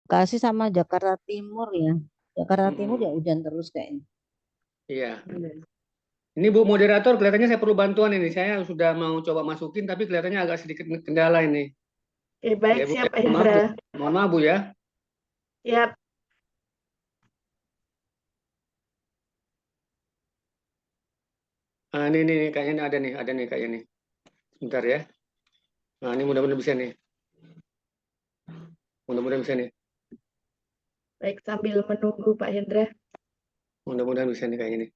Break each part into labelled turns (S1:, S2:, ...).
S1: Bekasi sama Jakarta Timur ya. Jakarta Timur ya
S2: Mm-mm.
S1: hujan terus kayaknya.
S2: Iya. Ini Bu moderator, kelihatannya saya perlu bantuan ini. Saya sudah mau coba masukin, tapi kelihatannya agak sedikit kendala ini.
S3: Oke, baik,
S2: Ya Bu,
S3: siap Pak
S2: mohon maaf
S3: Hendra.
S2: Bu. Mohon maaf Bu ya.
S3: Siap.
S2: Ah, ini kayaknya ini ada nih kayaknya nih. Sebentar ya. Nah, ini mudah-mudahan bisa nih. Mudah-mudahan bisa nih.
S3: Baik, sambil menunggu Pak Hendra.
S2: Mudah-mudahan bisa nih kayaknya nih.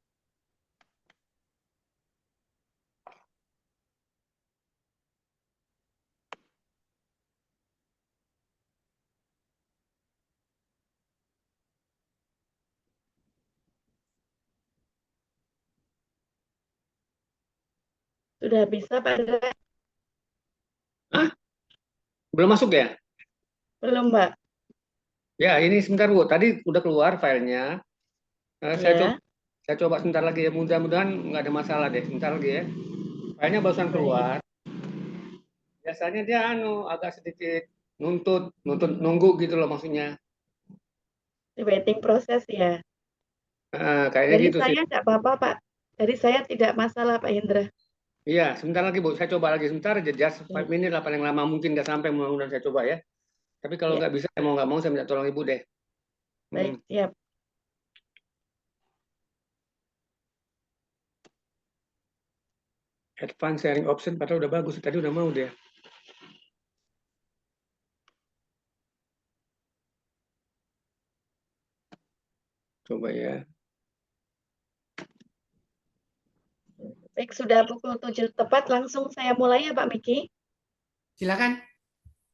S3: Sudah bisa Pak Hendra?
S2: Hah? Belum masuk ya?
S3: Belum, Mbak?
S2: Ya, ini sebentar Bu. Tadi udah keluar filenya. Saya coba
S3: Ya,
S2: sebentar lagi ya. Mudah-mudahan nggak ada masalah deh. Sebentar lagi ya. Filenya barusan
S3: baik.
S2: keluar. Biasanya dia agak sedikit nuntut, nunggu gitu loh maksudnya.
S3: Di waiting proses ya.
S2: Kayaknya
S3: Dari
S2: gitu sih.
S3: saya nggak apa-apa, Pak. Dari saya tidak masalah, Pak Hendra.
S2: Iya, sebentar lagi Bu. Saya coba lagi sebentar, just 5
S3: Ya,
S2: menit lah paling lama mungkin nggak sampai mudah-mudahan saya coba ya. Tapi kalau
S3: ya,
S2: nggak bisa, mau nggak mau saya minta tolong Ibu deh. Hmm,
S3: baik, siap.
S2: advance sharing option padahal udah bagus. Tadi udah mau dia. Coba ya.
S3: Baik, sudah pukul 7 tepat, langsung saya mulai ya, Pak Miki.
S2: Silakan.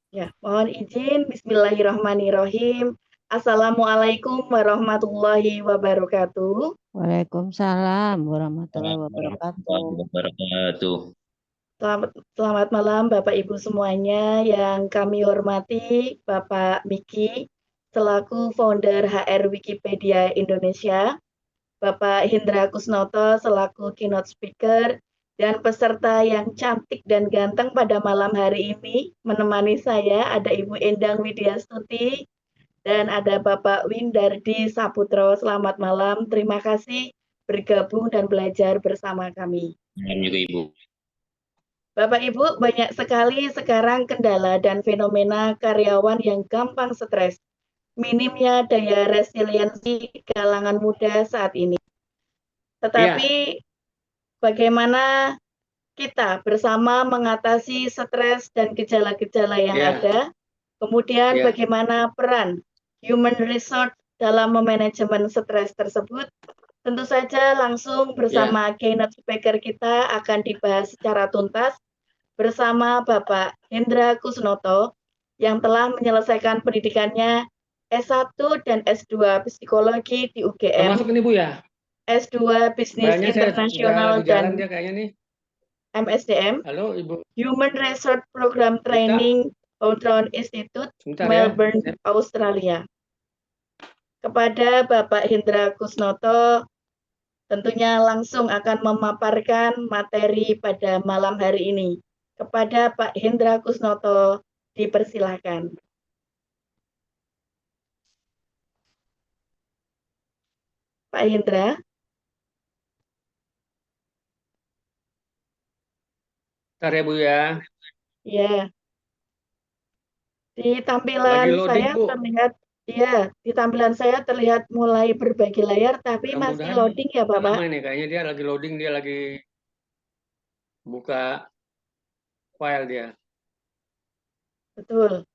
S3: Ya, mohon izin. Bismillahirrahmanirrahim. Assalamualaikum warahmatullahi wabarakatuh.
S1: Waalaikumsalam warahmatullahi wabarakatuh.
S4: Warahmatullahi wabarakatuh.
S3: Selamat malam Bapak Ibu semuanya yang kami hormati, Bapak Miki selaku founder HR Wikipedia Indonesia, Bapak Hindra Kusnoto selaku keynote speaker, dan peserta yang cantik dan ganteng pada malam hari ini menemani saya ada Ibu Endang Widyastuti dan ada Bapak Windardi Saputro. Selamat malam, terima kasih bergabung dan belajar bersama kami.
S4: Dan juga Ibu.
S3: Bapak Ibu, banyak sekali sekarang kendala dan fenomena karyawan yang gampang stres. Minimnya daya resiliensi kalangan muda saat ini.
S2: Iya,
S3: Tetapi bagaimana kita bersama mengatasi stres dan gejala-gejala yang
S2: iya,
S3: ada, kemudian
S2: iya.
S3: bagaimana peran human resource dalam memanajemen stres tersebut, tentu saja langsung
S2: Iya.
S3: bersama keynote speaker kita akan dibahas secara tuntas bersama Bapak Hendra Kusnoto yang telah menyelesaikan pendidikannya S1 dan S2 Psikologi di
S2: Udah
S3: UGM,
S2: masuk ini Bu ya.
S3: S2 Bisnis
S2: Kayaknya saya udah lagi
S3: Internasional
S2: jalan
S3: dan
S2: dia kayaknya nih.
S3: MSDM,
S2: Halo Ibu
S3: Human Resource Program
S2: Rita,
S3: Training, Hawthorne Institute,
S2: sebentar ya.
S3: Melbourne, Australia. Kepada Bapak Hendra Kusnoto, tentunya langsung akan memaparkan materi pada malam hari ini. Kepada Pak Hendra Kusnoto, dipersilahkan. Pak Hendra,
S2: Bentar ya Bu ya.
S3: ya, di
S2: Lagi
S3: tampilan
S2: loading
S3: saya
S2: Bu.
S3: terlihat, ya, di tampilan saya terlihat mulai berbagi layar, tapi masih
S2: Mudah-mudahan
S3: loading ya,
S2: lama
S3: Bapak?
S2: ini. Kayaknya dia lagi loading, dia lagi buka file dia.
S3: Betul.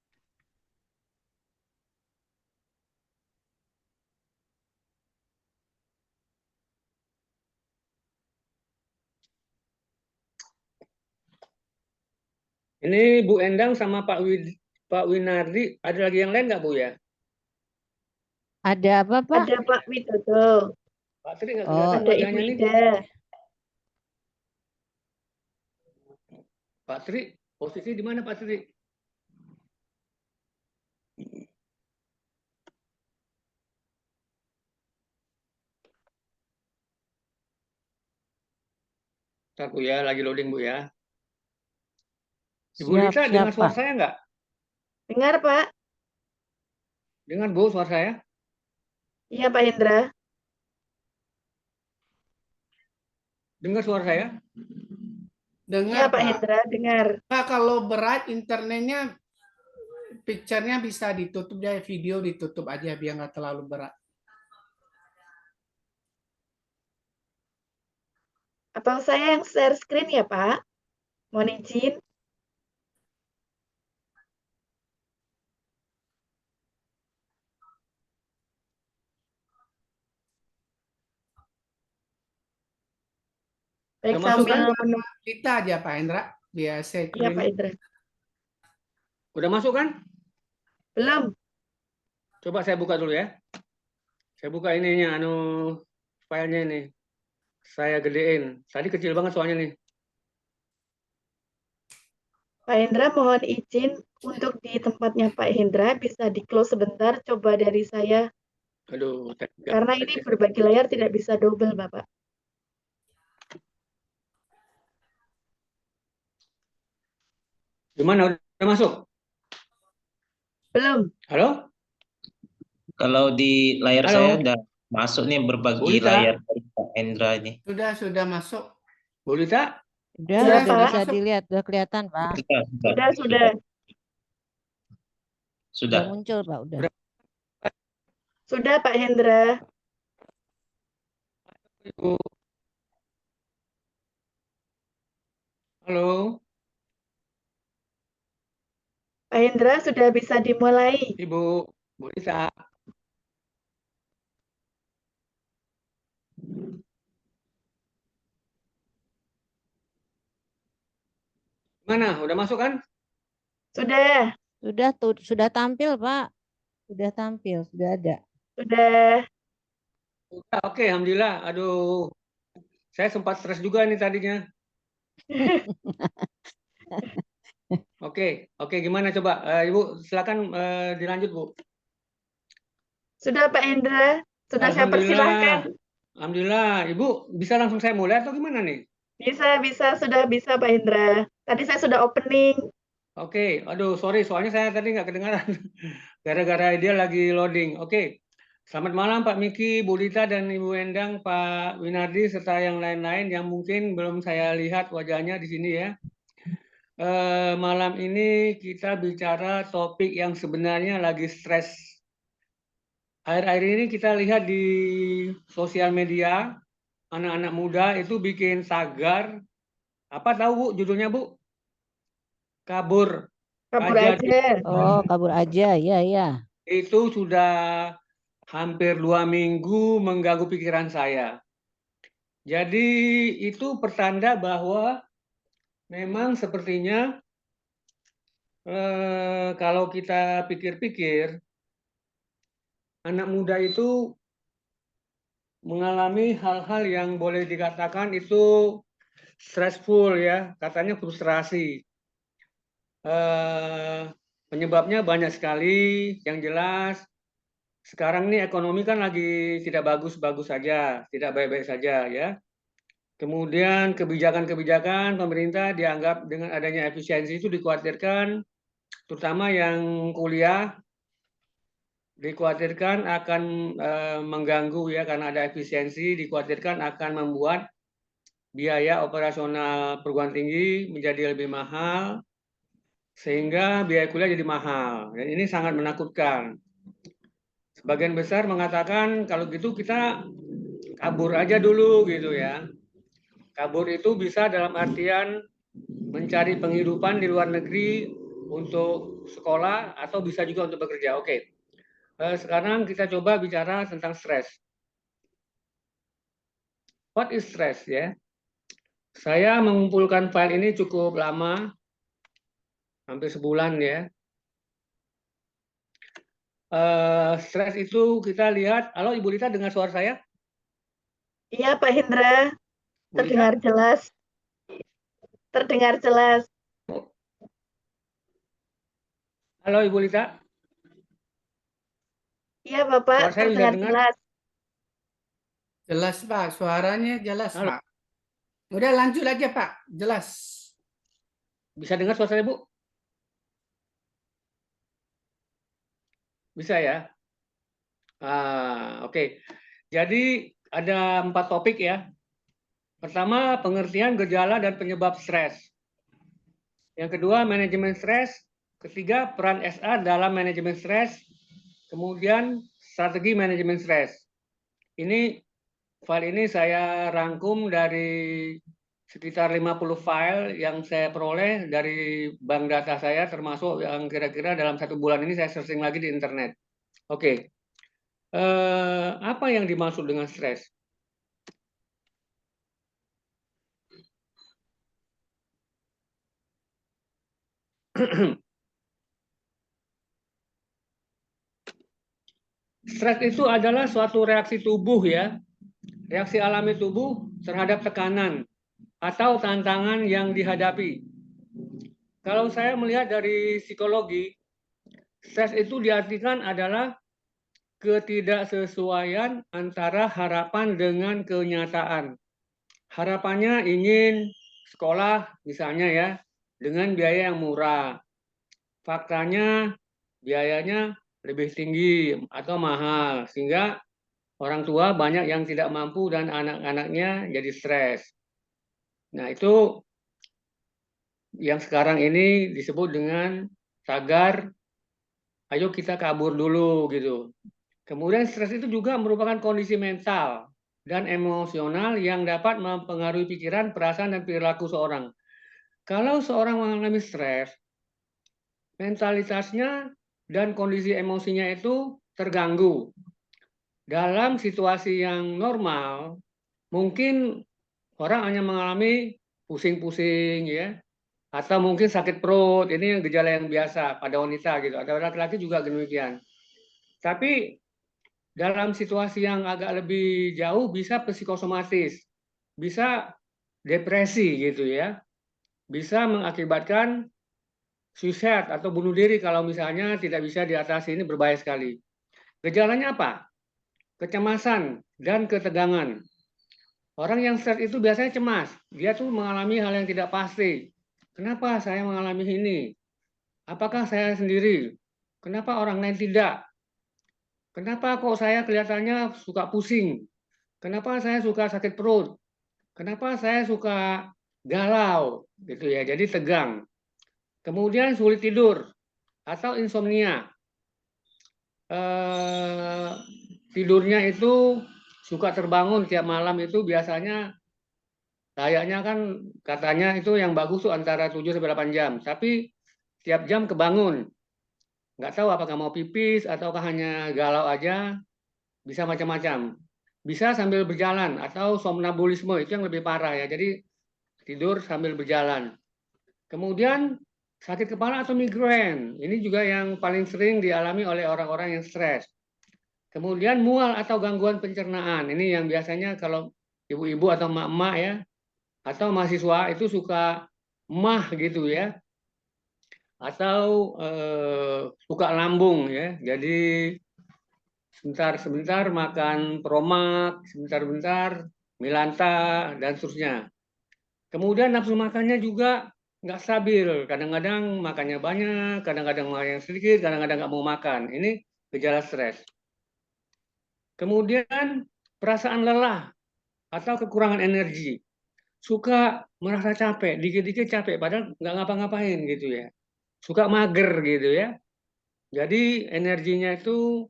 S2: Ini Bu Endang sama Pak Winardi, ada lagi yang lain nggak Bu ya?
S1: Ada apa, Pak?
S3: Ada Pak Widodo,
S2: Pak Tri nggak
S1: Oh,
S2: kelihatan
S3: ada Ibu
S2: wajahnya nih.
S3: Ida.
S2: Pak Tri, posisi di mana Pak Tri? Ntar Bu ya, lagi loading Bu ya. Ibu
S1: siap,
S2: Rita
S1: siap,
S2: dengar suara
S1: Pak.
S2: saya nggak?
S3: Dengar, Pak?
S2: Dengar Bu suara saya?
S3: Iya, Pak Hendra.
S2: Dengar suara saya?
S3: Iya,
S5: Dengar,
S3: Pak
S5: Pak.
S3: Hendra, dengar.
S5: Pak, kalau berat internetnya, picture-nya bisa ditutup ya, video ditutup aja biar nggak terlalu berat.
S3: Atau saya yang share screen ya, Pak? Mohon izin. Baik,
S2: Udah masuk
S3: sambil
S2: kan?
S3: menunggu.
S5: Kita aja Pak Hendra, biar saya
S3: Iya, Pak Hendra.
S2: Udah masuk kan?
S3: Belum.
S2: Coba saya buka dulu ya. Saya buka ininya, filenya ini. Saya gedein. Tadi kecil banget soalnya nih.
S3: Pak Hendra, mohon izin untuk di tempatnya Pak Hendra bisa di-close sebentar, coba dari saya.
S2: Aduh.
S3: Karena ini berbagi layar tidak bisa double, Bapak.
S2: Gimana? Udah masuk?
S3: Belum.
S2: Halo?
S4: Kalau di layar
S2: Halo?
S4: saya udah masuk nih berbagi
S2: Bulita?
S4: layar dari Pak Hendra ini.
S5: Sudah masuk.
S2: Bu Lita?
S1: Udah,
S3: Sudah,
S1: udah
S3: Pak.
S1: bisa dilihat, udah kelihatan, Pak.
S3: Sudah.
S1: Udah muncul, Pak, udah.
S3: Sudah, Pak Hendra.
S2: Ibu. Halo?
S3: Pak Hendra sudah bisa dimulai.
S2: Ibu. Bu Lita? Mana? Udah masuk kan?
S3: Sudah.
S1: Sudah tampil, Pak. Sudah tampil, sudah ada.
S3: Sudah.
S2: Udah, oke, alhamdulillah. Aduh. Saya sempat stres juga nih tadinya. Oke, gimana coba? Ibu, silakan dilanjut, Bu.
S3: Sudah, Pak Hendra. Sudah saya persilahkan.
S2: Alhamdulillah. Ibu, bisa langsung saya mulai atau gimana nih?
S3: Bisa. Sudah bisa, Pak Hendra. Tadi saya sudah opening.
S2: Oke, aduh, sorry, soalnya saya tadi nggak kedengaran. Gara-gara dia lagi loading. Oke. Selamat malam Pak Miki, Bu Lita, dan Ibu Endang, Pak Winardi, serta yang lain-lain yang mungkin belum saya lihat wajahnya di sini ya. Malam ini kita bicara topik yang sebenarnya lagi stres. Akhir-akhir ini kita lihat di sosial media, anak-anak muda itu bikin tagar. Apa tahu Bu judulnya Bu? Kabur aja.
S1: Oh, kabur aja, ya.
S2: Itu sudah hampir 2 minggu mengganggu pikiran saya. Jadi itu pertanda bahwa memang sepertinya kalau kita pikir-pikir, anak muda itu mengalami hal-hal yang boleh dikatakan itu stressful ya, katanya frustrasi. Penyebabnya banyak sekali, yang jelas sekarang ini ekonomi kan lagi tidak bagus-bagus saja, tidak baik-baik saja ya. Kemudian kebijakan-kebijakan pemerintah dianggap dengan adanya efisiensi itu dikhawatirkan, terutama yang kuliah, dikhawatirkan akan mengganggu ya, karena ada efisiensi, dikhawatirkan akan membuat biaya operasional perguruan tinggi menjadi lebih mahal, sehingga biaya kuliah jadi mahal. Dan ini sangat menakutkan. Sebagian besar mengatakan kalau gitu kita kabur aja dulu gitu ya. Kabur itu bisa dalam artian mencari penghidupan di luar negeri untuk sekolah atau bisa juga untuk bekerja. Oke. Sekarang kita coba bicara tentang stres. What is stress ya? Saya mengumpulkan file ini cukup lama, hampir sebulan ya. Stres itu kita lihat. Halo Ibu Lita, dengar suara saya?
S3: Iya, Pak Hendra. Terdengar jelas. Terdengar jelas.
S2: Halo Ibu Lita.
S3: Iya, Bapak.
S2: Suara saya
S3: Terdengar
S2: bisa dengar?
S3: jelas.
S5: Jelas Pak, suaranya jelas
S2: Halo.
S5: Pak. Udah lanjut aja Pak, jelas.
S2: Bisa dengar suara saya Bu? Bisa ya? Oke. Jadi ada 4 topik ya. Pertama, pengertian gejala dan penyebab stres. Yang kedua, manajemen stres. Ketiga, peran SA dalam manajemen stres. Kemudian, strategi manajemen stres. File ini saya rangkum dari sekitar 50 file yang saya peroleh dari bank data saya, termasuk yang kira-kira dalam 1 bulan ini saya searching lagi di internet. Oke. Apa yang dimaksud dengan stres? Stres itu adalah suatu reaksi tubuh ya, reaksi alami tubuh terhadap tekanan atau tantangan yang dihadapi. Kalau saya melihat dari psikologi, stres itu diartikan adalah ketidaksesuaian antara harapan dengan kenyataan. Harapannya ingin sekolah misalnya ya, dengan biaya yang murah. Faktanya biayanya lebih tinggi atau mahal, sehingga orang tua banyak yang tidak mampu dan anak-anaknya jadi stres. Nah, itu yang sekarang ini disebut dengan tagar, ayo kita kabur dulu gitu. Kemudian stres itu juga merupakan kondisi mental dan emosional yang dapat mempengaruhi pikiran, perasaan, dan perilaku seorang. Kalau seorang mengalami stres, mentalitasnya dan kondisi emosinya itu terganggu. Dalam situasi yang normal, mungkin orang hanya mengalami pusing-pusing ya, atau mungkin sakit perut, ini yang gejala yang biasa pada wanita gitu, ada laki-laki juga demikian. Tapi dalam situasi yang agak lebih jauh bisa psikosomatis, bisa depresi gitu ya, bisa mengakibatkan suicide atau bunuh diri kalau misalnya tidak bisa diatasi, ini berbahaya sekali. Gejalanya apa? Kecemasan dan ketegangan. Orang yang stres itu biasanya cemas, dia tuh mengalami hal yang tidak pasti. Kenapa saya mengalami ini? Apakah saya sendiri? Kenapa orang lain tidak? Kenapa kok saya kelihatannya suka pusing? Kenapa saya suka sakit perut? Kenapa saya suka galau? Gitu ya, jadi tegang. Kemudian sulit tidur atau insomnia. Tidurnya itu suka terbangun tiap malam itu biasanya kayaknya kan katanya itu yang bagus tuh antara 7 sampai 8 jam. Tapi tiap jam kebangun. Nggak tahu apakah mau pipis ataukah hanya galau aja, bisa macam-macam. Bisa sambil berjalan atau somnambulisme, itu yang lebih parah ya. Jadi tidur sambil berjalan. Kemudian sakit kepala atau migrain. Ini juga yang paling sering dialami oleh orang-orang yang stres. Kemudian mual atau gangguan pencernaan. Ini yang biasanya kalau ibu-ibu atau emak-emak ya, atau mahasiswa itu suka mah gitu ya, atau suka lambung ya. Jadi sebentar-sebentar makan promak, sebentar-bentar milanta dan seterusnya. Kemudian nafsu makannya juga nggak stabil. Kadang-kadang makannya banyak, kadang-kadang makan yang sedikit, kadang-kadang nggak mau makan. Ini gejala stres. Kemudian perasaan lelah atau kekurangan energi. Suka merasa capek, dikit-dikit capek, padahal nggak ngapa-ngapain gitu ya. Suka mager gitu ya. Jadi energinya itu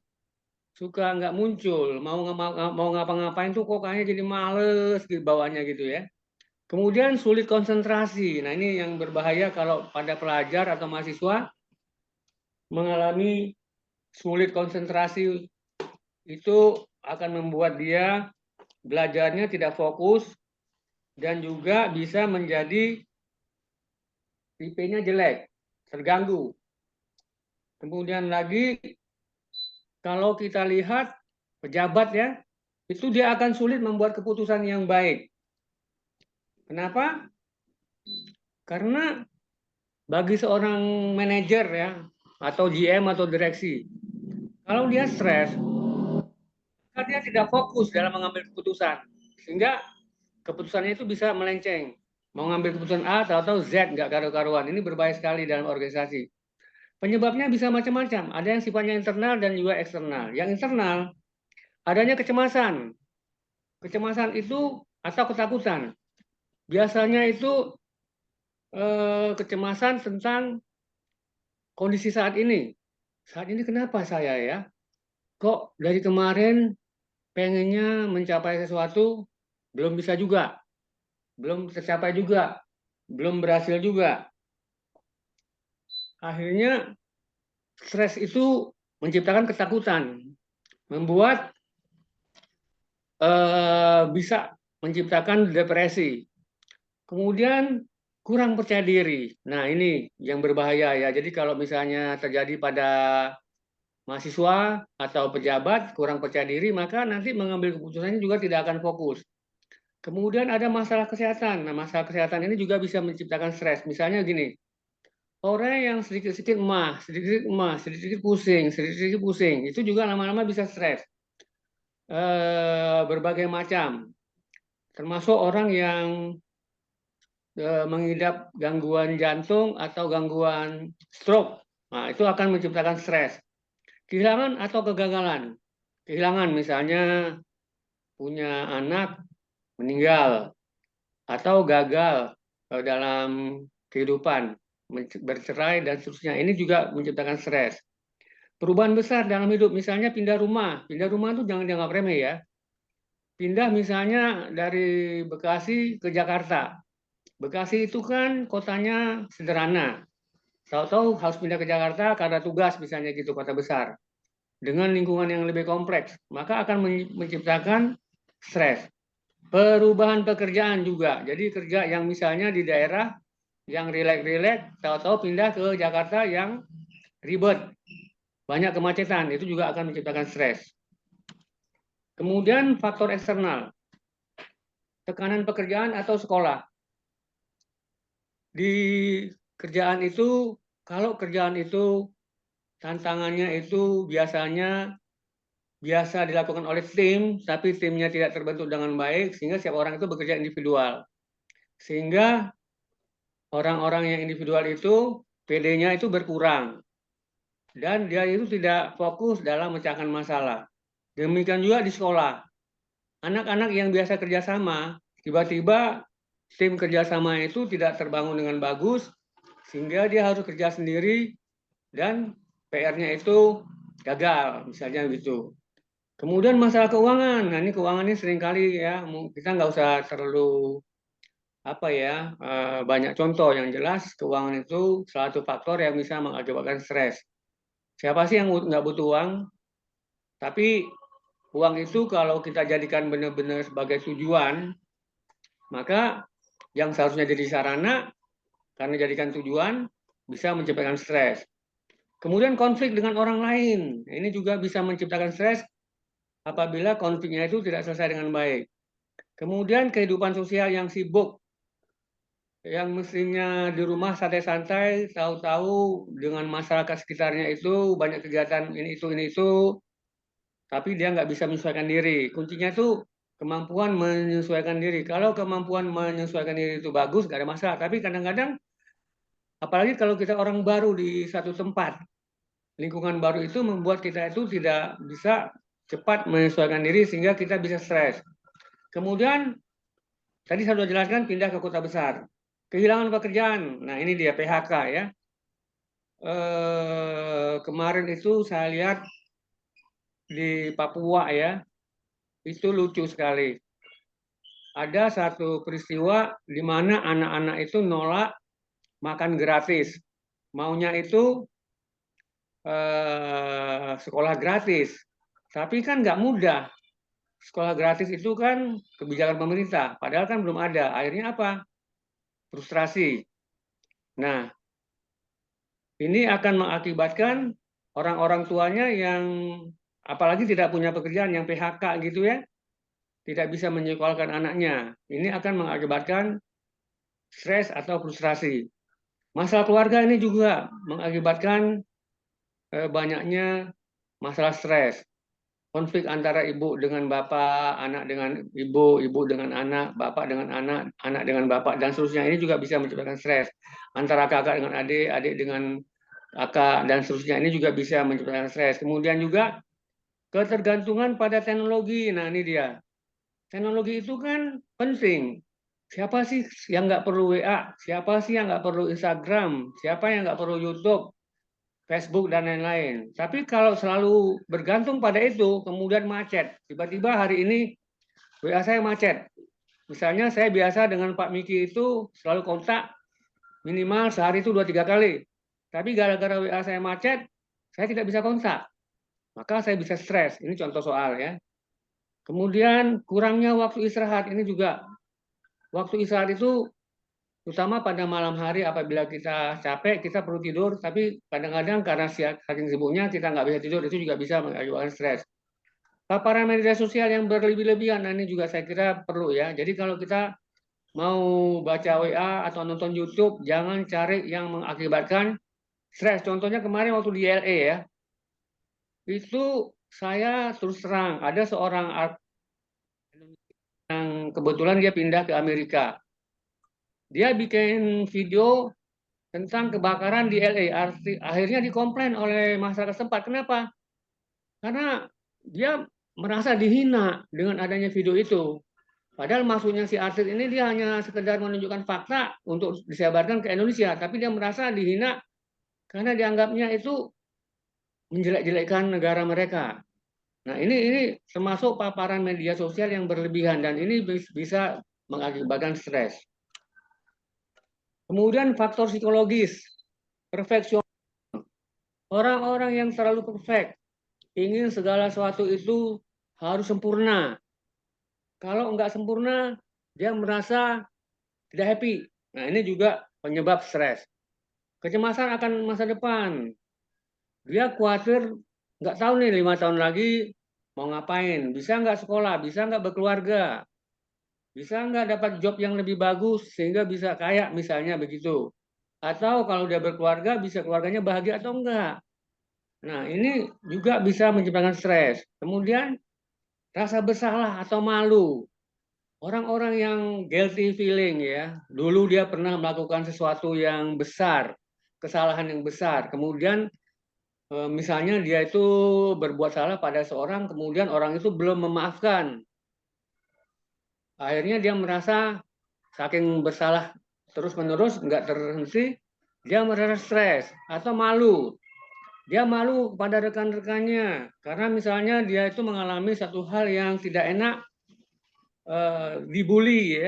S2: suka nggak muncul, mau ngapa-ngapain tuh kok kayaknya jadi males gitu bawaannya gitu ya. Kemudian sulit konsentrasi. Nah, ini yang berbahaya kalau pada pelajar atau mahasiswa mengalami sulit konsentrasi, itu akan membuat dia belajarnya tidak fokus dan juga bisa menjadi IP-nya jelek, terganggu. Kemudian lagi kalau kita lihat pejabat ya, itu dia akan sulit membuat keputusan yang baik. Kenapa? Karena bagi seorang manajer ya, atau GM atau direksi, kalau dia stres, maka dia tidak fokus dalam mengambil keputusan, sehingga keputusannya itu bisa melenceng. Mau ngambil keputusan A atau Z nggak karu-karuan. Ini berbahaya sekali dalam organisasi. Penyebabnya bisa macam-macam. Ada yang sifatnya internal dan juga eksternal. Yang internal adanya kecemasan. Kecemasan itu atau ketakutan. Biasanya itu kecemasan tentang kondisi saat ini. Saat ini kenapa saya ya? Kok dari kemarin pengennya mencapai sesuatu, belum bisa juga, belum tercapai juga, belum berhasil juga. Akhirnya stres itu menciptakan ketakutan, membuat bisa menciptakan depresi. Kemudian kurang percaya diri. Nah, ini yang berbahaya ya. Jadi kalau misalnya terjadi pada mahasiswa atau pejabat kurang percaya diri, maka nanti mengambil keputusannya juga tidak akan fokus. Kemudian ada masalah kesehatan. Nah, masalah kesehatan ini juga bisa menciptakan stres. Misalnya gini, orang yang sedikit-sedikit sedikit-sedikit pusing, itu juga lama-lama bisa stres. Berbagai macam, termasuk orang yang mengidap gangguan jantung atau gangguan stroke. Nah, itu akan menciptakan stres. Kehilangan atau kegagalan. Kehilangan misalnya punya anak meninggal atau gagal dalam kehidupan, bercerai dan seterusnya. Ini juga menciptakan stres. Perubahan besar dalam hidup, misalnya pindah rumah. Pindah rumah itu jangan dianggap remeh ya. Pindah misalnya dari Bekasi ke Jakarta. Bekasi itu kan kotanya sederhana. Tahu-tahu harus pindah ke Jakarta karena tugas misalnya gitu, kota besar. Dengan lingkungan yang lebih kompleks, maka akan menciptakan stres. Perubahan pekerjaan juga. Jadi kerja yang misalnya di daerah yang rileks-rileks, tahu-tahu pindah ke Jakarta yang ribet, banyak kemacetan, itu juga akan menciptakan stres. Kemudian faktor eksternal, tekanan pekerjaan atau sekolah. Di kerjaan itu, kalau kerjaan itu tantangannya itu biasanya biasa dilakukan oleh tim, tapi timnya tidak terbentuk dengan baik, sehingga setiap orang itu bekerja individual. Sehingga orang-orang yang individual itu, PD-nya itu berkurang. Dan dia itu tidak fokus dalam memecahkan masalah. Demikian juga di sekolah. Anak-anak yang biasa kerjasama, tiba-tiba tim kerjasama itu tidak terbangun dengan bagus, sehingga dia harus kerja sendiri, dan PR-nya itu gagal, misalnya gitu. Kemudian masalah keuangan. Nah, ini keuangan ini seringkali ya, kita nggak usah terlalu banyak contoh. Yang jelas keuangan itu salah satu faktor yang bisa mengakibatkan stres. Siapa sih yang nggak butuh uang? Tapi uang itu kalau kita jadikan benar-benar sebagai tujuan, maka yang seharusnya jadi sarana karena jadikan tujuan bisa menciptakan stres. Kemudian konflik dengan orang lain. Ini juga bisa menciptakan stres apabila konfliknya itu tidak selesai dengan baik. Kemudian kehidupan sosial yang sibuk, yang mestinya di rumah santai-santai, tahu-tahu dengan masyarakat sekitarnya itu banyak kegiatan ini itu, tapi dia nggak bisa menyesuaikan diri. Kuncinya itu kemampuan menyesuaikan diri. Kalau kemampuan menyesuaikan diri itu bagus, nggak ada masalah. Tapi kadang-kadang, apalagi kalau kita orang baru di satu tempat, lingkungan baru itu membuat kita itu tidak bisa cepat menyesuaikan diri sehingga kita bisa stres. Kemudian tadi saya sudah jelaskan pindah ke kota besar, kehilangan pekerjaan. Nah, ini dia PHK ya. Kemarin itu saya lihat di Papua ya, itu lucu sekali. Ada satu peristiwa di mana anak-anak itu nolak makan gratis, maunya itu sekolah gratis. Tapi kan nggak mudah. Sekolah gratis itu kan kebijakan pemerintah, padahal kan belum ada. Akhirnya apa? Frustrasi. Nah, ini akan mengakibatkan orang-orang tuanya yang apalagi tidak punya pekerjaan, yang PHK gitu ya, tidak bisa menyekolahkan anaknya. Ini akan mengakibatkan stres atau frustrasi. Masalah keluarga ini juga mengakibatkan banyaknya masalah stres. Konflik antara ibu dengan bapak, anak dengan ibu, ibu dengan anak, bapak dengan anak, anak dengan bapak, dan seterusnya. Ini juga bisa menyebabkan stres. Antara kakak dengan adik, adik dengan kakak, dan seterusnya. Ini juga bisa menyebabkan stres. Kemudian juga Ketergantungan pada teknologi. Nah, ini dia. Teknologi itu kan penting. Siapa sih yang nggak perlu WA? Siapa sih yang nggak perlu Instagram? Siapa yang nggak perlu YouTube, Facebook, dan lain-lain? Tapi kalau selalu bergantung pada itu, kemudian macet. Tiba-tiba hari ini WA saya macet. Misalnya saya biasa dengan Pak Miki itu selalu kontak minimal sehari itu 2-3 kali. Tapi gara-gara WA saya macet, saya tidak bisa kontak. Maka saya bisa stres. Ini contoh soal ya. Kemudian kurangnya waktu istirahat. Ini juga waktu istirahat itu terutama pada malam hari apabila kita capek, kita perlu tidur. Tapi kadang-kadang karena saking sibuknya kita nggak bisa tidur, itu juga bisa menyebabkan stres. Paparan media sosial yang berlebih-lebihan, nah ini juga saya kira perlu ya. Jadi kalau kita mau baca WA atau nonton YouTube, jangan cari yang mengakibatkan stres. Contohnya kemarin waktu di LA ya, itu saya terus terang ada seorang yang kebetulan dia pindah ke Amerika. Dia bikin video tentang kebakaran di LA. Akhirnya dikomplain oleh masyarakat setempat. Kenapa? Karena dia merasa dihina dengan adanya video itu. Padahal maksudnya si artis ini dia hanya sekedar menunjukkan fakta untuk disebarkan ke Indonesia. Tapi dia merasa dihina karena dianggapnya itu menjelek-jelekkan negara mereka. Nah, ini termasuk paparan media sosial yang berlebihan dan ini bisa mengakibatkan stres. Kemudian faktor psikologis, perfeksionis. Orang-orang yang terlalu perfect, ingin segala sesuatu itu harus sempurna. Kalau enggak sempurna, dia merasa tidak happy. Nah, ini juga penyebab stres. Kecemasan akan masa depan. Dia khawatir nggak tahu nih 5 tahun lagi mau ngapain, bisa nggak sekolah, bisa nggak berkeluarga, bisa nggak dapat job yang lebih bagus sehingga bisa kaya misalnya begitu. Atau kalau dia berkeluarga, bisa keluarganya bahagia atau enggak. Nah, ini juga bisa menyebabkan stres. Kemudian rasa bersalah atau malu. Orang-orang yang guilty feeling ya, dulu dia pernah melakukan sesuatu yang besar, kesalahan yang besar. Kemudian misalnya dia itu berbuat salah pada seorang, kemudian orang itu belum memaafkan. Akhirnya dia merasa saking bersalah terus-menerus, nggak terhenti, dia merasa stres atau malu. Dia malu kepada rekan-rekannya karena misalnya dia itu mengalami satu hal yang tidak enak, dibully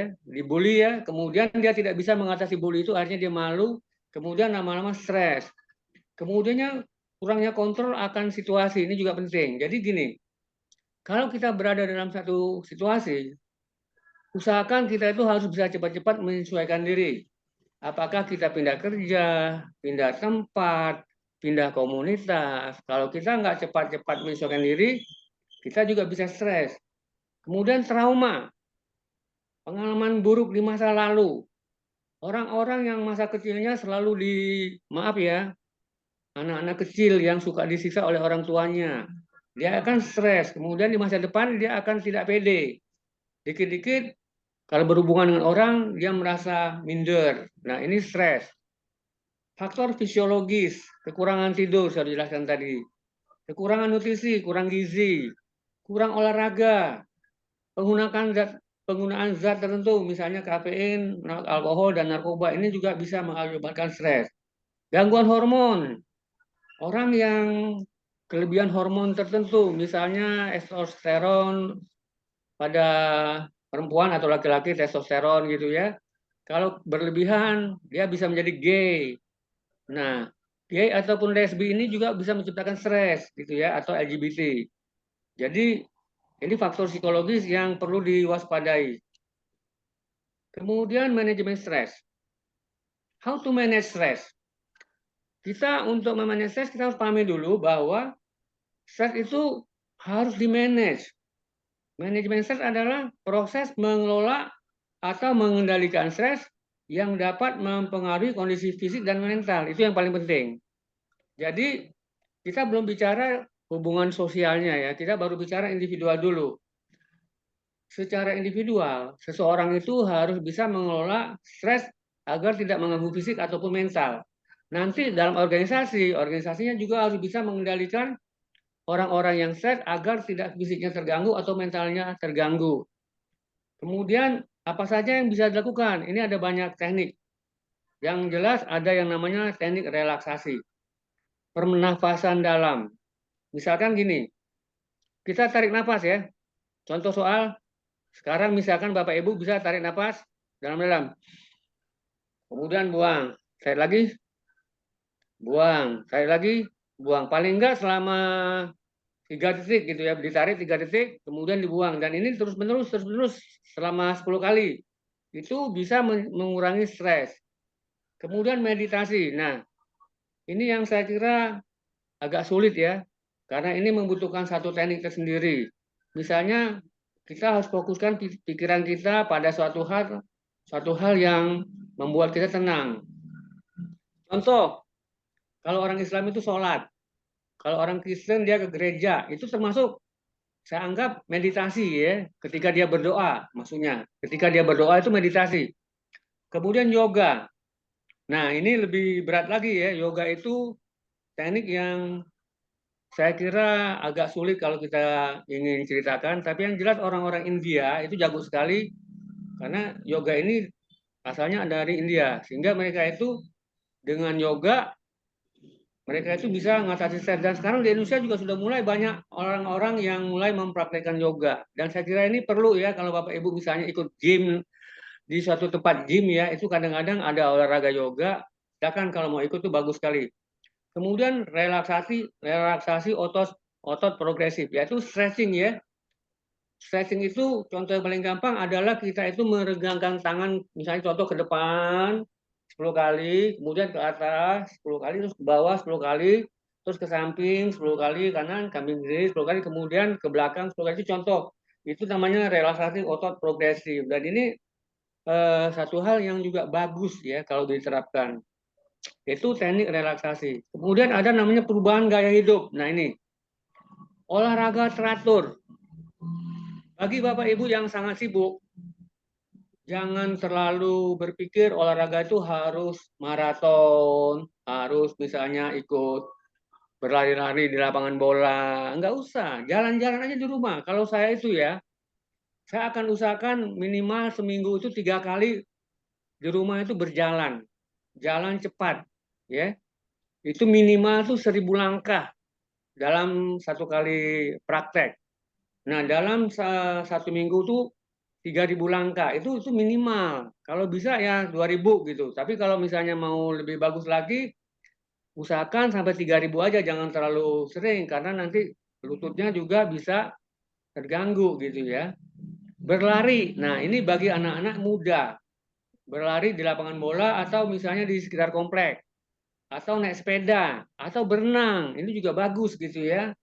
S2: ya, kemudian dia tidak bisa mengatasi bully itu, akhirnya dia malu, kemudian lama-lama stres. Kemudiannya kurangnya kontrol akan situasi, ini juga penting. Jadi gini, kalau kita berada dalam satu situasi, usahakan kita itu harus bisa cepat-cepat menyesuaikan diri. Apakah kita pindah kerja, pindah tempat, pindah komunitas. Kalau kita nggak cepat-cepat menyesuaikan diri, kita juga bisa stres. Kemudian trauma, pengalaman buruk di masa lalu. Orang-orang yang masa kecilnya selalu maaf ya, anak-anak kecil yang suka disiksa oleh orang tuanya. Dia akan stres, kemudian di masa depan dia akan tidak pede. Dikit-dikit kalau berhubungan dengan orang, dia merasa minder. Nah, ini stres. Faktor fisiologis, kekurangan tidur, saya jelaskan tadi. Kekurangan nutrisi, kurang gizi, kurang olahraga, penggunaan zat tertentu, misalnya kafein, alkohol, dan narkoba, ini juga bisa mengakibatkan stres. Gangguan hormon, orang yang kelebihan hormon tertentu, misalnya testosteron pada perempuan atau laki-laki testosteron gitu ya. Kalau berlebihan, dia bisa menjadi gay. Nah, gay ataupun lesbi ini juga bisa menciptakan stres gitu ya, atau LGBT. Jadi ini faktor psikologis yang perlu diwaspadai. Kemudian manajemen stres. How to manage stress? Kita untuk memanage stres, kita harus pahami dulu bahwa stres itu harus di-manage. Manajemen stres adalah proses mengelola atau mengendalikan stres yang dapat mempengaruhi kondisi fisik dan mental. Itu yang paling penting. Jadi kita belum bicara hubungan sosialnya ya, kita baru bicara individual dulu. Secara individual, seseorang itu harus bisa mengelola stres agar tidak mengganggu fisik ataupun mental. Nanti dalam organisasinya juga harus bisa mengendalikan orang-orang yang stres agar tidak fisiknya terganggu atau mentalnya terganggu. Kemudian apa saja yang bisa dilakukan? Ini ada banyak teknik. Yang jelas ada yang namanya teknik relaksasi. Pernafasan dalam. Misalkan gini, kita tarik nafas ya. Contoh soal, sekarang misalkan Bapak Ibu bisa tarik nafas dalam-dalam. Kemudian buang. Tarik lagi, buang. Tarik lagi, buang. Paling enggak selama 3 detik gitu ya, ditarik 3 detik, kemudian dibuang. Dan ini terus-menerus selama 10 kali. Itu bisa mengurangi stres. Kemudian meditasi. Nah, ini yang saya kira agak sulit ya, karena ini membutuhkan satu teknik tersendiri. Misalnya, kita harus fokuskan pikiran kita pada suatu hal yang membuat kita tenang. Contoh, kalau orang Islam itu sholat. Kalau orang Kristen dia ke gereja, itu termasuk saya anggap meditasi ya, ketika dia berdoa, maksudnya. Ketika dia berdoa itu meditasi. Kemudian yoga. Nah, ini lebih berat lagi ya, yoga itu teknik yang saya kira agak sulit kalau kita ingin ceritakan, tapi yang jelas orang-orang India itu jago sekali, karena yoga ini asalnya dari India, sehingga mereka itu dengan yoga mereka itu bisa mengatasi stres. Dan sekarang di Indonesia juga sudah mulai banyak orang-orang yang mulai mempraktekkan yoga. Dan saya kira ini perlu ya, kalau Bapak Ibu misalnya ikut gym di suatu tempat gym ya, itu kadang-kadang ada olahraga yoga. Silakan kalau mau ikut itu bagus sekali. Kemudian relaksasi otot progresif, yaitu stretching ya. Stretching itu contoh yang paling gampang adalah kita itu meregangkan tangan, misalnya contoh ke depan 10 kali, kemudian ke atas 10 kali, terus ke bawah 10 kali, terus ke samping 10 kali, kanan, samping kiri 10 kali, kemudian ke belakang 10 kali. Itu contoh. Itu namanya relaksasi otot progresif. Dan ini satu hal yang juga bagus ya kalau diterapkan. Itu teknik relaksasi. Kemudian ada namanya perubahan gaya hidup. Nah ini, olahraga teratur. Bagi Bapak Ibu yang sangat sibuk, jangan terlalu berpikir olahraga itu harus maraton, harus misalnya ikut berlari-lari di lapangan bola. Enggak usah, jalan-jalan aja di rumah. Kalau saya itu ya, saya akan usahakan minimal seminggu itu 3 kali di rumah itu berjalan. Jalan cepat. Ya, itu minimal tuh 1000 langkah dalam 1 kali praktek. Nah, dalam 1 minggu tuh 3000 langkah, itu minimal. Kalau bisa ya 2000 gitu. Tapi kalau misalnya mau lebih bagus lagi, usahakan sampai 3000 aja, jangan terlalu sering karena nanti lututnya juga bisa terganggu gitu ya. Berlari. Nah, ini bagi anak-anak muda. Berlari di lapangan bola atau misalnya di sekitar komplek. Atau naik sepeda atau berenang. Ini juga bagus gitu ya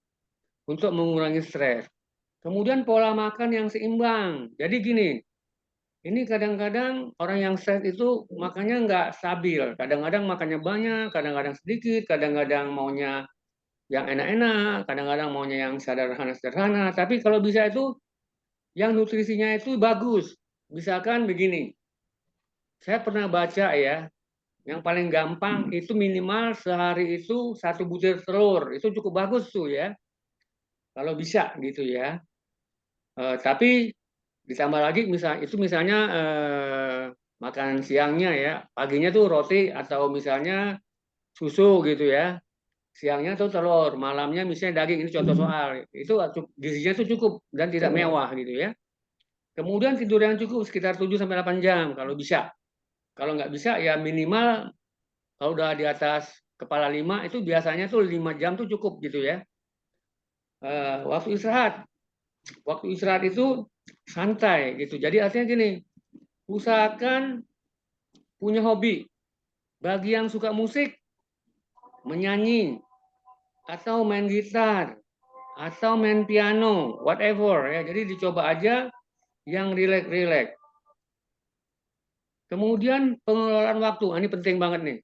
S2: untuk mengurangi stres. Kemudian pola makan yang seimbang. Jadi gini, ini kadang-kadang orang yang stres itu makannya nggak stabil. Kadang-kadang makannya banyak, kadang-kadang sedikit, kadang-kadang maunya yang enak-enak, kadang-kadang maunya yang sederhana-sederhana. Tapi kalau bisa itu yang nutrisinya itu bagus. Misalkan begini, saya pernah baca ya, yang paling gampang itu minimal sehari itu 1 butir telur. Itu cukup bagus tuh ya, kalau bisa gitu ya. Tapi ditambah lagi misalnya makan siangnya ya, paginya tuh roti atau misalnya susu gitu ya, siangnya tuh telur, malamnya misalnya daging. Ini contoh soal, itu gizinya tuh cukup dan tidak mewah gitu ya. Kemudian tidur yang cukup sekitar 7-8 jam kalau bisa. Kalau nggak bisa ya minimal kalau udah di atas kepala 5 itu biasanya tuh 5 jam tuh cukup gitu ya. Waktu istirahat itu santai gitu. Jadi artinya gini, usahakan punya hobi. Bagi yang suka musik, menyanyi, atau main gitar, atau main piano, whatever ya. Jadi dicoba aja yang rileks-rileks. Kemudian pengelolaan waktu, ini penting banget nih.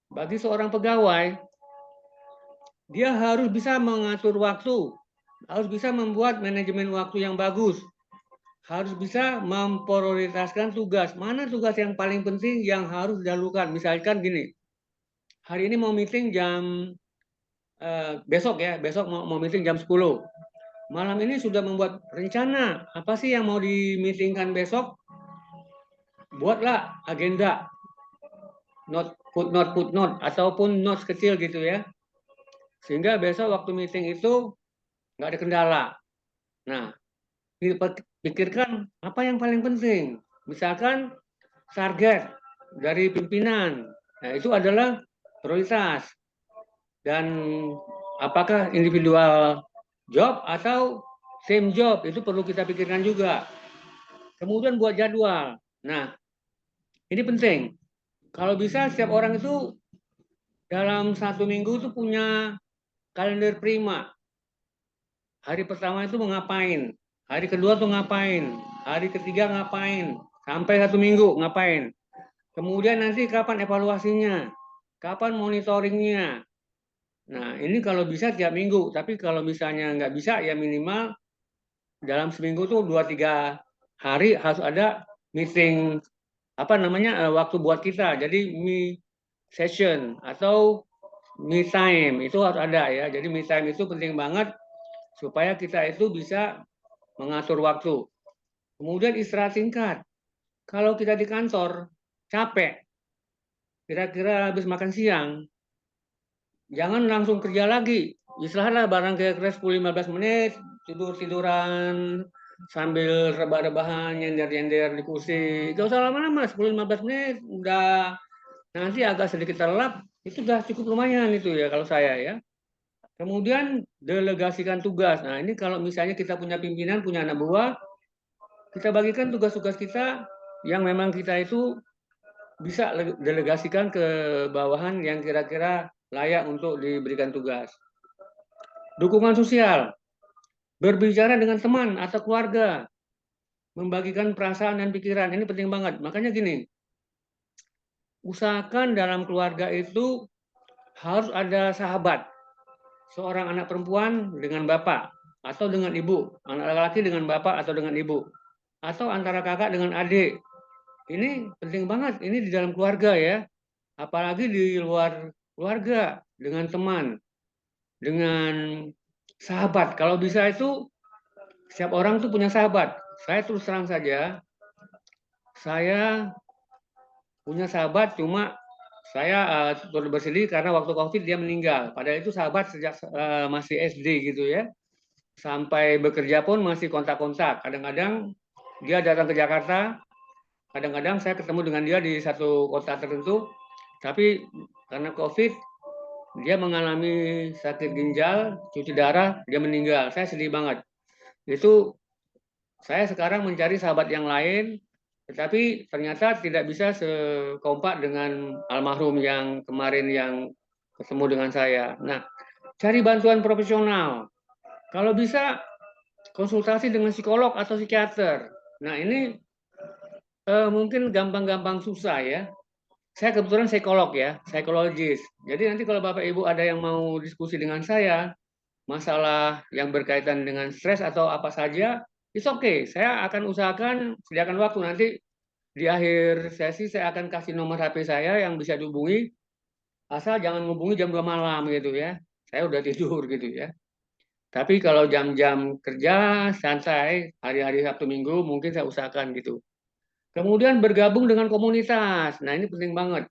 S2: Bagi seorang pegawai, dia harus bisa mengatur waktu, harus bisa membuat manajemen waktu yang bagus, harus bisa memprioritaskan tugas. Mana tugas yang paling penting yang harus dilakukan? Misalkan gini, hari ini mau meeting jam besok mau meeting jam 10. Malam ini sudah membuat rencana apa sih yang mau di-meetingkan besok. Buatlah agenda, footnote ataupun notes kecil gitu ya. Sehingga besok waktu meeting itu nggak ada kendala. Nah, pikirkan apa yang paling penting. Misalkan target dari pimpinan. Nah, itu adalah prioritas. Dan apakah individual job atau team job, itu perlu kita pikirkan juga. Kemudian buat jadwal. Nah, ini penting. Kalau bisa setiap orang itu dalam 1 minggu itu punya kalender prima. Hari pertama itu mau ngapain, hari kedua tuh ngapain, hari ketiga ngapain, sampai 1 minggu ngapain. Kemudian nanti kapan evaluasinya, kapan monitoringnya. Nah, ini kalau bisa tiap minggu, tapi kalau misalnya nggak bisa, ya minimal dalam seminggu tuh 2-3 hari harus ada meeting, waktu buat kita. Jadi me session atau me time itu harus ada ya. Jadi me time itu penting banget supaya kita itu bisa mengatur waktu. Kemudian istirahat singkat. Kalau kita di kantor capek, kira-kira habis makan siang, jangan langsung kerja lagi. Istirahatlah barang kira-kira 10-15 menit, tidur-tiduran sambil rebah-rebahan, nyender-nyender di kursi. Gak usah lama-lama, 10-15 menit udah nanti agak sedikit terlelap, itu udah cukup lumayan itu ya kalau saya ya. Kemudian delegasikan tugas. Nah, ini kalau misalnya kita punya pimpinan, punya anak buah, kita bagikan tugas-tugas kita yang memang kita itu bisa delegasikan ke bawahan yang kira-kira layak untuk diberikan tugas. Dukungan sosial, berbicara dengan teman atau keluarga, membagikan perasaan dan pikiran, ini penting banget. Makanya gini, usahakan dalam keluarga itu harus ada sahabat. Seorang anak perempuan dengan bapak, atau dengan ibu, anak laki-laki dengan bapak atau dengan ibu, atau antara kakak dengan adik. Ini penting banget, ini di dalam keluarga ya. Apalagi di luar keluarga, dengan teman, dengan sahabat. Kalau bisa itu, setiap orang tuh punya sahabat. Saya terus terang saja, saya punya sahabat, cuma saya turut bersedih karena waktu COVID dia meninggal. Padahal itu sahabat sejak masih SD gitu ya. Sampai bekerja pun masih kontak-kontak. Kadang-kadang dia datang ke Jakarta, kadang-kadang saya ketemu dengan dia di satu kota tertentu, tapi karena COVID, dia mengalami sakit ginjal, cuci darah, dia meninggal. Saya sedih banget. Itu saya sekarang mencari sahabat yang lain, tetapi ternyata tidak bisa sekompak dengan almarhum yang kemarin yang ketemu dengan saya. Nah, cari bantuan profesional. Kalau bisa konsultasi dengan psikolog atau psikiater. Nah, ini mungkin gampang-gampang susah ya. Saya kebetulan psikolog ya, psikologis. Jadi nanti kalau Bapak Ibu ada yang mau diskusi dengan saya, masalah yang berkaitan dengan stres atau apa saja, it's okay. Saya akan usahakan sediakan waktu nanti di akhir sesi saya akan kasih nomor HP saya yang bisa dihubungi. Asal jangan menghubungi jam 2 malam gitu ya. Saya udah tidur gitu ya. Tapi kalau jam-jam kerja santai, hari-hari Sabtu Minggu mungkin saya usahakan gitu. Kemudian bergabung dengan komunitas. Nah, ini penting banget.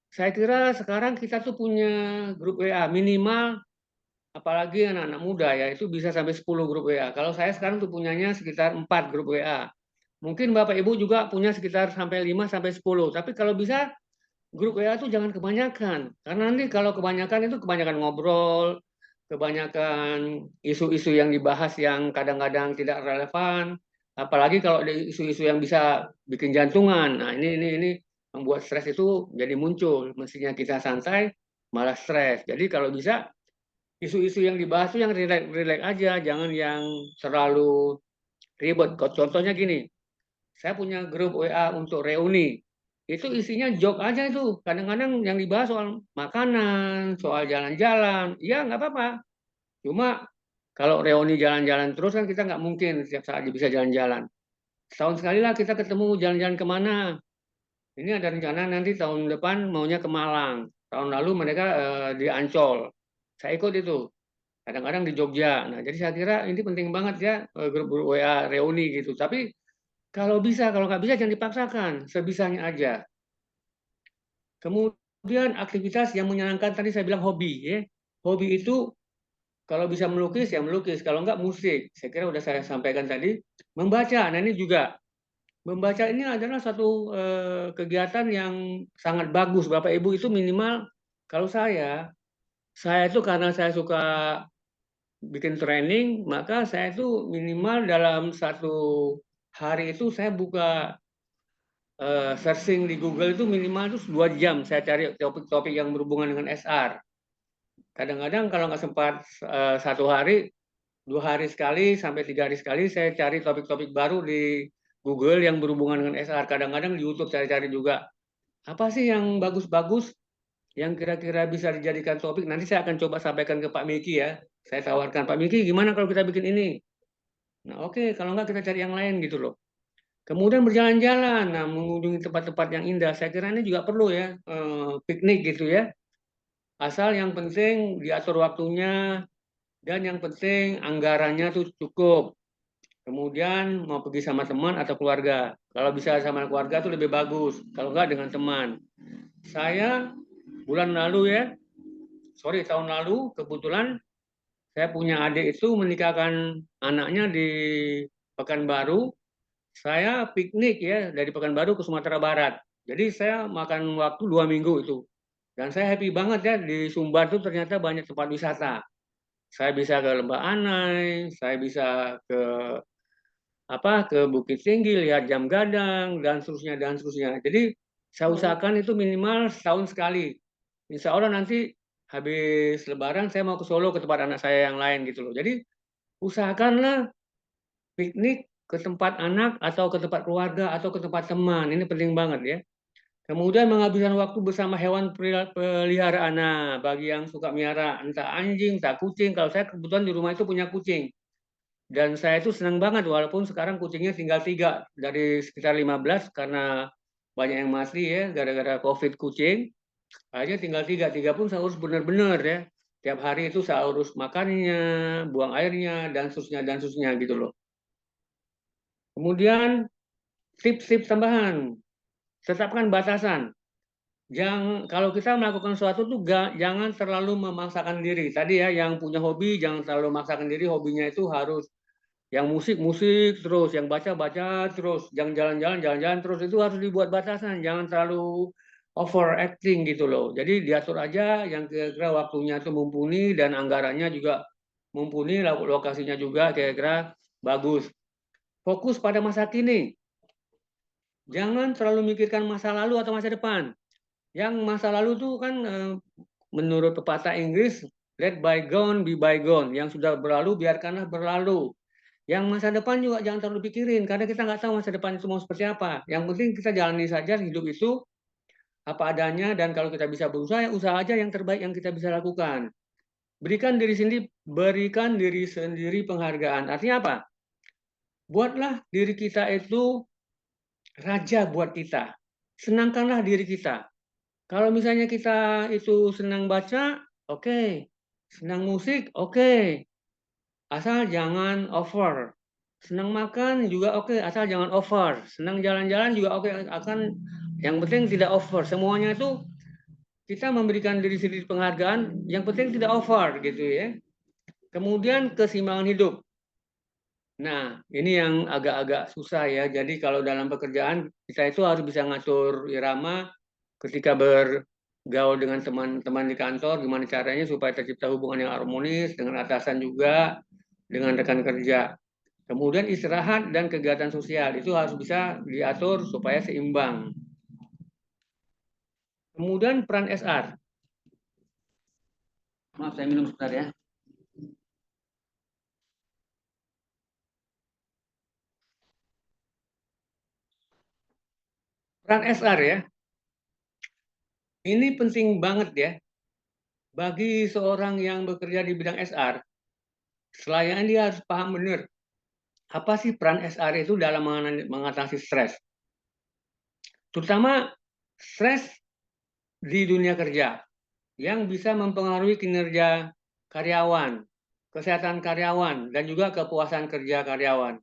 S2: Saya kira sekarang kita tuh punya grup WA minimal, apalagi anak-anak muda ya, itu bisa sampai 10 grup WA. Kalau saya sekarang tuh punyanya sekitar 4 grup WA. Mungkin Bapak Ibu juga punya sekitar sampai 5 sampai 10. Tapi kalau bisa grup WA itu jangan kebanyakan. Karena nanti kalau kebanyakan itu kebanyakan ngobrol, kebanyakan isu-isu yang dibahas yang kadang-kadang tidak relevan. Apalagi kalau ada isu-isu yang bisa bikin jantungan. Nah, ini membuat stres itu jadi muncul. Mestinya kita santai, malah stres. Jadi kalau bisa isu-isu yang dibahas itu yang rileks aja, jangan yang terlalu ribet. Contohnya gini, saya punya grup WA untuk reuni. Itu isinya joke aja itu. Kadang-kadang yang dibahas soal makanan, soal jalan-jalan. Ya nggak apa-apa. Cuma kalau reuni jalan-jalan terus kan kita nggak mungkin setiap saat bisa jalan-jalan. Setahun sekali lah kita ketemu jalan-jalan kemana. Ini ada rencana nanti tahun depan maunya ke Malang. Tahun lalu mereka di Ancol. Saya ikut itu. Kadang-kadang di Jogja. Nah, jadi saya kira ini penting banget ya, grup-grup WA reuni gitu. Tapi kalau bisa, kalau nggak bisa jangan dipaksakan, sebisanya aja. Kemudian aktivitas yang menyenangkan tadi saya bilang hobi ya. Hobi itu kalau bisa melukis ya melukis, kalau nggak musik. Saya kira udah saya sampaikan tadi. Membaca, nah ini juga. Membaca ini adalah satu kegiatan yang sangat bagus. Bapak Ibu itu minimal, kalau saya itu karena saya suka bikin training, maka saya itu minimal dalam satu hari itu saya buka searching di Google itu minimal itu 2 jam saya cari topik-topik yang berhubungan dengan SR. Kadang-kadang kalau nggak sempat satu hari, 2 hari sekali sampai 3 hari sekali saya cari topik-topik baru di Google yang berhubungan dengan SR. Kadang-kadang di YouTube cari-cari juga. Apa sih yang bagus-bagus yang kira-kira bisa dijadikan topik? Nanti saya akan coba sampaikan ke Pak Miki ya. Saya tawarkan, Pak Miki gimana kalau kita bikin ini? Nah oke, kalau nggak kita cari yang lain gitu loh. Kemudian berjalan-jalan, nah mengunjungi tempat-tempat yang indah. Saya kira ini juga perlu ya, piknik gitu ya. Asal yang penting diatur waktunya dan yang penting anggarannya tuh cukup. Kemudian mau pergi sama teman atau keluarga. Kalau bisa sama keluarga tuh lebih bagus. Kalau nggak dengan teman. Saya bulan lalu ya, tahun lalu kebetulan saya punya adik itu menikahkan anaknya di Pekanbaru. Saya piknik ya dari Pekanbaru ke Sumatera Barat. Jadi saya makan waktu 2 minggu itu. Dan saya happy banget ya di Sumbar itu ternyata banyak tempat wisata. Saya bisa ke Lembah Anai, saya bisa ke Bukit Tinggi, lihat Jam Gadang dan seterusnya dan seterusnya. Jadi saya usahakan itu minimal setahun sekali. Insya Allah nanti habis Lebaran saya mau ke Solo ke tempat anak saya yang lain gitu loh. Jadi usahakanlah piknik ke tempat anak atau ke tempat keluarga atau ke tempat teman. Ini penting banget ya. Kemudian menghabiskan waktu bersama hewan peliharaan. Nah, bagi yang suka miara entah anjing, entah kucing. Kalau saya kebetulan di rumah itu punya kucing. Dan saya itu senang banget walaupun sekarang kucingnya tinggal 3 dari sekitar 15 karena banyak yang mati ya gara-gara COVID kucing. Akhirnya tinggal 3, 3 pun saya urus benar-benar ya. Tiap hari itu saya urus makannya, buang airnya, dan seterusnya gitu loh. Kemudian tips-tips tambahan, tetapkan batasan. Kalau kita melakukan sesuatu tuh jangan terlalu memaksakan diri. Tadi ya yang punya hobi jangan terlalu memaksakan diri, hobinya itu harus yang musik terus, yang baca terus, yang jalan-jalan terus, itu harus dibuat batasan, jangan terlalu overacting gitu loh. Jadi diatur aja yang kira-kira waktunya itu mumpuni dan anggarannya juga mumpuni, lokasinya juga kira-kira bagus. Fokus pada masa kini. Jangan terlalu mikirkan masa lalu atau masa depan. Yang masa lalu tuh kan menurut pepatah Inggris, let bygone be bygone. Yang sudah berlalu biarkanlah berlalu. Yang masa depan juga jangan terlalu pikirin, karena kita nggak tahu masa depan itu mau seperti apa. Yang penting kita jalani saja hidup itu apa adanya, dan kalau kita bisa berusaha, ya usaha aja yang terbaik yang kita bisa lakukan. Berikan diri sendiri penghargaan. Artinya apa? Buatlah diri kita itu raja buat kita. Senangkanlah diri kita. Kalau misalnya kita itu senang baca, oke. Senang musik, oke. Asal jangan over. Senang makan juga oke, asal jangan over. Senang jalan-jalan juga oke, yang penting tidak over. Semuanya itu kita memberikan diri sendiri penghargaan, yang penting tidak over gitu ya. Kemudian keseimbangan hidup. Nah, ini yang agak-agak susah ya. Jadi kalau dalam pekerjaan kita itu harus bisa ngatur irama ketika bergaul dengan teman-teman di kantor, gimana caranya supaya tercipta hubungan yang harmonis dengan atasan juga, dengan rekan kerja. Kemudian istirahat dan kegiatan sosial itu harus bisa diatur supaya seimbang. Kemudian peran SR. Maaf, saya minum sebentar ya. Peran SR ya. Ini penting banget ya. Bagi seorang yang bekerja di bidang SR, selain dia harus paham benar apa sih peran SR itu dalam mengatasi stres. Terutama stres di dunia kerja yang bisa mempengaruhi kinerja karyawan, kesehatan karyawan, dan juga kepuasan kerja karyawan.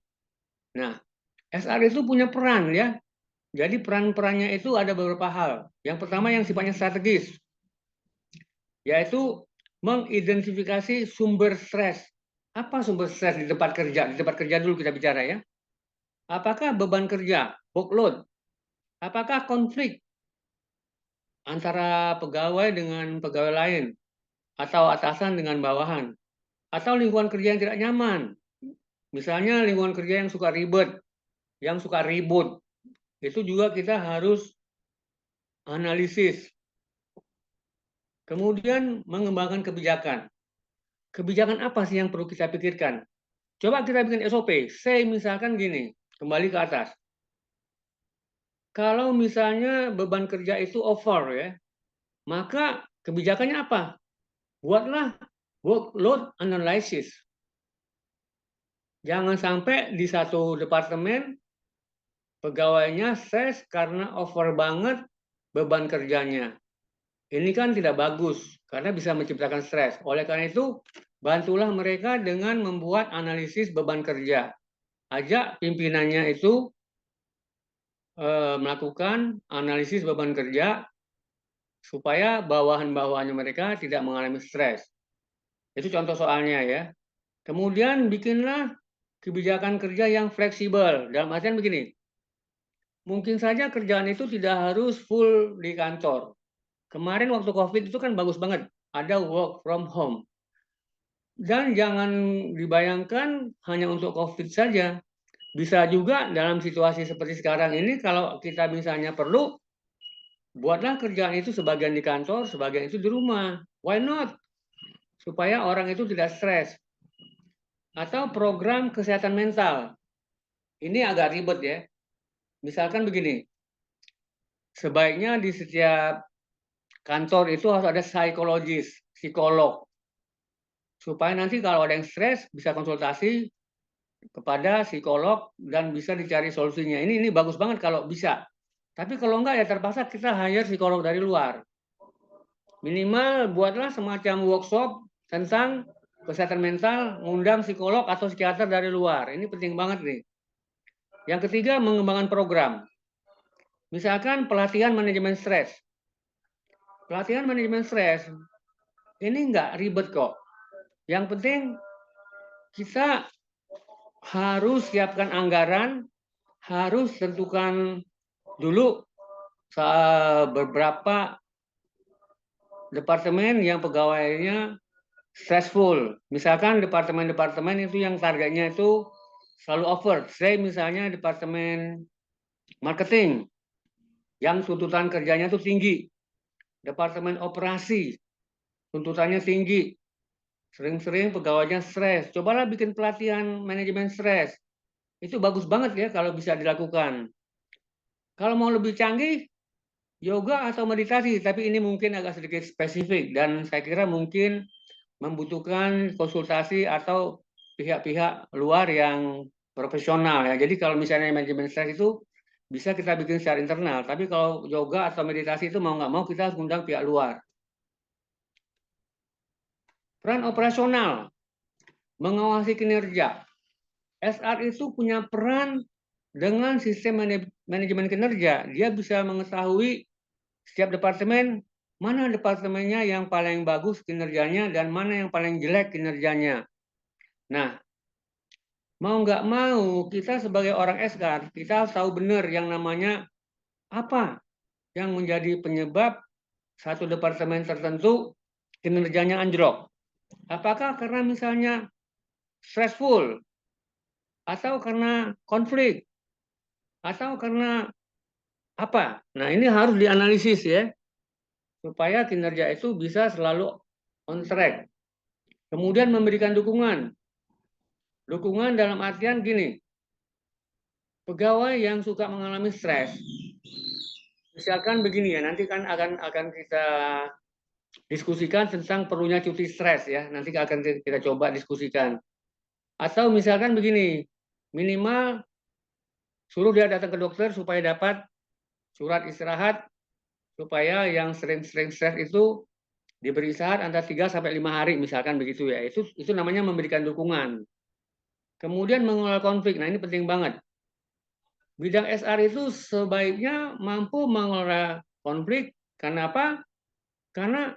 S2: Nah, SR itu punya peran ya. Jadi peran-perannya itu ada beberapa hal. Yang pertama yang sifatnya strategis, yaitu mengidentifikasi sumber stres. Apa sumber stres di tempat kerja? Di tempat kerja dulu kita bicara ya. Apakah beban kerja, workload? Apakah konflik antara pegawai dengan pegawai lain? Atau atasan dengan bawahan? Atau lingkungan kerja yang tidak nyaman? Misalnya lingkungan kerja yang suka ribet, yang suka ribut. Itu juga kita harus analisis. Kemudian mengembangkan kebijakan. Kebijakan apa sih yang perlu kita pikirkan? Coba kita bikin SOP. Say misalkan gini, kembali ke atas. Kalau misalnya beban kerja itu over ya, maka kebijakannya apa? Buatlah workload analysis. Jangan sampai di satu departemen pegawainya stres karena over banget beban kerjanya. Ini kan tidak bagus karena bisa menciptakan stres. Oleh karena itu, bantulah mereka dengan membuat analisis beban kerja. Ajak pimpinannya itu melakukan analisis beban kerja supaya bawahan-bawahannya mereka tidak mengalami stres. Itu contoh soalnya ya. Kemudian bikinlah kebijakan kerja yang fleksibel. Dalam artian begini, mungkin saja kerjaan itu tidak harus full di kantor. Kemarin waktu COVID itu kan bagus banget, ada work from home. Dan jangan dibayangkan hanya untuk COVID saja. Bisa juga dalam situasi seperti sekarang ini, kalau kita misalnya perlu, buatlah kerjaan itu sebagian di kantor, sebagian itu di rumah. Why not? Supaya orang itu tidak stres. Atau program kesehatan mental. Ini agak ribet ya. Misalkan begini, sebaiknya di setiap kantor itu harus ada psikologis, psikolog. Supaya nanti kalau ada yang stres bisa konsultasi kepada psikolog dan bisa dicari solusinya. Ini bagus banget kalau bisa. Tapi kalau enggak ya terpaksa kita hire psikolog dari luar. Minimal buatlah semacam workshop tentang kesehatan mental, ngundang psikolog atau psikiater dari luar. Ini penting banget nih. Yang ketiga, mengembangkan program. Misalkan pelatihan manajemen stres. Pelatihan manajemen stres ini enggak ribet kok. Yang penting kita harus siapkan anggaran, harus tentukan dulu beberapa departemen yang pegawainya stressful. Misalkan departemen-departemen itu yang targetnya itu selalu over. Saya misalnya departemen marketing yang tuntutan kerjanya itu tinggi. Departemen operasi tuntutannya tinggi. Sering-sering pegawainya stres. Cobalah bikin pelatihan manajemen stres. Itu bagus banget ya kalau bisa dilakukan. Kalau mau lebih canggih, yoga atau meditasi, tapi ini mungkin agak sedikit spesifik dan saya kira mungkin membutuhkan konsultasi atau pihak-pihak luar yang profesional ya. Jadi kalau misalnya manajemen stres itu bisa kita bikin secara internal, tapi kalau yoga atau meditasi itu mau nggak mau kita harus undang pihak luar. Peran operasional, mengawasi kinerja. SR itu punya peran dengan sistem manajemen kinerja. Dia bisa mengetahui setiap departemen, mana departemennya yang paling bagus kinerjanya dan mana yang paling jelek kinerjanya. Nah, mau nggak mau kita sebagai orang SR, kita harus tahu benar yang namanya apa yang menjadi penyebab satu departemen tertentu kinerjanya anjlok. Apakah karena misalnya stressful, atau karena konflik, atau karena apa? Nah, ini harus dianalisis ya, supaya kinerja itu bisa selalu on track. Kemudian memberikan dukungan. Dukungan dalam artian gini, pegawai yang suka mengalami stres, misalkan begini ya, nanti kan akan kita diskusikan tentang perlunya cuti stres ya, nanti akan kita coba diskusikan. Atau misalkan begini, minimal suruh dia datang ke dokter supaya dapat surat istirahat, supaya yang sering-sering stres itu Diberi istirahat antara 3 sampai 5 hari misalkan begitu ya. Itu namanya memberikan dukungan. Kemudian mengelola konflik. Nah, ini penting banget. Bidang SR itu sebaiknya mampu mengelola konflik. Karena apa? Karena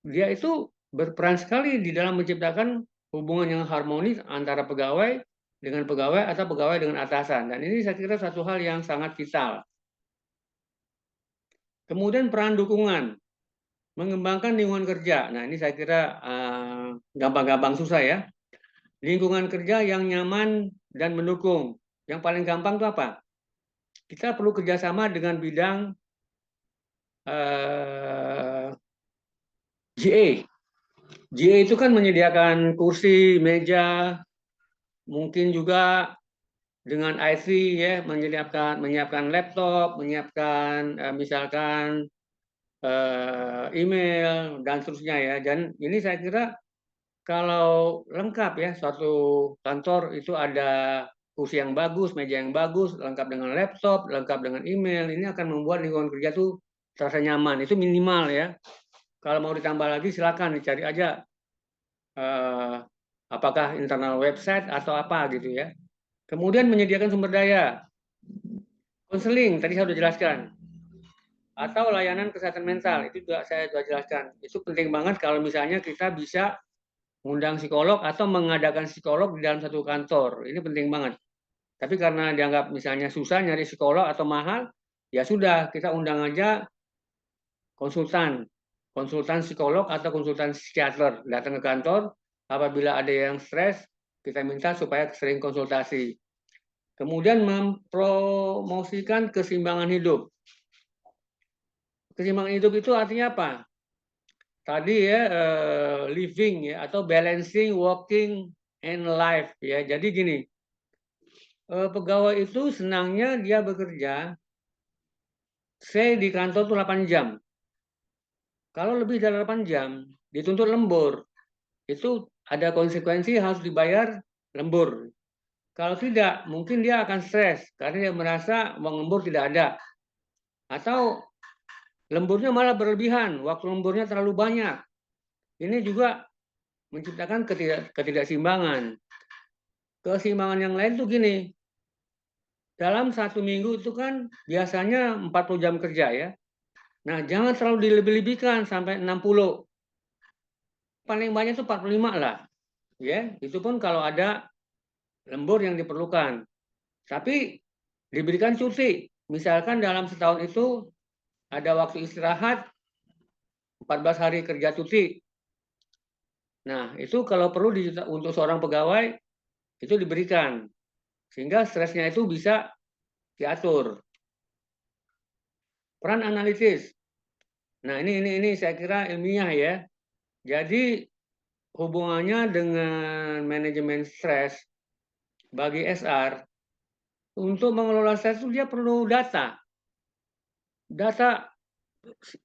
S2: dia itu berperan sekali di dalam menciptakan hubungan yang harmonis antara pegawai dengan pegawai atau pegawai dengan atasan. Dan ini saya kira satu hal yang sangat vital. Kemudian peran dukungan. Mengembangkan lingkungan kerja. Nah, ini saya kira gampang-gampang susah ya. Lingkungan kerja yang nyaman dan mendukung. Yang paling gampang itu apa? Kita perlu kerjasama dengan bidang GA. GA itu kan menyediakan kursi, meja, mungkin juga dengan IT ya, menyiapkan laptop, menyiapkan misalkan email dan seterusnya ya. Dan ini saya kira kalau lengkap ya, suatu kantor itu ada kursi yang bagus, meja yang bagus, lengkap dengan laptop, lengkap dengan email, ini akan membuat lingkungan kerja itu terasa nyaman. Itu minimal ya. Kalau mau ditambah lagi silakan dicari aja apakah internal website atau apa gitu ya. Kemudian menyediakan sumber daya. Konseling tadi saya sudah jelaskan. Atau layanan kesehatan mental, itu juga saya sudah jelaskan. Itu penting banget kalau misalnya kita bisa mengundang psikolog atau mengadakan psikolog di dalam satu kantor. Ini penting banget. Tapi karena dianggap misalnya susah nyari psikolog atau mahal, ya sudah kita undang aja konsultan psikolog atau konsultan psikiater datang ke kantor. Apabila ada yang stres, kita minta supaya sering konsultasi. Kemudian mempromosikan keseimbangan hidup. Keseimbangan hidup itu artinya apa? Tadi ya living ya atau balancing working and life ya. Jadi gini, pegawai itu senangnya dia bekerja saya di kantor tuh 8 jam. Kalau lebih dari 8 jam dituntut lembur. Itu ada konsekuensi harus dibayar lembur. Kalau tidak, mungkin dia akan stres karena dia merasa uang lembur tidak ada. Atau lemburnya malah berlebihan, waktu lemburnya terlalu banyak. Ini juga menciptakan ketidakseimbangan. Keseimbangan yang lain tuh gini, dalam 1 minggu itu kan biasanya 40 jam kerja ya. Nah, jangan terlalu dilebih-lebihkan sampai 60. Paling banyak itu 45 lah. Ya, itu pun kalau ada lembur yang diperlukan. Tapi diberikan cuti. Misalkan dalam setahun itu ada waktu istirahat 14 hari kerja cuti. Nah, itu kalau perlu untuk seorang pegawai itu diberikan sehingga stresnya itu bisa diatur. Peran analitis. Nah, ini saya kira ilmiah ya. Jadi hubungannya dengan manajemen stres bagi SR untuk mengelola stres itu dia perlu data. Data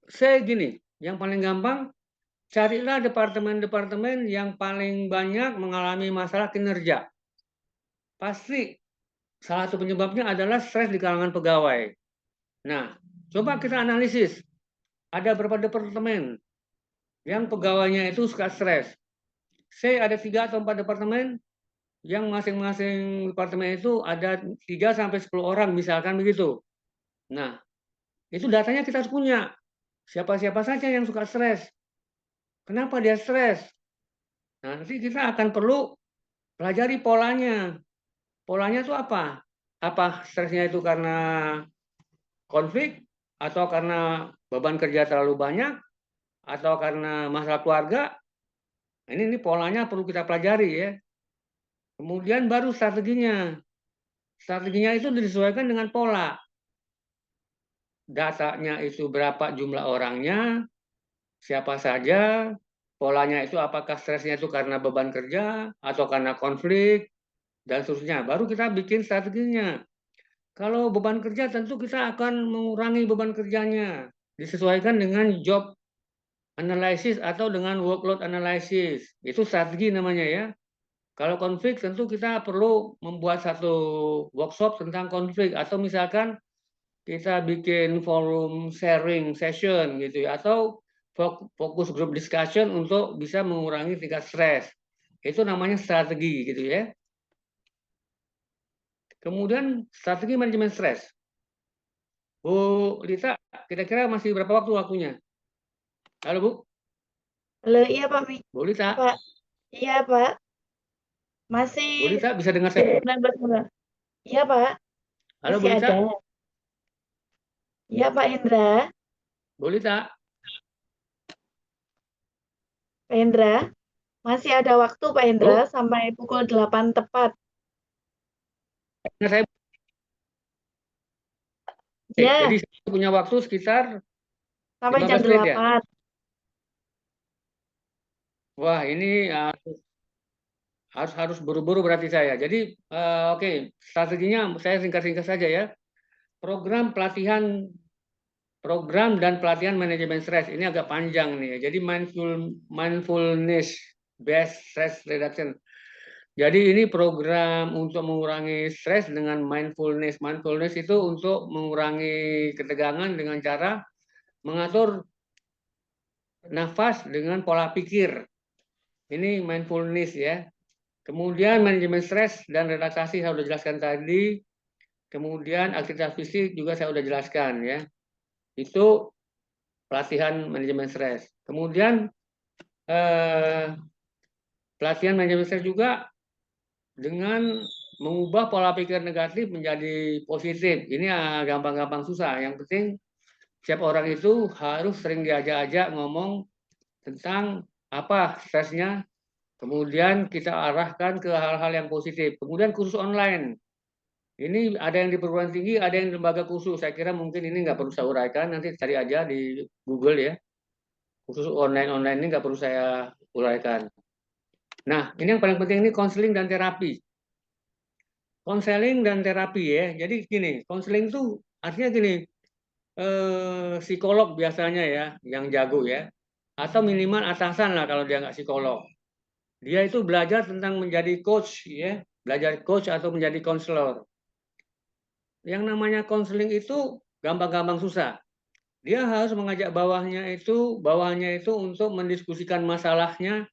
S2: saya gini, yang paling gampang carilah departemen-departemen yang paling banyak mengalami masalah kinerja. Pasti salah satu penyebabnya adalah stres di kalangan pegawai. Nah, coba kita analisis. Ada berapa departemen yang pegawainya itu suka stres. Ada 3 atau 4 departemen yang masing-masing departemen itu ada 3 sampai 10 orang misalkan begitu. Nah, itu datanya kita harus punya. Siapa-siapa saja yang suka stres. Kenapa dia stres? Nah, nanti kita akan perlu pelajari polanya. Polanya itu apa? Apa stresnya itu karena konflik? Atau karena beban kerja terlalu banyak? Atau karena masalah keluarga? Ini polanya perlu kita pelajari ya. Kemudian baru strateginya. Strateginya itu disesuaikan dengan pola. Datanya itu berapa jumlah orangnya, siapa saja, polanya itu apakah stresnya itu karena beban kerja atau karena konflik, dan seterusnya. Baru kita bikin strateginya. Kalau beban kerja tentu kita akan mengurangi beban kerjanya. Disesuaikan dengan job analysis atau dengan workload analysis. Itu strategi namanya ya. Kalau konflik tentu kita perlu membuat satu workshop tentang konflik atau misalkan kita bikin forum sharing session gitu ya atau fokus group discussion untuk bisa mengurangi tingkat stres. Itu namanya strategi gitu ya. Kemudian strategi manajemen stres. Bu Lita, kira-kira masih berapa waktunya? Halo Bu?
S3: Halo, iya Pak Miki.
S2: Bu Lita?
S3: Pak. Iya Pak.
S2: Bu
S3: Masih
S2: Lita bisa dengar saya?
S3: 19 menit. Iya Pak.
S2: Halo Bu
S3: Masih
S2: Lita?
S3: ada. Iya Pak Hendra.
S2: Bu Lita?
S3: Pak Hendra. Masih ada waktu Pak Hendra
S2: Bu?
S3: sampai pukul 8 tepat.
S2: Dengar saya? Oke,
S3: Ya,
S2: jadi saya punya waktu sekitar
S3: sampai jam
S2: 15 menit ya?
S3: 8.
S2: Wah, ini harus buru-buru berarti saya. Jadi oke, strateginya saya singkat-singkat saja ya. Program dan pelatihan manajemen stres ini agak panjang nih ya. Jadi mindfulness based stress reduction. Jadi ini program untuk mengurangi stres dengan mindfulness. Mindfulness itu untuk mengurangi ketegangan dengan cara mengatur nafas dengan pola pikir. Ini mindfulness ya. Kemudian manajemen stres dan relaksasi saya sudah jelaskan tadi. Kemudian aktivitas fisik juga saya sudah jelaskan ya. Itu pelatihan manajemen stres. Kemudian pelatihan manajemen stres juga dengan mengubah pola pikir negatif menjadi positif. Ini gampang-gampang susah. Yang penting setiap orang itu harus sering diajak-ajak ngomong tentang apa stresnya. Kemudian kita arahkan ke hal-hal yang positif. Kemudian kursus online. Ini ada yang di perguruan tinggi, ada yang di lembaga khusus. Saya kira mungkin ini nggak perlu saya uraikan. Nanti cari aja di Google ya. Khusus online ini nggak perlu saya uraikan. Nah, ini yang paling penting ini konseling dan terapi. Konseling dan terapi ya. Jadi gini, konseling itu artinya gini, psikolog biasanya ya, yang jago ya. Atau minimal atasan lah kalau dia nggak psikolog. Dia itu belajar tentang menjadi coach ya, belajar coach atau menjadi konselor. Yang namanya konseling itu gampang-gampang susah. Dia harus mengajak bawahnya itu untuk mendiskusikan masalahnya.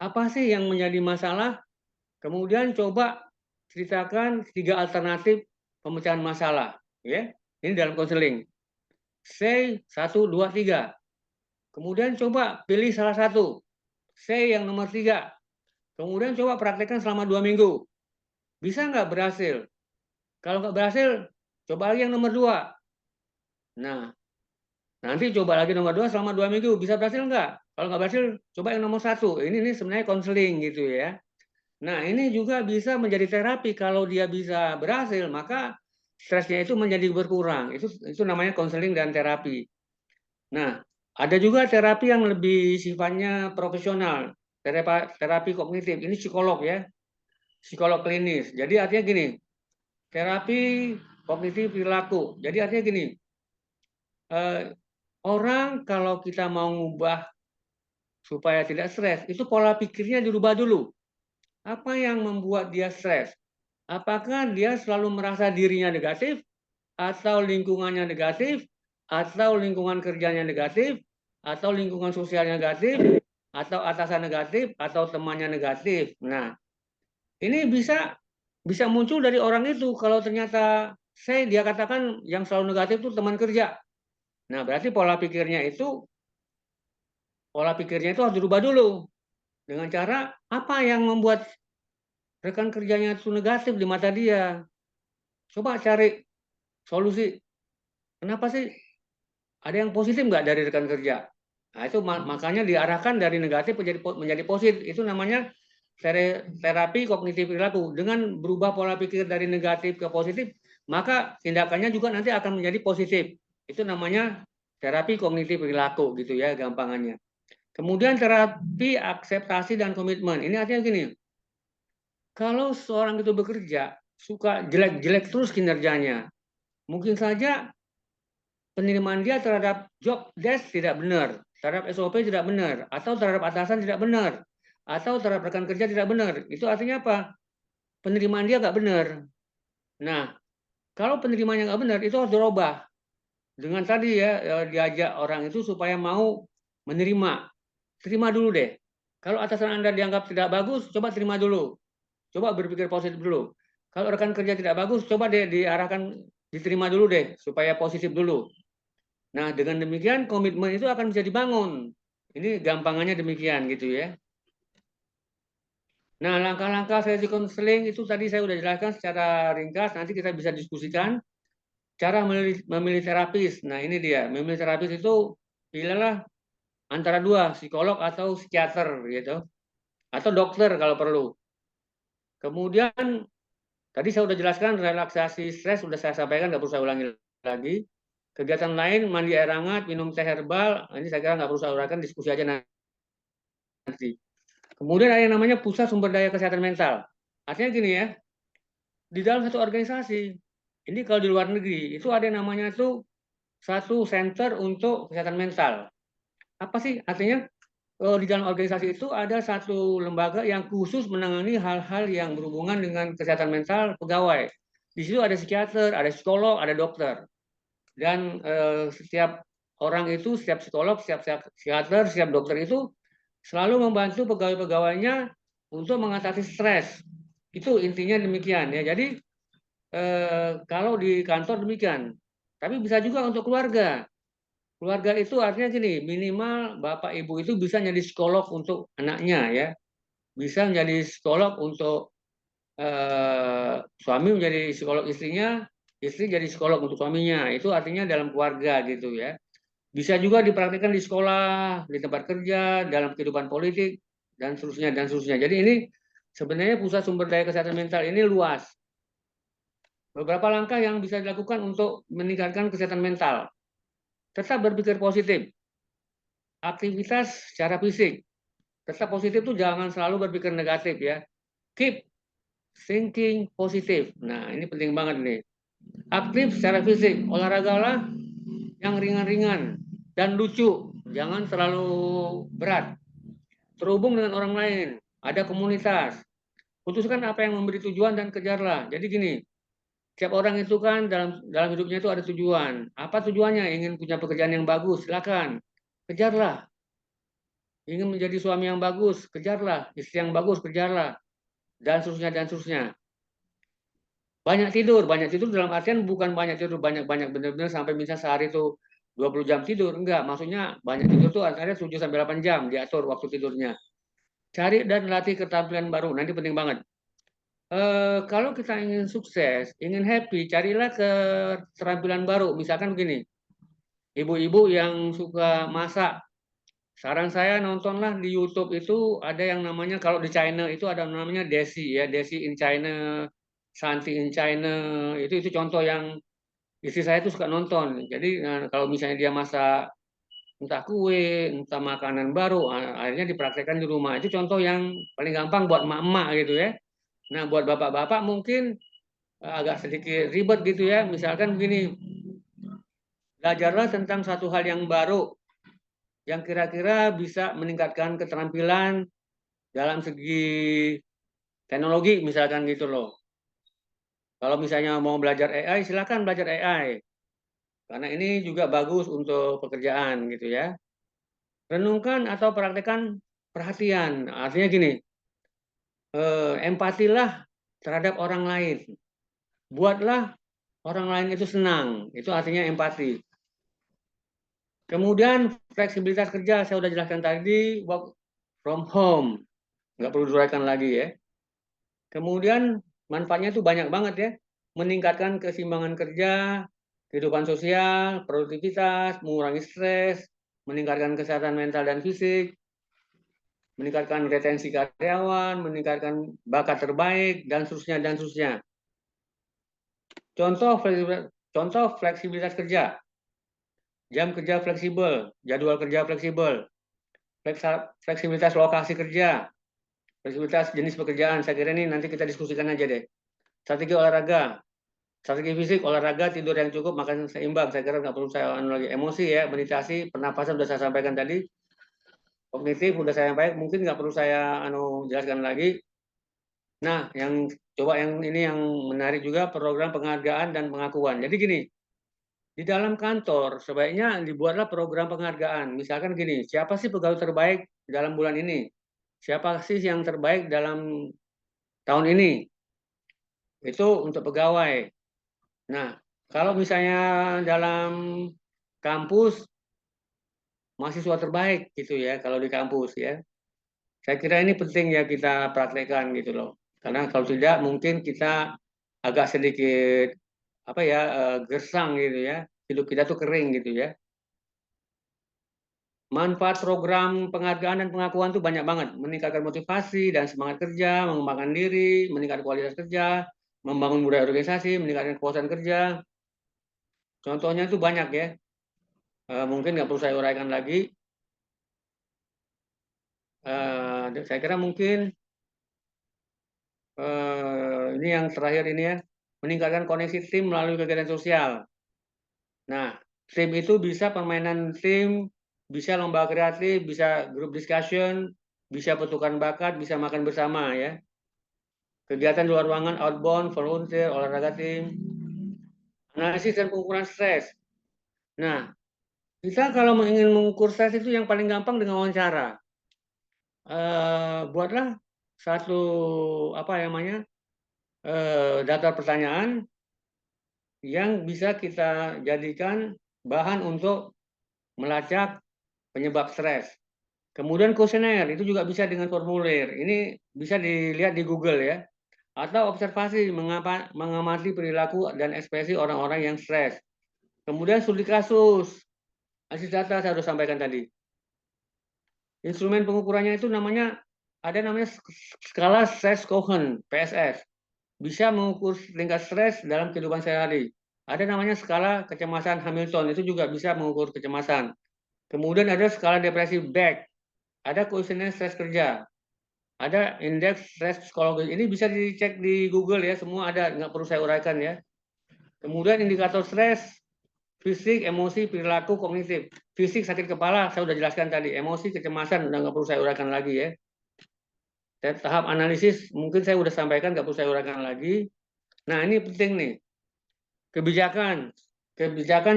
S2: Apa sih yang menjadi masalah? Kemudian coba ceritakan 3 alternatif pemecahan masalah. Ya, ini dalam konseling. Say 1, 2, 3. Kemudian coba pilih salah satu. Say yang nomor 3. Kemudian coba praktekkan selama 2 minggu. Bisa nggak berhasil? Kalau nggak berhasil, coba lagi yang nomor 2. Nah, nanti coba lagi nomor 2 selama 2 minggu. Bisa berhasil nggak? Kalau nggak berhasil, coba yang nomor 1. Ini sebenarnya konseling gitu ya. Nah, ini juga bisa menjadi terapi. Kalau dia bisa berhasil, maka stresnya itu menjadi berkurang. Itu namanya konseling dan terapi. Nah, ada juga terapi yang lebih sifatnya profesional. Terapi kognitif. Ini psikolog ya. Psikolog klinis. Jadi artinya gini, terapi kognitif perilaku. Jadi artinya gini, orang kalau kita mau ngubah supaya tidak stres, itu pola pikirnya dirubah dulu. Apa yang membuat dia stres? Apakah dia selalu merasa dirinya negatif, atau lingkungannya negatif, atau lingkungan kerjanya negatif, atau lingkungan sosialnya negatif, atau atasan negatif, atau temannya negatif. Nah, ini bisa muncul dari orang itu. Kalau ternyata dia katakan yang selalu negatif itu teman kerja. Nah, berarti pola pikirnya itu harus dirubah dulu. Dengan cara apa yang membuat rekan kerjanya itu negatif di mata dia. Coba cari solusi. Kenapa sih? Ada yang positif nggak dari rekan kerja? Nah, itu makanya diarahkan dari negatif menjadi positif. Itu namanya terapi kognitif perilaku. Dengan berubah pola pikir dari negatif ke positif, maka tindakannya juga nanti akan menjadi positif. Itu namanya terapi kognitif perilaku gitu ya gampangannya. Kemudian terapi akseptasi dan komitmen. Ini artinya gini, kalau seorang itu bekerja, suka jelek-jelek terus kinerjanya, mungkin saja penerimaan dia terhadap job desk tidak benar, terhadap SOP tidak benar, atau terhadap atasan tidak benar, atau terhadap rekan kerja tidak benar. Itu artinya apa? Penerimaan dia nggak benar. Nah, kalau penerimaannya nggak benar, itu harus dirubah. Dengan tadi ya, diajak orang itu supaya mau menerima. Terima dulu deh. Kalau atasan Anda dianggap tidak bagus, coba terima dulu. Coba berpikir positif dulu. Kalau rekan kerja tidak bagus, coba deh diarahkan, diterima dulu deh, supaya positif dulu. Nah, dengan demikian komitmen itu akan bisa dibangun. Ini gampangannya demikian gitu ya. Nah, langkah-langkah sesi konseling itu tadi saya sudah jelaskan secara ringkas, nanti kita bisa diskusikan. Cara memilih terapis. Nah, ini dia, memilih terapis itu pilihlah antara dua, psikolog atau psikiater gitu. Atau dokter kalau perlu. Kemudian tadi saya sudah jelaskan relaksasi stres, sudah saya sampaikan, nggak perlu saya ulangi lagi. Kegiatan lain, mandi air hangat, minum teh herbal, ini saya kira nggak perlu saya uraikan, diskusi aja nanti. Kemudian ada yang namanya pusat sumber daya kesehatan mental. Artinya gini ya, di dalam satu organisasi, ini kalau di luar negeri, itu ada yang namanya itu satu center untuk kesehatan mental. Apa sih artinya? Di dalam organisasi itu ada satu lembaga yang khusus menangani hal-hal yang berhubungan dengan kesehatan mental pegawai. Di situ ada psikiater, ada psikolog, ada dokter. Dan setiap orang itu, setiap psikolog, setiap psikiater, setiap dokter itu selalu membantu pegawai-pegawainya untuk mengatasi stres. Itu intinya demikian ya. Jadi kalau di kantor demikian, tapi bisa juga untuk keluarga. Keluarga itu artinya gini, minimal bapak ibu itu bisa jadi psikolog untuk anaknya ya, bisa menjadi psikolog untuk suami menjadi psikolog istrinya, istri jadi psikolog untuk suaminya. Itu artinya dalam keluarga gitu ya. Bisa juga dipraktikkan di sekolah, di tempat kerja, dalam kehidupan politik, dan seterusnya, dan seterusnya. Jadi ini sebenarnya pusat sumber daya kesehatan mental ini luas. Beberapa langkah yang bisa dilakukan untuk meningkatkan kesehatan mental. Tetap berpikir positif. Aktivitas secara fisik. Tetap positif itu jangan selalu berpikir negatif ya. Keep thinking positif. Nah, ini penting banget nih. Aktif secara fisik, olahragalah yang ringan-ringan dan lucu, jangan terlalu berat. Terhubung dengan orang lain, ada komunitas. Putuskan apa yang memberi tujuan dan kejarlah. Jadi gini, setiap orang itu kan dalam hidupnya itu ada tujuan. Apa tujuannya? Ingin punya pekerjaan yang bagus, silakan. Kejarlah. Ingin menjadi suami yang bagus, kejarlah. Istri yang bagus, kejarlah. Dan seterusnya, dan seterusnya. Banyak tidur dalam artian bukan banyak tidur banyak-banyak benar-benar sampai misalnya sehari itu 20 jam tidur, enggak, maksudnya banyak tidur itu antara 7 sampai 8 jam diatur waktu tidurnya. Cari dan latih keterampilan baru, nanti penting banget. Kalau kita ingin sukses, ingin happy, carilah keterampilan baru. Misalkan begini, ibu-ibu yang suka masak, saran saya nontonlah di YouTube itu ada yang namanya, kalau di China itu ada namanya Desi ya, Desi in China, Santi in China, itu contoh yang istri saya tuh suka nonton. Jadi kalau misalnya dia masak entah kue, entah makanan baru, akhirnya dipraktekkan di rumah. Itu contoh yang paling gampang buat emak-emak gitu ya. Nah, buat bapak-bapak mungkin agak sedikit ribet gitu ya. Misalkan begini, belajarlah tentang satu hal yang baru yang kira-kira bisa meningkatkan keterampilan dalam segi teknologi misalkan gitu loh. Kalau misalnya mau belajar AI, silakan belajar AI. Karena ini juga bagus untuk pekerjaan gitu ya. Renungkan atau praktekkan perhatian. Artinya gini, empatilah terhadap orang lain. Buatlah orang lain itu senang. Itu artinya empati. Kemudian fleksibilitas kerja, saya sudah jelaskan tadi, work from home. Nggak perlu diuraikan lagi ya. Kemudian manfaatnya itu banyak banget ya. Meningkatkan keseimbangan kerja, kehidupan sosial, produktivitas, mengurangi stres, meningkatkan kesehatan mental dan fisik, meningkatkan retensi karyawan, meningkatkan bakat terbaik, dan seterusnya, dan seterusnya. Contoh fleksibilitas kerja. Jam kerja fleksibel, jadwal kerja fleksibel, fleksibilitas lokasi kerja, fleksibilitas jenis pekerjaan. Saya kira ini nanti kita diskusikan aja deh. Strategi olahraga, strategi fisik, olahraga, tidur yang cukup, makan seimbang. Saya kira nggak perlu saya lagi. Emosi ya, meditasi, pernapasan sudah saya sampaikan tadi. Kognitif sudah saya sampaikan, mungkin nggak perlu saya jelaskan lagi. Nah, yang ini yang menarik juga, program penghargaan dan pengakuan. Jadi gini, di dalam kantor sebaiknya dibuatlah program penghargaan. Misalkan gini, siapa sih pegawai terbaik dalam bulan ini? Siapa sih yang terbaik dalam tahun ini? Itu untuk pegawai. Nah, kalau misalnya dalam kampus, mahasiswa terbaik gitu ya, kalau di kampus ya. Saya kira ini penting ya kita praktekkan gitu loh. Karena kalau tidak mungkin kita agak sedikit apa ya gersang gitu ya. Hidup kita tuh kering gitu ya. Manfaat program penghargaan dan pengakuan tuh banyak banget. Meningkatkan motivasi dan semangat kerja, mengembangkan diri, meningkatkan kualitas kerja, membangun budaya organisasi, meningkatkan kepuasan kerja. Contohnya itu banyak ya. Mungkin nggak perlu saya uraikan lagi. Saya kira mungkin ini yang terakhir ini ya, meningkatkan koneksi tim melalui kegiatan sosial. Nah, tim itu bisa permainan tim, bisa lomba kreatif, bisa group discussion, bisa pertukaran bakat, bisa makan bersama ya. Kegiatan luar ruangan, outbound, volunteer, olahraga tim, analisis dan pengukuran stres. Nah, kita kalau ingin mengukur stres itu yang paling gampang dengan wawancara. Buatlah satu apa namanya daftar pertanyaan yang bisa kita jadikan bahan untuk melacak penyebab stres. Kemudian kuesioner itu juga bisa dengan formulir. Ini bisa dilihat di Google ya. Atau observasi mengamati perilaku dan ekspresi orang-orang yang stres. Kemudian studi kasus. Analisis data saya sudah sampaikan tadi. Instrumen pengukurannya itu ada namanya skala stress Cohen, PSS. Bisa mengukur tingkat stres dalam kehidupan sehari-hari. Ada namanya skala kecemasan Hamilton, itu juga bisa mengukur kecemasan. Kemudian ada skala depresi Beck, ada kuesioner stres kerja, ada indeks stres psikologis. Ini bisa dicek di Google ya, semua ada, nggak perlu saya uraikan ya. Kemudian indikator stres, fisik, emosi, perilaku, kognitif. Fisik sakit kepala, saya sudah jelaskan tadi. Emosi, kecemasan, udah nggak perlu saya uraikan lagi ya. Tahap analisis, mungkin saya sudah sampaikan, nggak perlu saya uraikan lagi. Nah, ini penting nih. Kebijakan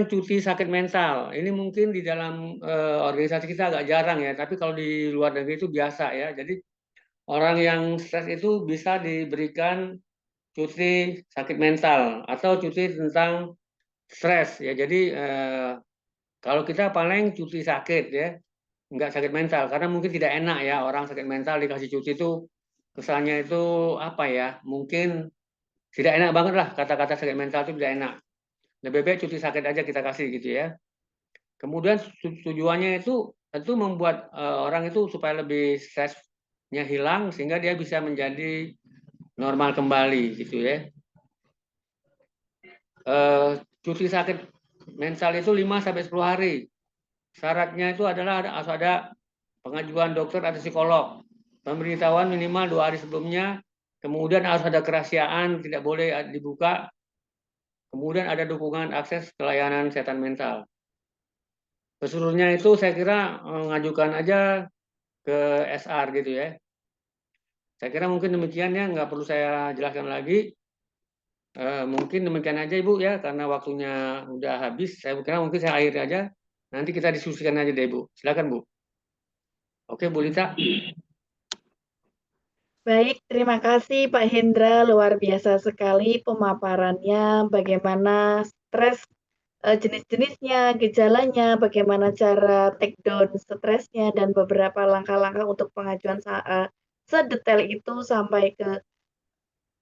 S2: cuti sakit mental. Ini mungkin di dalam organisasi kita agak jarang ya, tapi kalau di luar negeri itu biasa ya. Jadi orang yang stres itu bisa diberikan cuti sakit mental atau cuti tentang stres ya. Jadi kalau kita paling cuti sakit ya, nggak sakit mental karena mungkin tidak enak ya orang sakit mental dikasih cuti itu kesannya itu apa ya? Mungkin tidak enak banget lah kata-kata sakit mental itu tidak enak. Lebih baik cuti sakit aja kita kasih gitu ya. Kemudian tujuannya itu tentu membuat orang itu supaya lebih stresnya hilang sehingga dia bisa menjadi normal kembali gitu ya. Cuti sakit mental itu 5-10 hari. Syaratnya itu adalah harus ada pengajuan dokter atau psikolog. Pemberitahuan minimal 2 hari sebelumnya. Kemudian harus ada kerahasiaan, tidak boleh dibuka. Kemudian ada dukungan akses ke layanan kesehatan mental. Keseluruhnya itu saya kira mengajukan aja ke SR gitu ya. Saya kira mungkin demikian ya, nggak perlu saya jelaskan lagi. Mungkin demikian aja Ibu ya, karena waktunya udah habis. Saya kira mungkin saya akhiri aja. Nanti kita diskusikan aja deh Ibu. Silakan Bu. Oke Bu Lita.
S3: Baik, terima kasih Pak Hendra, luar biasa sekali pemaparannya, bagaimana stres, jenis-jenisnya, gejalanya, bagaimana cara take down stresnya, dan beberapa langkah-langkah untuk pengajuan sedetail itu sampai ke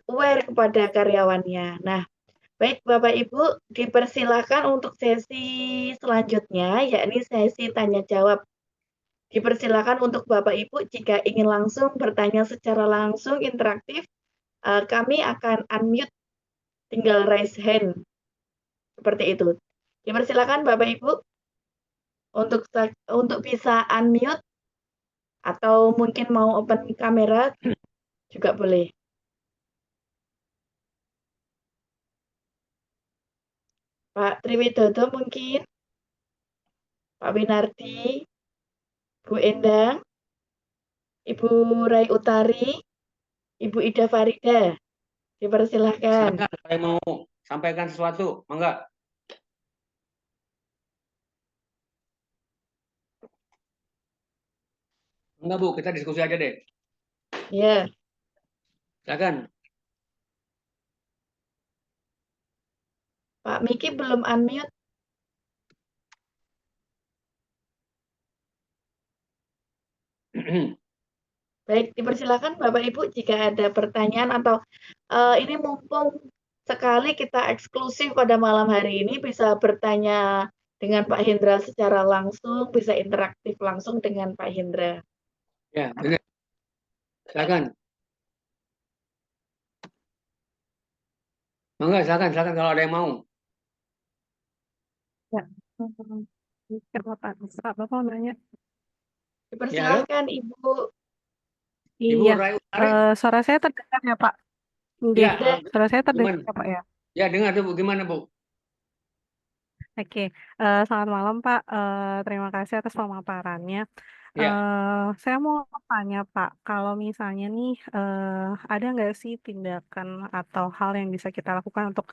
S3: aware kepada karyawannya. Nah, baik Bapak Ibu, dipersilakan untuk sesi selanjutnya, yakni sesi tanya jawab. Dipersilakan untuk Bapak Ibu jika ingin langsung bertanya secara langsung interaktif, kami akan unmute, tinggal raise hand, seperti itu. Dipersilakan Bapak Ibu untuk bisa unmute atau mungkin mau open kamera juga boleh. Pak Triwidodo mungkin, Pak Winardi, Bu Endang, Ibu Rai Utari, Ibu Ida Farida, dipersilahkan.
S2: Silakan saya mau sampaikan sesuatu, enggak? Enggak, Bu, kita diskusi aja deh.
S3: Ya,
S2: Silakan.
S3: Pak Miki belum unmute. Baik, dipersilakan Bapak Ibu jika ada pertanyaan atau ini mumpung sekali kita eksklusif pada malam hari ini bisa bertanya dengan Pak Hendra secara langsung, bisa interaktif langsung dengan Pak Hendra.
S2: Ya, benar. Silakan. Enggak, silakan kalau ada yang mau.
S6: Ya, Bapak mau nanya.
S3: Dipersilakan Ibu.
S2: Ibu
S6: Iya,
S2: Rai Utari.
S6: suara saya terdengar ya Pak?
S2: Ya,
S6: Nggih, suara saya terdengar
S2: gimana?
S6: ya Pak ya?
S2: Ya, dengar tuh, Bu. Gimana, Bu?
S6: Oke, selamat malam Pak. Terima kasih atas pemaparannya.
S2: Ya,
S6: Saya mau tanya Pak, kalau misalnya nih ada nggak sih tindakan atau hal yang bisa kita lakukan untuk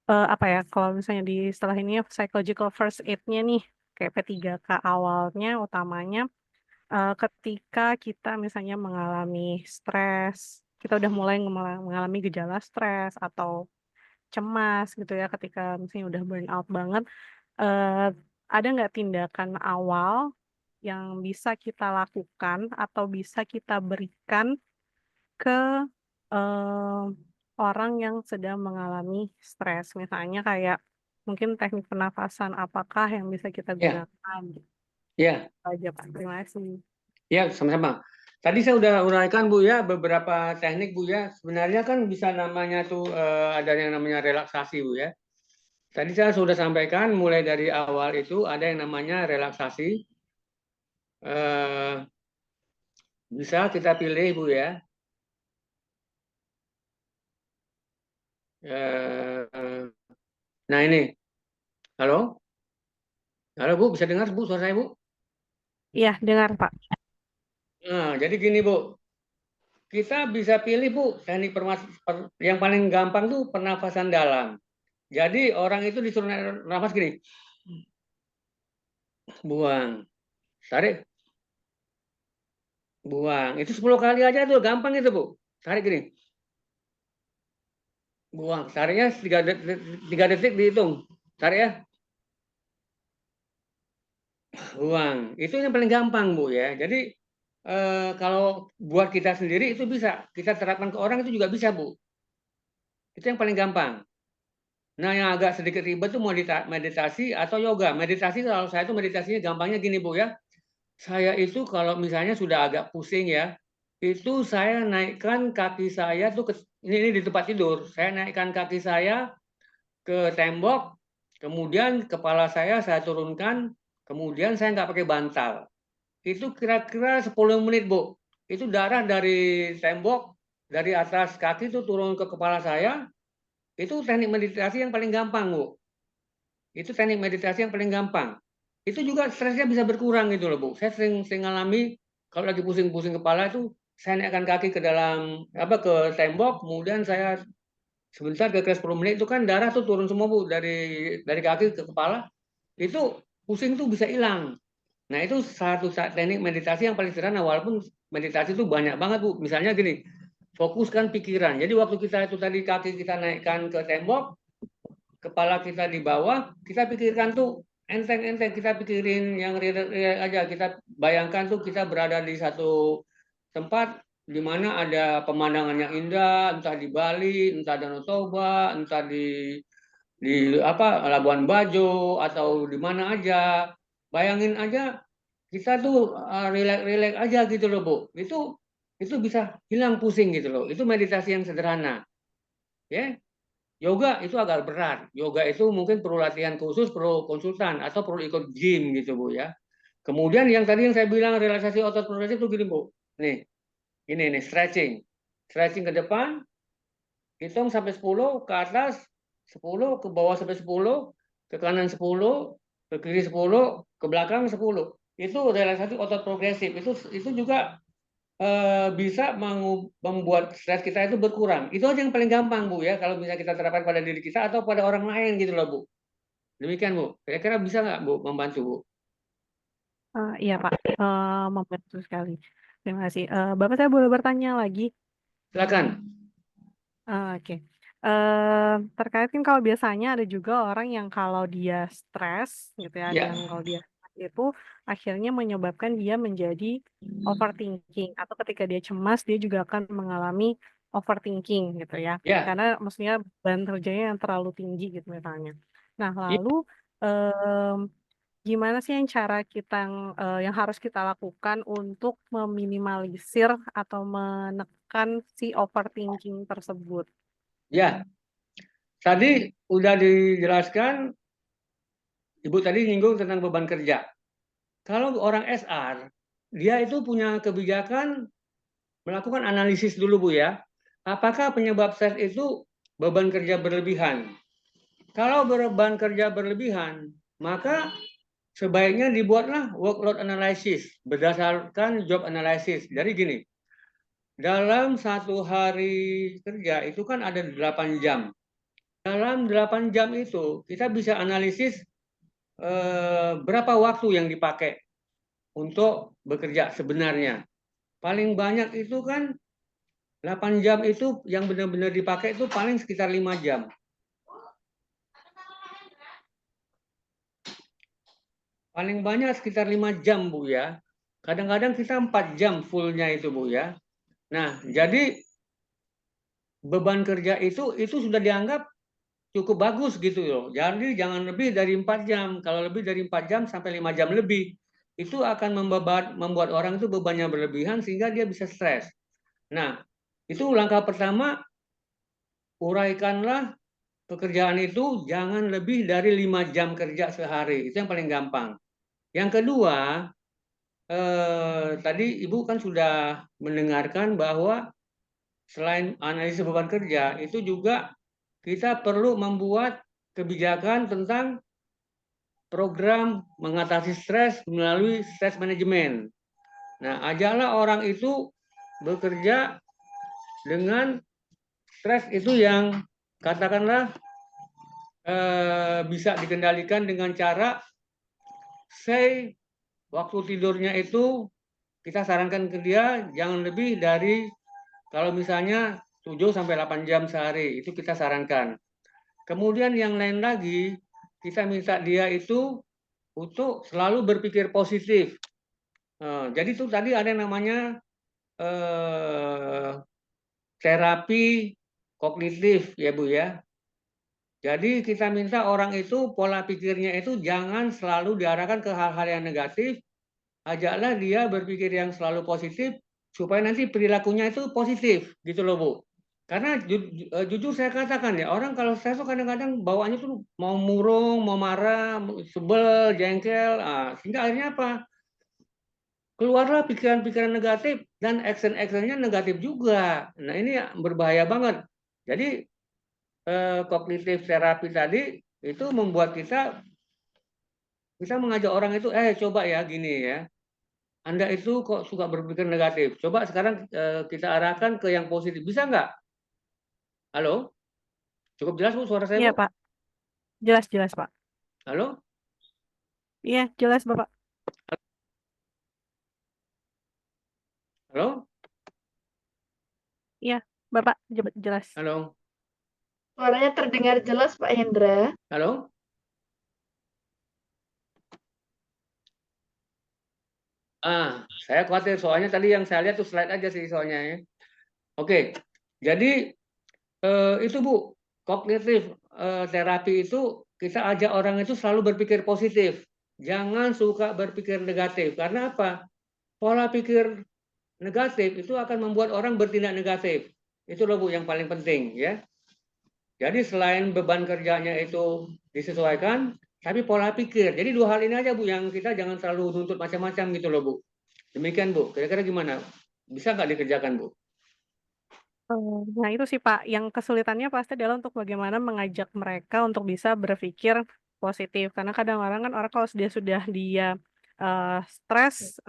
S6: apa ya? Kalau misalnya di setelah ini psychological first aid-nya nih, kayak P3K awalnya, utamanya. Ketika kita misalnya mengalami stres, kita udah mulai mengalami gejala stres atau cemas gitu ya, ketika misalnya udah burn out banget, eh, ada nggak tindakan awal yang bisa kita lakukan atau bisa kita berikan ke eh, orang yang sedang mengalami stres, misalnya kayak mungkin teknik pernafasan apakah yang bisa kita
S2: ya,
S6: gunakan?
S2: ya,
S6: Gitu aja Pak, terima kasih.
S2: ya, sama-sama. Tadi saya udah uraikan, Bu, ya, beberapa teknik, Bu, ya. Sebenarnya kan bisa namanya tuh ada yang namanya relaksasi, Bu, ya. Tadi saya sudah sampaikan mulai dari awal itu ada yang namanya relaksasi. Eh, bisa kita pilih, Bu, ya. Nah ini, halo, halo Bu, bisa dengar Bu suara saya Bu?
S6: Iya, dengar Pak.
S2: Nah, jadi gini Bu, kita bisa pilih Bu teknik yang paling gampang tuh pernafasan dalam. Jadi orang itu disuruh nafas gini, buang, tarik, buang. Itu 10 kali aja tuh, gampang itu Bu. Tarik gini, buang. Tariknya 3 detik dihitung. Tarik ya, buang. Itu yang paling gampang Bu ya. Jadi kalau buat kita sendiri itu bisa kita terapkan ke orang itu juga bisa Bu. Itu yang paling gampang. Nah, yang agak sedikit ribet itu meditasi atau yoga. Meditasi kalau saya itu meditasinya gampangnya gini Bu ya. Saya itu kalau misalnya sudah agak pusing ya, itu saya naikkan kaki saya tuh ini di tempat tidur. Saya naikkan kaki saya ke tembok, kemudian kepala saya turunkan, kemudian saya nggak pakai bantal. Itu kira-kira 10 menit Bu. Itu darah dari tembok, dari atas kaki itu turun ke kepala saya. Itu teknik meditasi yang paling gampang, Bu. Itu teknik meditasi yang paling gampang. Itu juga stresnya bisa berkurang gitu loh, Bu. Saya sering alami kalau lagi pusing-pusing kepala itu saya naikkan kaki ke dalam ke tembok, kemudian saya sebentar kira 10 menit itu kan darah tuh turun semua, Bu, dari kaki ke kepala. Itu pusing tuh bisa hilang. Nah, itu satu teknik meditasi yang paling sederhana walaupun meditasi itu banyak banget, Bu. Misalnya gini, fokuskan pikiran. Jadi waktu kita itu tadi kaki kita naikkan ke tembok, kepala kita di bawah, kita pikirkan tuh enteng-enteng, kita pikirin yang real aja, kita bayangkan tuh kita berada di satu tempat di mana ada pemandangan yang indah, entah di Bali, entah Danau Toba, entah di Labuan Bajo atau di mana aja. Bayangin aja kita tuh rileks aja gitu loh, Bu. Itu bisa hilang pusing gitu loh. Itu meditasi yang sederhana. Ya. Yoga itu agak berat. Yoga itu mungkin perlu latihan khusus, perlu konsultan atau perlu ikut gym gitu Bu ya. Kemudian yang tadi yang saya bilang relaksasi otot progresif itu gini Bu. Nih, ini nih stretching. Stretching ke depan, hitung sampai 10 ke atas, 10 ke bawah sampai 10, ke kanan 10, ke kiri 10, ke belakang 10. Itu relaksasi otot progresif. Itu juga bisa membuat stres kita itu berkurang. Itu aja yang paling gampang Bu ya, kalau bisa kita terapkan pada diri kita atau pada orang lain gitu loh Bu. Demikian Bu. Kira-kira bisa nggak Bu membantu Bu?
S6: Iya Pak, membantu sekali. Terima kasih. Bapak saya boleh bertanya lagi?
S2: Silakan.
S6: Oke. Terkait kan kalau biasanya ada juga orang yang kalau dia stres gitu ya, ada
S2: Ya,
S6: yang kalau dia stres itu akhirnya menyebabkan dia menjadi overthinking atau ketika dia cemas dia juga akan mengalami overthinking gitu ya.
S2: ya,
S6: Karena maksudnya beban kerjanya yang terlalu tinggi gitu misalnya. Nah,
S2: ya,
S6: lalu em, gimana sih yang harus kita lakukan untuk meminimalisir atau menekan si overthinking tersebut?
S2: ya. Tadi udah dijelaskan, Ibu tadi nyinggung tentang beban kerja. Kalau orang SR, dia itu punya kebijakan melakukan analisis dulu Bu ya. Apakah penyebab stres itu beban kerja berlebihan? Kalau beban kerja berlebihan, maka sebaiknya dibuatlah workload analysis berdasarkan job analysis. Jadi gini, dalam satu hari kerja itu kan ada 8 jam. Dalam 8 jam itu kita bisa analisis berapa waktu yang dipakai untuk bekerja sebenarnya. Paling banyak itu kan 8 jam itu yang benar-benar dipakai itu paling sekitar 5 jam. Paling banyak sekitar 5 jam Bu ya. Kadang-kadang kita 4 jam fullnya itu Bu ya. Nah, jadi beban kerja itu sudah dianggap cukup bagus gitu loh. Jadi jangan lebih dari 4 jam. Kalau lebih dari 4 jam sampai 5 jam lebih, itu akan membuat orang itu bebannya berlebihan sehingga dia bisa stres. Nah, itu langkah pertama, uraikanlah pekerjaan itu jangan lebih dari 5 jam kerja sehari. Itu yang paling gampang. Yang kedua, tadi Ibu kan sudah mendengarkan bahwa selain analisis beban kerja, itu juga kita perlu membuat kebijakan tentang program mengatasi stres melalui stress management. Nah, ajaklah orang itu bekerja dengan stres itu yang katakanlah bisa dikendalikan dengan cara waktu tidurnya itu kita sarankan ke dia jangan lebih dari kalau misalnya 7 sampai 8 jam sehari, itu kita sarankan. Kemudian yang lain lagi, kita minta dia itu untuk selalu berpikir positif. Jadi itu tadi ada yang namanya terapi kognitif ya Bu ya. Jadi kita minta orang itu pola pikirnya itu jangan selalu diarahkan ke hal-hal yang negatif, ajaklah dia berpikir yang selalu positif supaya nanti perilakunya itu positif gitu loh Bu. Karena jujur saya katakan ya orang kalau stres tuh kadang-kadang bawaannya tuh mau murung, mau marah, sebel, jengkel, sehingga akhirnya apa? Keluarlah pikiran-pikiran negatif dan action-actionnya negatif juga. Nah ini berbahaya banget. Jadi kognitif terapi tadi itu membuat kita mengajak orang itu, coba ya gini ya. Anda itu kok suka berpikir negatif. Coba sekarang kita arahkan ke yang positif. Bisa nggak? Halo? Cukup jelas Bu suara saya
S6: Iya
S2: Bu?
S6: Pak, jelas-jelas Pak.
S2: Halo?
S6: Iya, jelas Bapak.
S2: Halo?
S6: Iya, Bapak jelas.
S2: Halo?
S3: Suaranya terdengar jelas Pak Hendra.
S2: Halo? Saya khawatir soalnya tadi yang saya lihat tuh slide aja sih soalnya ya. Oke, jadi itu Bu, kognitif terapi itu kita ajak orang itu selalu berpikir positif. Jangan suka berpikir negatif. Karena apa? Pola pikir negatif itu akan membuat orang bertindak negatif. Itu loh Bu yang paling penting ya. Jadi selain beban kerjanya itu disesuaikan, tapi pola pikir. Jadi dua hal ini aja Bu yang kita jangan terlalu nuntut macam-macam gitu loh Bu. Demikian Bu. Kira-kira gimana? Bisa nggak dikerjakan Bu?
S6: Nah itu sih Pak, yang kesulitannya pasti adalah untuk bagaimana mengajak mereka untuk bisa berpikir positif. Karena kadang-kadang kan orang kalau dia stres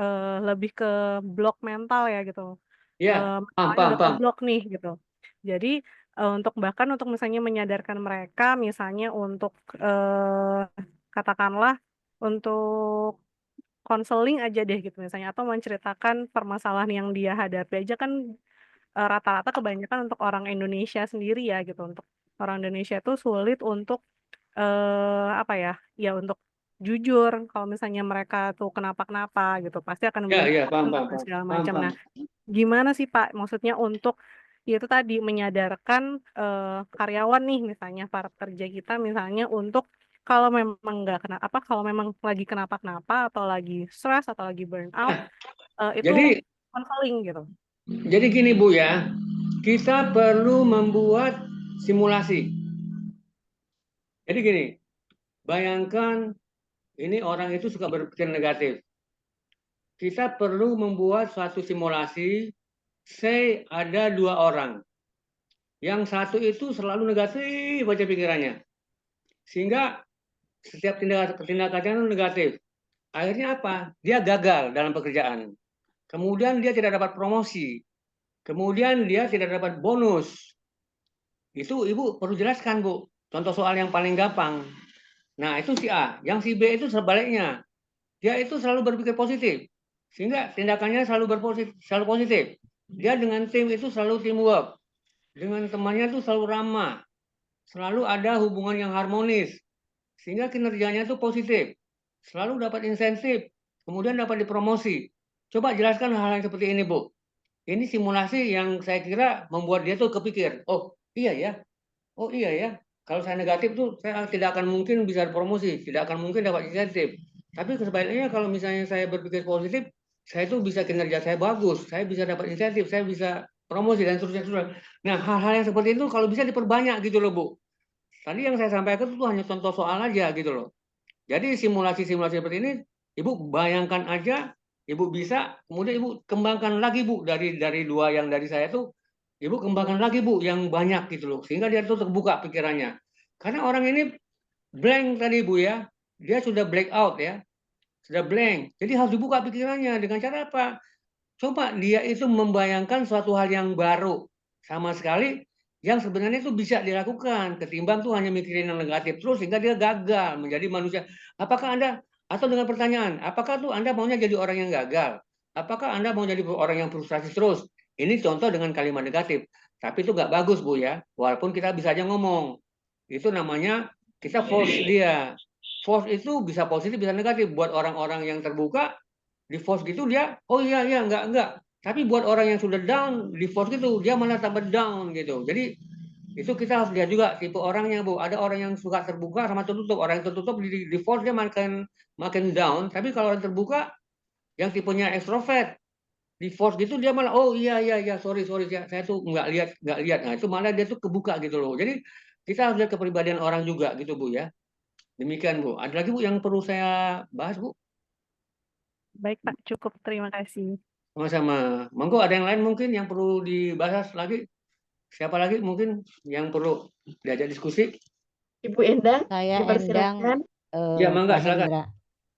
S6: lebih ke blok mental ya gitu.
S2: Iya, paham,
S6: Mentalnya
S2: paham,
S6: udah
S2: paham.
S6: keblok nih gitu. Jadi untuk misalnya menyadarkan mereka, misalnya untuk katakanlah untuk konseling aja deh gitu misalnya, atau menceritakan permasalahan yang dia hadapi aja kan rata-rata kebanyakan untuk orang Indonesia sendiri ya gitu. Untuk orang Indonesia itu sulit untuk apa ya, ya untuk jujur kalau misalnya mereka tuh kenapa-kenapa gitu, pasti akan
S2: Ya, ya, paham,
S6: berdendam
S2: paham,
S6: dan
S2: paham,
S6: segala
S2: paham,
S6: macam.
S2: paham.
S6: Nah, gimana sih Pak, maksudnya untuk ya itu tadi menyadarkan karyawan nih misalnya para pekerja kita misalnya untuk kalau memang nggak kena apa kalau memang lagi kenapa-kenapa atau lagi stres atau lagi burnout itu
S2: Jadi
S6: konseling gitu.
S2: jadi gini Bu ya, kita perlu membuat simulasi. Jadi gini, bayangkan ini orang itu suka berpikir negatif. Kita perlu membuat suatu simulasi, say ada 2 orang. Yang satu itu selalu negatif baca pikirannya. Sehingga setiap tindakannya itu negatif. Akhirnya apa? Dia gagal dalam pekerjaan. Kemudian dia tidak dapat promosi. Kemudian dia tidak dapat bonus. Itu Ibu perlu jelaskan, Bu. Contoh soal yang paling gampang. Nah, itu si A. Yang si B itu sebaliknya. Dia itu selalu berpikir positif. Sehingga tindakannya selalu positif. Dia dengan tim itu selalu teamwork. Dengan temannya itu selalu ramah. Selalu ada hubungan yang harmonis. Sehingga kinerjanya itu positif. Selalu dapat insentif. Kemudian dapat dipromosi. Coba jelaskan hal yang seperti ini, Bu. Ini simulasi yang saya kira membuat dia tuh kepikir, oh iya ya, oh iya ya. Kalau saya negatif tuh saya tidak akan mungkin bisa promosi, tidak akan mungkin dapat insentif. Tapi sebaliknya kalau misalnya saya berpikir positif, saya tuh bisa kinerja saya bagus, saya bisa dapat insentif, saya bisa promosi dan seterusnya. Nah, hal-hal yang seperti itu kalau bisa diperbanyak gitu loh, Bu. Tadi yang saya sampaikan itu hanya contoh soal aja gitu loh. Jadi simulasi-simulasi seperti ini, Ibu bayangkan aja, Ibu bisa, kemudian Ibu kembangkan lagi Bu dari 2 yang dari saya tuh, Ibu kembangkan lagi Bu yang banyak gitu loh, sehingga dia tuh terbuka pikirannya. Karena orang ini blank tadi Bu ya, dia sudah black out ya, sudah blank. Jadi harus dibuka pikirannya dengan cara apa? Coba dia itu membayangkan suatu hal yang baru sama sekali yang sebenarnya itu bisa dilakukan ketimbang tuh hanya mikirin yang negatif terus sehingga dia gagal menjadi manusia. Apakah Anda atau dengan pertanyaan, apakah tuh Anda maunya jadi orang yang gagal? Apakah Anda mau jadi orang yang frustrasi terus? Ini contoh dengan kalimat negatif. Tapi itu nggak bagus Bu ya. Walaupun kita bisa aja ngomong. Itu namanya kita force dia. Force itu bisa positif bisa negatif. Buat orang-orang yang terbuka di force gitu dia oh iya iya enggak tapi buat orang yang sudah down di force gitu dia malah tambah down gitu. Jadi itu kita harus lihat juga tipe orangnya Bu. Ada orang yang suka terbuka sama tertutup. Orang yang tertutup di force dia makin down, tapi kalau orang terbuka yang tipenya extrovert di force gitu dia malah oh iya iya iya sorry saya tuh nggak lihat. Nah itu malah dia tuh kebuka gitu loh. Jadi kita harus lihat kepribadian orang juga gitu Bu ya. Demikian Bu. Ada lagi Bu yang perlu saya bahas Bu?
S6: Baik Pak, cukup. Terima kasih.
S2: Sama-sama. Monggo ada yang lain mungkin yang perlu dibahas lagi? Siapa lagi mungkin yang perlu diajak diskusi?
S3: Ibu Endang,
S1: Saya
S3: dipersilakan.
S2: Ya, mangga
S1: Pak
S2: silakan.
S1: Hendra.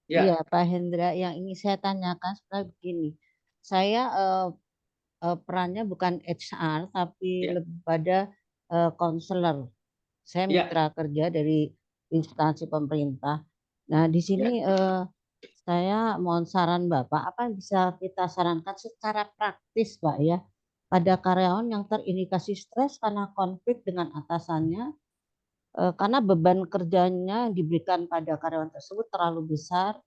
S2: Ya.
S1: Iya, Pak Hendra, yang ingin saya tanyakan sebenarnya begini. Saya perannya bukan HR, tapi
S2: Ya.
S1: lebih pada konselor. Saya
S2: Ya.
S1: mitra kerja dari instansi pemerintah. Nah, di sini saya mohon saran Bapak, apa yang bisa kita sarankan secara praktis, Pak ya, pada karyawan yang terindikasi stres karena konflik dengan atasannya, karena beban kerjanya yang diberikan pada karyawan tersebut terlalu besar,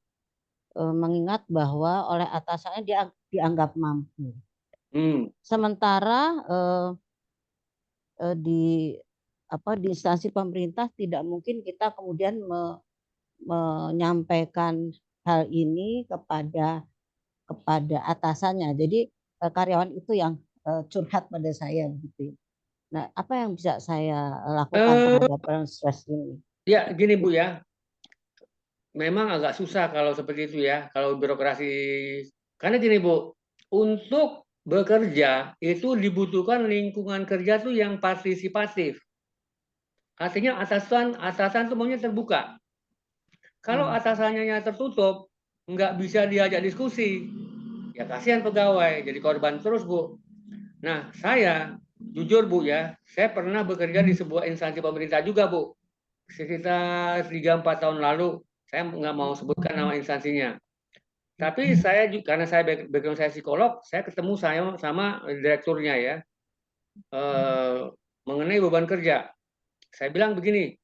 S1: mengingat bahwa oleh atasannya dia dianggap mampu. Sementara di instansi pemerintah tidak mungkin kita kemudian menyampaikan hal ini kepada atasannya. Jadi karyawan itu yang curhat pada saya begitu. Nah, apa yang bisa saya lakukan terhadap stres ini?
S2: Ya, gini Bu ya. Memang agak susah kalau seperti itu ya, kalau birokrasi. Karena gini Bu, untuk bekerja itu dibutuhkan lingkungan kerja tuh yang partisipatif. Artinya atasan tuh maunya terbuka. Kalau atasannya tertutup, nggak bisa diajak diskusi, ya kasihan pegawai, jadi korban terus Bu. Nah, saya jujur Bu ya, saya pernah bekerja di sebuah instansi pemerintah juga Bu. Sekitar 3-4 tahun lalu, saya nggak mau sebutkan nama instansinya. Tapi saya juga, karena saya background saya psikolog, saya ketemu sama direkturnya ya, mengenai beban kerja. Saya bilang begini,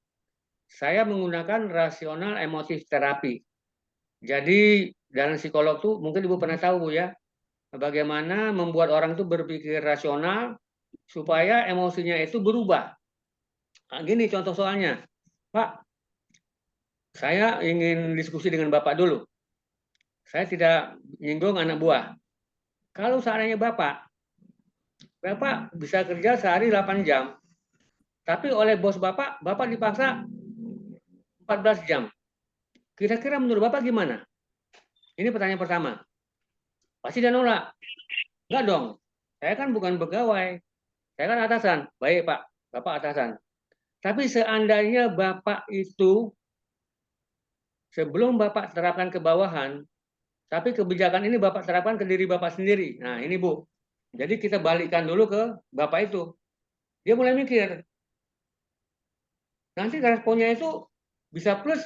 S2: saya menggunakan rasional emotif terapi. Jadi dalam psikolog tuh mungkin Ibu pernah tahu Bu ya, bagaimana membuat orang tuh berpikir rasional supaya emosinya itu berubah. Nah, gini contoh soalnya, Pak, saya ingin diskusi dengan Bapak dulu. Saya tidak menyinggung anak buah. Kalau seandainya Bapak bisa kerja sehari 8 jam, tapi oleh bos Bapak dipaksa 14 jam. Kira-kira menurut Bapak gimana? Ini pertanyaan pertama. Pasti dia nolak. Enggak dong, saya kan bukan pegawai. Saya kan atasan. Baik Pak, Bapak atasan. Tapi seandainya Bapak itu sebelum Bapak terapkan ke bawahan, tapi kebijakan ini Bapak terapkan ke diri Bapak sendiri. Nah ini Bu, jadi kita balikkan dulu ke Bapak itu. Dia mulai mikir. Nanti responnya itu bisa plus,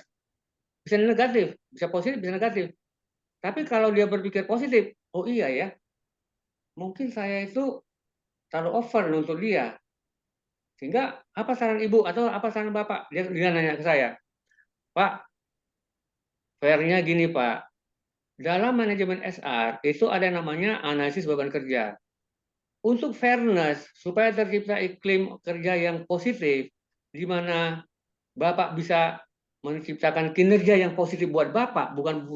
S2: bisa negatif. Bisa positif, bisa negatif. Tapi kalau dia berpikir positif, oh iya ya, mungkin saya itu terlalu over untuk dia. Sehingga apa saran Ibu atau apa saran Bapak? Dia nanya ke saya, Pak, fairnya gini Pak, dalam manajemen SR itu ada yang namanya analisis beban kerja. Untuk fairness, supaya tercipta iklim kerja yang positif, di mana Bapak bisa menciptakan kinerja yang positif buat Bapak, bukan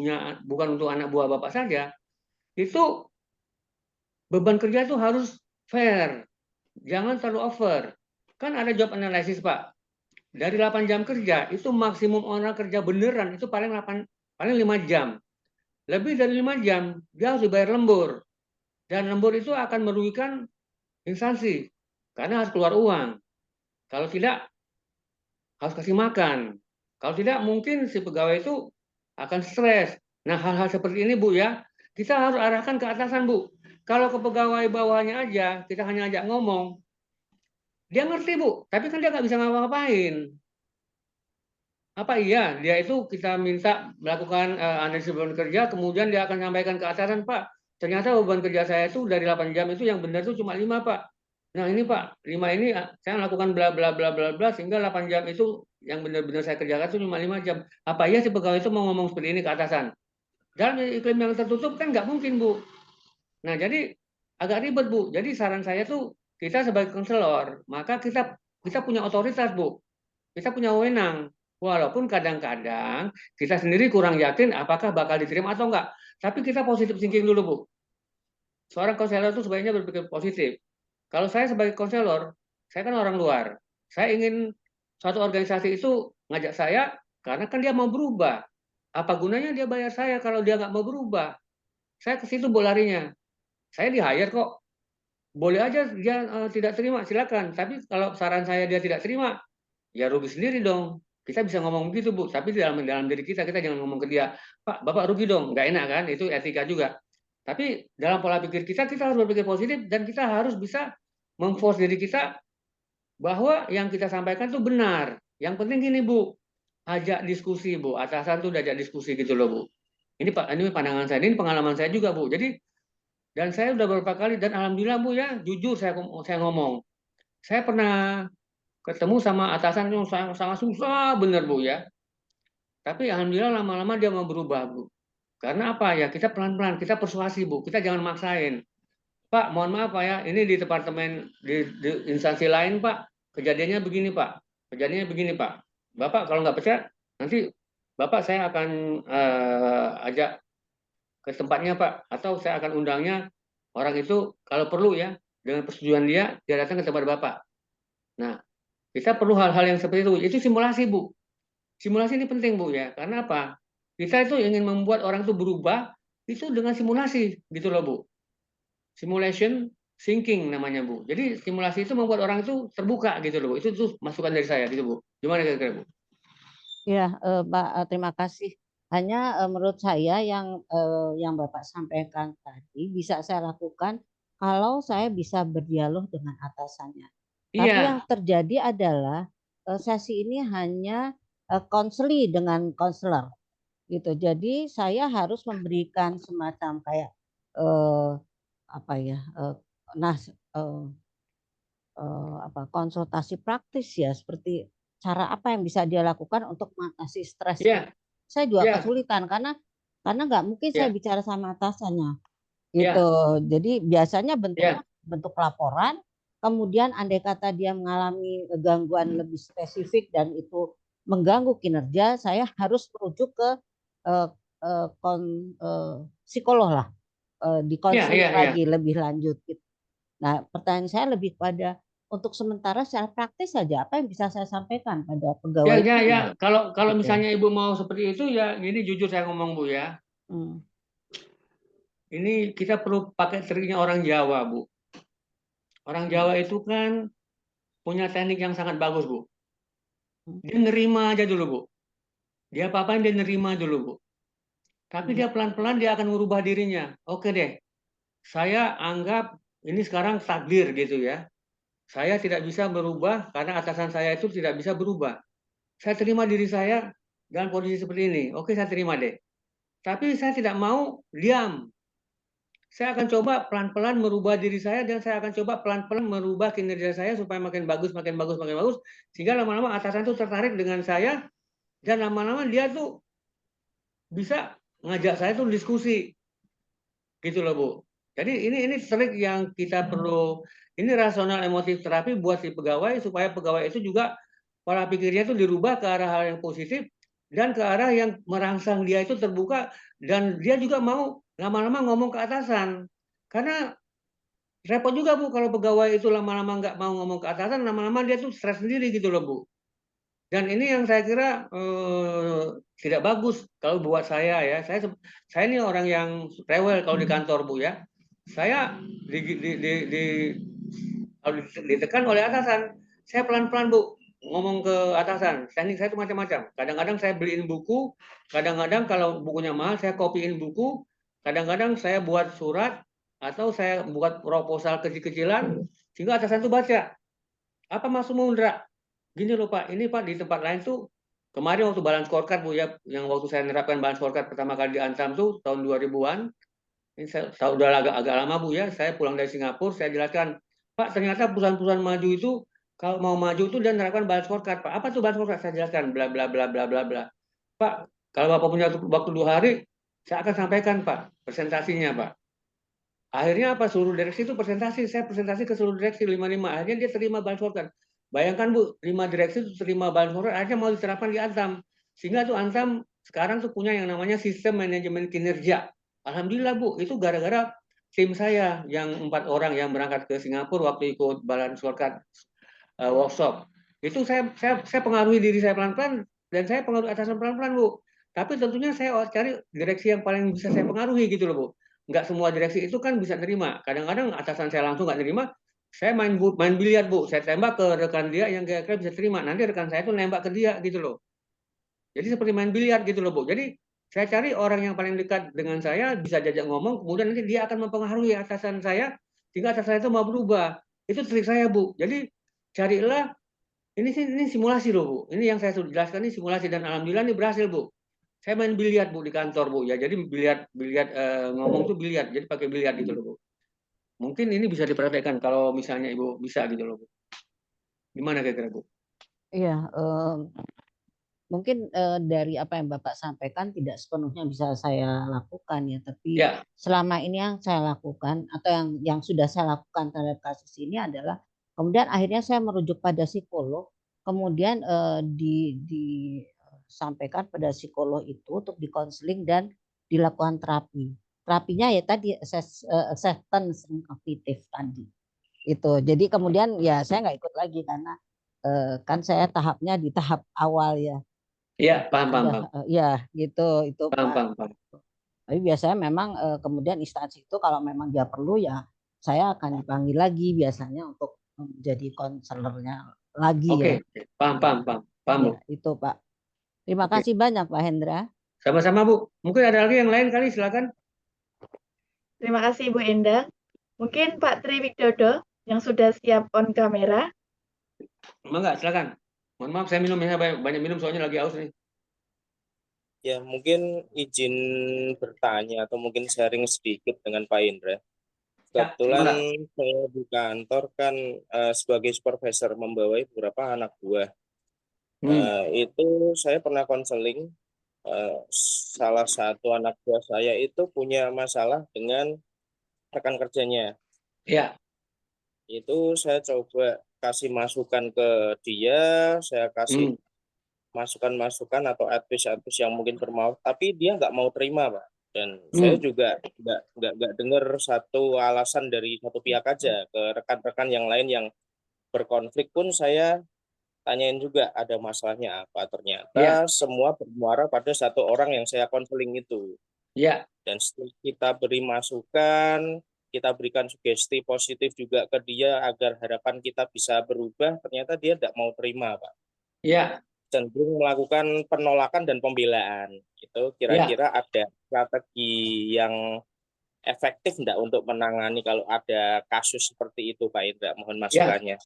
S2: untuk anak buah Bapak saja, itu beban kerja itu harus fair, jangan terlalu over. Kan ada job analysis Pak, dari 8 jam kerja, itu maksimum orang kerja beneran, itu paling 5 jam. Lebih dari 5 jam, dia harus dibayar lembur. Dan lembur itu akan merugikan instansi, karena harus keluar uang. Kalau tidak, harus kasih makan. Kalau tidak, mungkin si pegawai itu akan stres. Nah, hal-hal seperti ini, Bu, ya, kita harus arahkan ke atasan, Bu. Kalau ke pegawai bawahnya aja, kita hanya ajak ngomong, dia ngerti, Bu, tapi kan dia nggak bisa ngapa-ngapain. Apa iya, dia itu kita minta melakukan analisis beban kerja, kemudian dia akan sampaikan ke atasan, Pak, ternyata beban kerja saya itu dari 8 jam itu yang benar itu cuma 5, Pak. Nah ini Pak, 5 ini saya melakukan bla bla bla bla bla sehingga 8 jam itu yang benar-benar saya kerjakan itu cuma 5 jam. Apa iya si pegawai itu mau ngomong seperti ini ke atasan? Dalam iklim yang tertutup kan nggak mungkin, Bu. Nah jadi agak ribet, Bu. Jadi saran saya tuh kita sebagai konselor, maka kita punya otoritas, Bu. Kita punya wewenang. Walaupun kadang-kadang kita sendiri kurang yakin apakah bakal diterima atau enggak. Tapi kita positif thinking dulu, Bu. Seorang konselor itu sebaiknya berpikir positif. Kalau saya sebagai konselor, saya kan orang luar. Saya ingin suatu organisasi itu ngajak saya karena kan dia mau berubah. Apa gunanya dia bayar saya kalau dia nggak mau berubah? Saya ke situ larinya. Saya di-hire kok. Boleh aja dia tidak terima, silakan. Tapi kalau saran saya dia tidak terima, ya rugi sendiri dong. Kita bisa ngomong begitu, Bu. Tapi dalam diri kita jangan ngomong ke dia, Pak, Bapak rugi dong. Nggak enak kan? Itu etika juga. Tapi dalam pola pikir kita harus berpikir positif dan kita harus bisa memforce diri kita bahwa yang kita sampaikan itu benar. Yang penting gini, Bu. Ajak diskusi, Bu. Atasan tuh ajak diskusi gitu loh, Bu. Ini pandangan saya, ini pengalaman saya juga, Bu. Jadi dan saya udah beberapa kali dan alhamdulillah, Bu ya, jujur saya ngomong. Saya pernah ketemu sama atasan yang sangat susah bener, Bu ya. Tapi alhamdulillah lama-lama dia mau berubah, Bu. Karena apa ya? Kita pelan-pelan, kita persuasi, Bu. Kita jangan maksain. Pak, mohon maaf Pak ya, ini di departemen di instansi lain Pak, kejadiannya begini Pak. Kejadiannya begini Pak. Bapak kalau nggak percaya, nanti Bapak saya akan ajak ke tempatnya Pak, atau saya akan undangnya orang itu kalau perlu ya, dengan persetujuan dia datang ke tempat Bapak. Nah, kita perlu hal-hal yang seperti itu. Itu simulasi, Bu. Simulasi ini penting, Bu ya. Karena apa? Kita itu ingin membuat orang itu berubah itu dengan simulasi, gitu loh, Bu. Simulation thinking namanya, Bu. Jadi simulasi itu membuat orang itu terbuka gitu loh, Bu. Itu tuh masukan dari saya gitu, Bu. Gimana kira-kira, Bu?
S1: Ya, Pak, terima kasih. Hanya menurut saya yang Bapak sampaikan tadi bisa saya lakukan kalau saya bisa berdialog dengan atasannya. Tapi
S2: Iya,
S1: yang terjadi adalah sesi ini hanya konseli dengan konselor. gitu. Jadi saya harus memberikan semacam kayak eh, apa ya, konsultasi praktis ya, seperti cara apa yang bisa dia lakukan untuk mengatasi stres.
S2: Ya,
S1: Saya juga
S2: ya,
S1: kesulitan karena nggak mungkin saya
S2: ya,
S1: bicara sama atasannya gitu.
S2: ya,
S1: Jadi biasanya bentuknya
S2: ya,
S1: bentuk laporan, kemudian andai kata dia mengalami gangguan lebih spesifik dan itu mengganggu kinerja, saya harus merujuk ke eh, psikolog lah,
S2: ya,
S1: dikonseling
S2: ya, ya.
S1: lagi lebih lanjut gitu. Nah, pertanyaan saya lebih pada untuk sementara secara praktis saja apa yang bisa saya sampaikan pada
S2: Ya,
S1: pegawai
S2: ya, ya.
S1: ini
S2: Kalau
S1: gitu.
S2: misalnya Ibu mau seperti itu ya, ini jujur saya ngomong Bu ya.
S1: Hmm.
S2: Ini kita perlu pakai triknya orang Jawa, Bu. Orang Jawa itu kan punya teknik yang sangat bagus, Bu. Dia nerima aja dulu, Bu. Dia apa-apain dia nerima dulu, Bu. Tapi dia pelan-pelan dia akan merubah dirinya. Oke deh, saya anggap ini sekarang takdir gitu ya. Saya tidak bisa berubah karena atasan saya itu tidak bisa berubah. Saya terima diri saya dalam kondisi seperti ini. Oke, saya terima deh. Tapi saya tidak mau diam. Saya akan coba pelan-pelan merubah diri saya dan saya akan coba pelan-pelan merubah kinerja saya supaya makin bagus, makin bagus, makin bagus. Sehingga lama-lama atasan itu tertarik dengan saya dan lama-lama dia tuh bisa ngajak saya tuh diskusi. Gitu loh, Bu. Jadi ini trik yang kita perlu, ini rasional emotif terapi buat si pegawai supaya pegawai itu juga pola pikirnya itu dirubah ke arah hal yang positif dan ke arah yang merangsang dia itu terbuka dan dia juga mau lama-lama ngomong ke atasan. Karena repot juga Bu kalau pegawai itu lama-lama nggak mau ngomong ke atasan, lama-lama dia tuh stres sendiri gitu loh Bu. Dan ini yang saya kira tidak bagus kalau buat saya ya. Saya ini orang yang rewel kalau di kantor Bu ya. Saya kalau ditekan oleh atasan, saya pelan-pelan Bu ngomong ke atasan. Teknik saya itu macam-macam. Kadang-kadang saya beliin buku, kadang-kadang kalau bukunya mahal saya kopiin buku, kadang-kadang saya buat surat atau saya buat proposal kecil-kecilan sehingga atasan itu baca. Apa maksudmu Indra? Gini loh Pak, ini Pak di tempat lain tuh kemarin waktu balance scorecard Bu ya, yang waktu saya menerapkan balance scorecard pertama kali di Antam tuh tahun 2000-an. Ini saya udah agak lama Bu ya, saya pulang dari Singapura, saya jelaskan, Pak ternyata perusahaan-perusahaan maju itu kalau mau maju itu dan menerapkan balance scorecard Pak. Apa tuh balance scorecard? Saya jelaskan bla bla bla bla bla bla. Pak, kalau Bapak punya waktu 2 hari, saya akan sampaikan Pak presentasinya Pak. Akhirnya apa? Seluruh direksi itu presentasi. Saya presentasi ke seluruh direksi 55. Akhirnya dia terima balance scorecard. Bayangkan Bu, 5 direksi itu terima balance scorecard, akhirnya mau diterapkan di Antam. Sehingga tuh Antam sekarang tuh punya yang namanya sistem manajemen kinerja. Alhamdulillah Bu, itu gara-gara tim saya yang 4 orang yang berangkat ke Singapura waktu ikut balance scorecard workshop. Itu saya pengaruhi diri saya pelan-pelan dan saya pengaruhi atasan pelan-pelan Bu. Tapi tentunya saya cari direksi yang paling bisa saya pengaruhi gitu loh Bu. Nggak semua direksi itu kan bisa nerima. Kadang-kadang atasan saya langsung nggak nerima, saya main biliar Bu. Saya tembak ke rekan dia yang kira-kira bisa terima. Nanti rekan saya itu nembak ke dia gitu loh. Jadi seperti main biliar gitu loh Bu. Jadi saya cari orang yang paling dekat dengan saya, bisa diajak ngomong, kemudian nanti dia akan mempengaruhi atasan saya, sehingga atasan saya itu mau berubah. Itu trik saya Bu. Jadi carilah, ini simulasi loh Bu. Ini yang saya sudah jelaskan ini simulasi dan alhamdulillah ini berhasil Bu. Saya main biliar Bu di kantor Bu ya. Jadi biliar ngomong tuh biliar. Jadi pakai biliar gitu loh Bu. Mungkin ini bisa dipraktekkan kalau misalnya Ibu bisa gitu loh Bu. Gimana kira-kira Bu?
S1: Iya, mungkin dari apa yang Bapak sampaikan tidak sepenuhnya bisa saya lakukan ya, tapi
S2: Ya,
S1: selama ini yang saya lakukan atau yang sudah saya lakukan terhadap kasus ini adalah kemudian akhirnya saya merujuk pada psikolog, kemudian disampaikan pada psikolog itu untuk dikonseling dan dilakukan terapi. Terapinya ya tadi acceptance kognitif tadi. Itu. Jadi kemudian ya saya nggak ikut lagi karena kan saya tahapnya di tahap awal ya.
S2: ya paham, paham,
S1: Udah,
S2: paham.
S1: ya gitu itu
S2: Paham,
S1: Pak.
S2: paham, paham.
S1: Tapi biasanya memang kemudian instansi itu kalau memang dia perlu ya saya akan dipanggil lagi biasanya untuk menjadi konselornya lagi ya.
S2: Oke, paham, paham, paham. Paham Bu.
S1: Ya itu Pak. Terima
S2: Oke.
S1: kasih banyak Pak Hendra.
S2: Sama-sama Bu. Mungkin ada lagi yang lain kali silakan.
S3: Terima kasih Ibu Endah. Mungkin Pak Tri Widodo yang sudah siap on kamera.
S2: Enggak, silakan. Mohon maaf saya minum ya, banyak minum soalnya lagi haus nih.
S7: Ya, mungkin izin bertanya atau mungkin sharing sedikit dengan Pak Indra.
S2: Ya,
S7: Kebetulan
S2: semoga.
S7: saya di kantor kan sebagai supervisor membawai beberapa anak buah. Itu saya pernah konseling, salah satu anak buah saya itu punya masalah dengan rekan kerjanya.
S2: Ya,
S7: Itu saya coba kasih masukan ke dia, saya kasih
S2: hmm,
S7: masukan-masukan atau advice-advice yang mungkin bermanfaat, tapi dia nggak mau terima, Pak. Dan saya
S2: hmm,
S7: juga nggak dengar satu alasan dari satu pihak aja. Ke rekan-rekan yang lain yang berkonflik pun saya tanyain juga ada masalahnya apa.
S2: ya,
S7: Ternyata semua bermuara pada satu orang yang saya konseling itu.
S2: ya,
S7: Dan setelah kita beri masukan, kita berikan sugesti positif juga ke dia agar harapan kita bisa berubah, ternyata dia tidak mau terima, Pak.
S2: ya,
S7: Cenderung melakukan penolakan dan pembelaan. Itu
S2: ya.
S7: kira-kira ada strategi yang efektif enggak untuk menangani kalau ada kasus seperti itu, Pak Indra? Mohon
S2: Ya,
S7: masukannya.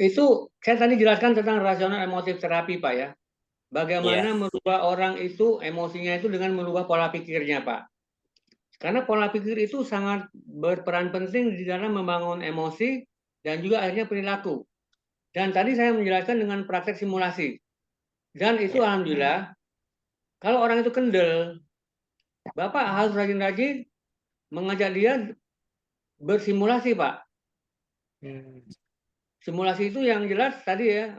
S2: itu saya tadi jelaskan tentang rasional emotif terapi, Pak ya.
S7: Iya,
S2: Bagaimana merubah orang itu emosinya itu dengan merubah pola pikirnya, Pak. Karena pola pikir itu sangat berperan penting di dalam membangun emosi dan juga akhirnya perilaku. Dan tadi saya menjelaskan dengan praktek simulasi. Dan itu
S7: iya,
S2: alhamdulillah, kalau orang itu kendel, Bapak harus rajin-rajin mengajak dia bersimulasi, Pak. Simulasi itu yang jelas tadi ya,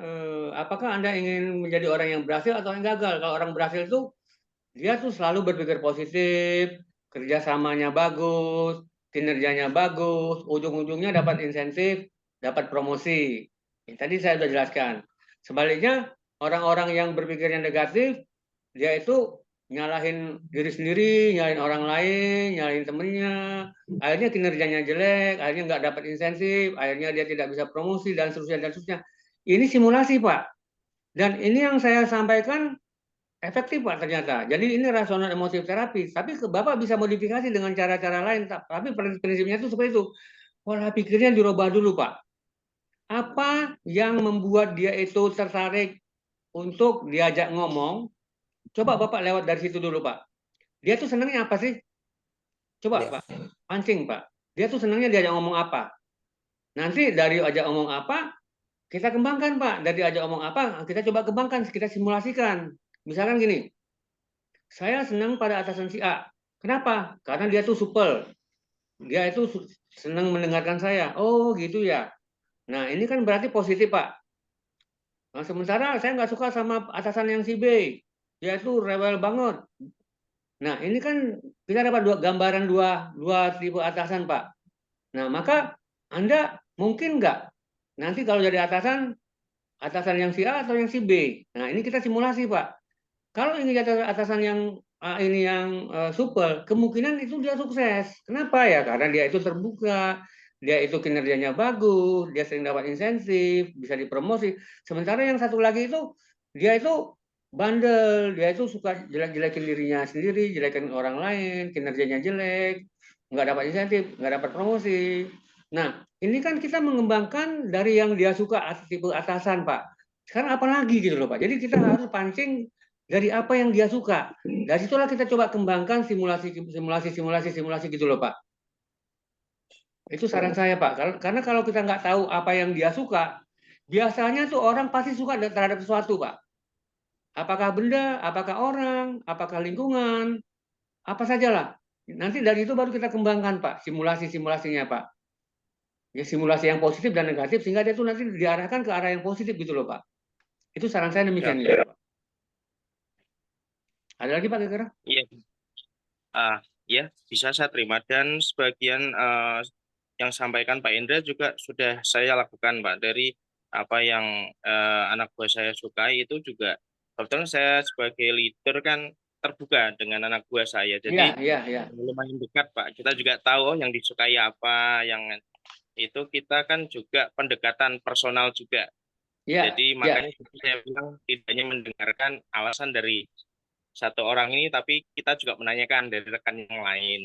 S2: apakah Anda ingin menjadi orang yang berhasil atau yang gagal? Kalau orang berhasil itu dia tuh selalu berpikir positif, kerjasamanya bagus, kinerjanya bagus, ujung-ujungnya dapat insentif, dapat promosi. Tadi saya sudah jelaskan. Sebaliknya, orang-orang yang berpikirnya negatif, dia itu nyalahin diri sendiri, nyalahin orang lain, nyalahin temennya, akhirnya kinerjanya jelek, akhirnya nggak dapat insentif, akhirnya dia tidak bisa promosi, dan seterusnya, dan seterusnya. Ini simulasi, Pak. Dan ini yang saya sampaikan efektif, Pak, ternyata. Jadi ini rasional emotif terapi. Tapi Bapak bisa modifikasi dengan cara-cara lain. Tapi prinsipnya itu seperti itu. Pola pikirnya dirubah dulu, Pak. Apa yang membuat dia itu tertarik untuk diajak ngomong? Coba Bapak lewat dari situ dulu, Pak. Dia tuh senangnya apa sih? Coba,
S7: iya.
S2: Pak. Pancing, Pak. Dia tuh senangnya diajak ngomong apa? Nanti dari ajak ngomong apa, kita kembangkan, Pak. Dari ajak ngomong apa, kita coba kembangkan, kita simulasikan. Misalkan gini, saya senang pada atasan si A. Kenapa? Karena dia tuh supel. Dia itu senang mendengarkan saya. Oh, gitu ya. Nah, ini kan berarti positif, Pak. Nah, sementara saya nggak suka sama atasan yang si B. Dia itu rewel banget. Nah, ini kan kita dapat gambaran dua tipe atasan, Pak. Nah, maka Anda mungkin nggak nanti kalau jadi atasan yang si A atau yang si B. Nah, ini kita simulasi, Pak. Kalau ini atasan yang ini yang supel, kemungkinan itu dia sukses. Kenapa ya? Karena dia itu terbuka, dia itu kinerjanya bagus, dia sering dapat insentif, bisa dipromosi. Sementara yang satu lagi itu dia itu bandel, dia itu suka jelek-jelekin dirinya sendiri, jelekin orang lain, kinerjanya jelek, nggak dapat insentif, nggak dapat promosi. Nah, ini kan kita mengembangkan dari yang dia suka tipe atasan, Pak. Sekarang apa lagi gitu loh, Pak. Jadi kita harus pancing dari apa yang dia suka. Dari situlah kita coba kembangkan simulasi gitu loh, Pak. Itu saran saya, Pak. Karena kalau kita nggak tahu apa yang dia suka, biasanya tuh orang pasti suka terhadap sesuatu, Pak. Apakah benda, apakah orang, apakah lingkungan, apa sajalah. Nanti dari itu baru kita kembangkan, Pak, simulasinya, Pak. Ya, simulasi yang positif dan negatif sehingga dia tuh nanti diarahkan ke arah yang positif gitu loh, Pak. Itu saran saya
S7: Ya,
S2: demikian ya, Pak. Ada lagi, Pak, kira-kira?
S7: iya. Ya, bisa saya terima. Dan sebagian yang sampaikan Pak Indra juga sudah saya lakukan, Pak. Dari apa yang anak buah saya sukai itu juga kebetulan saya sebagai leader kan terbuka dengan anak buah saya.
S2: Iya,
S7: Jadi
S2: iya, iya.
S7: lumayan dekat, Pak. Kita juga tahu yang disukai apa, yang itu kita kan juga pendekatan personal juga.
S2: Iya,
S7: Jadi
S2: iya.
S7: makanya saya bilang tidak hanya mendengarkan alasan dari satu orang ini, tapi kita juga menanyakan dari rekan yang lain.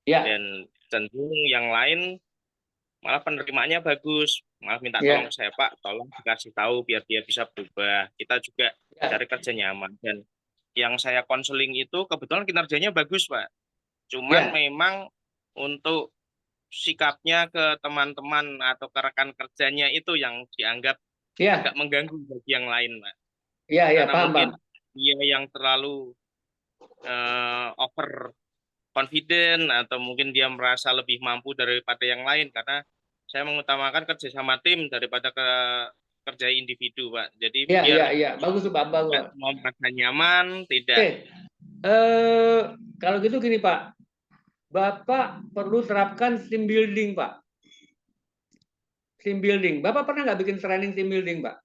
S2: Iya.
S7: Dan cenderung yang lain malah penerimaannya bagus, malah minta
S2: Ya.
S7: tolong ke saya, Pak, tolong dikasih tahu biar dia bisa berubah. Kita juga
S2: Ya.
S7: cari kerja nyaman. Dan yang saya konseling itu kebetulan kinerjanya bagus, Pak. Cuman
S2: Ya.
S7: memang untuk sikapnya ke teman-teman atau ke rekan kerjanya itu yang dianggap
S2: Ya.
S7: agak mengganggu bagi yang lain, Pak.
S2: Ya, ya,
S7: Karena
S2: paham,
S7: mungkin
S2: Bang.
S7: dia yang terlalu over confident atau mungkin dia merasa lebih mampu daripada yang lain, karena saya mengutamakan kerja sama tim daripada kerja individu, Pak. Jadi
S2: Ya,
S7: biar
S2: ya, ya. Bagus, Pak. Bagus, Pak.
S7: semua merasa nyaman, tidak.
S2: Oke. Kalau gitu gini, Pak. Bapak perlu terapkan team building, Pak. Team building. Bapak pernah nggak bikin training team building, Pak?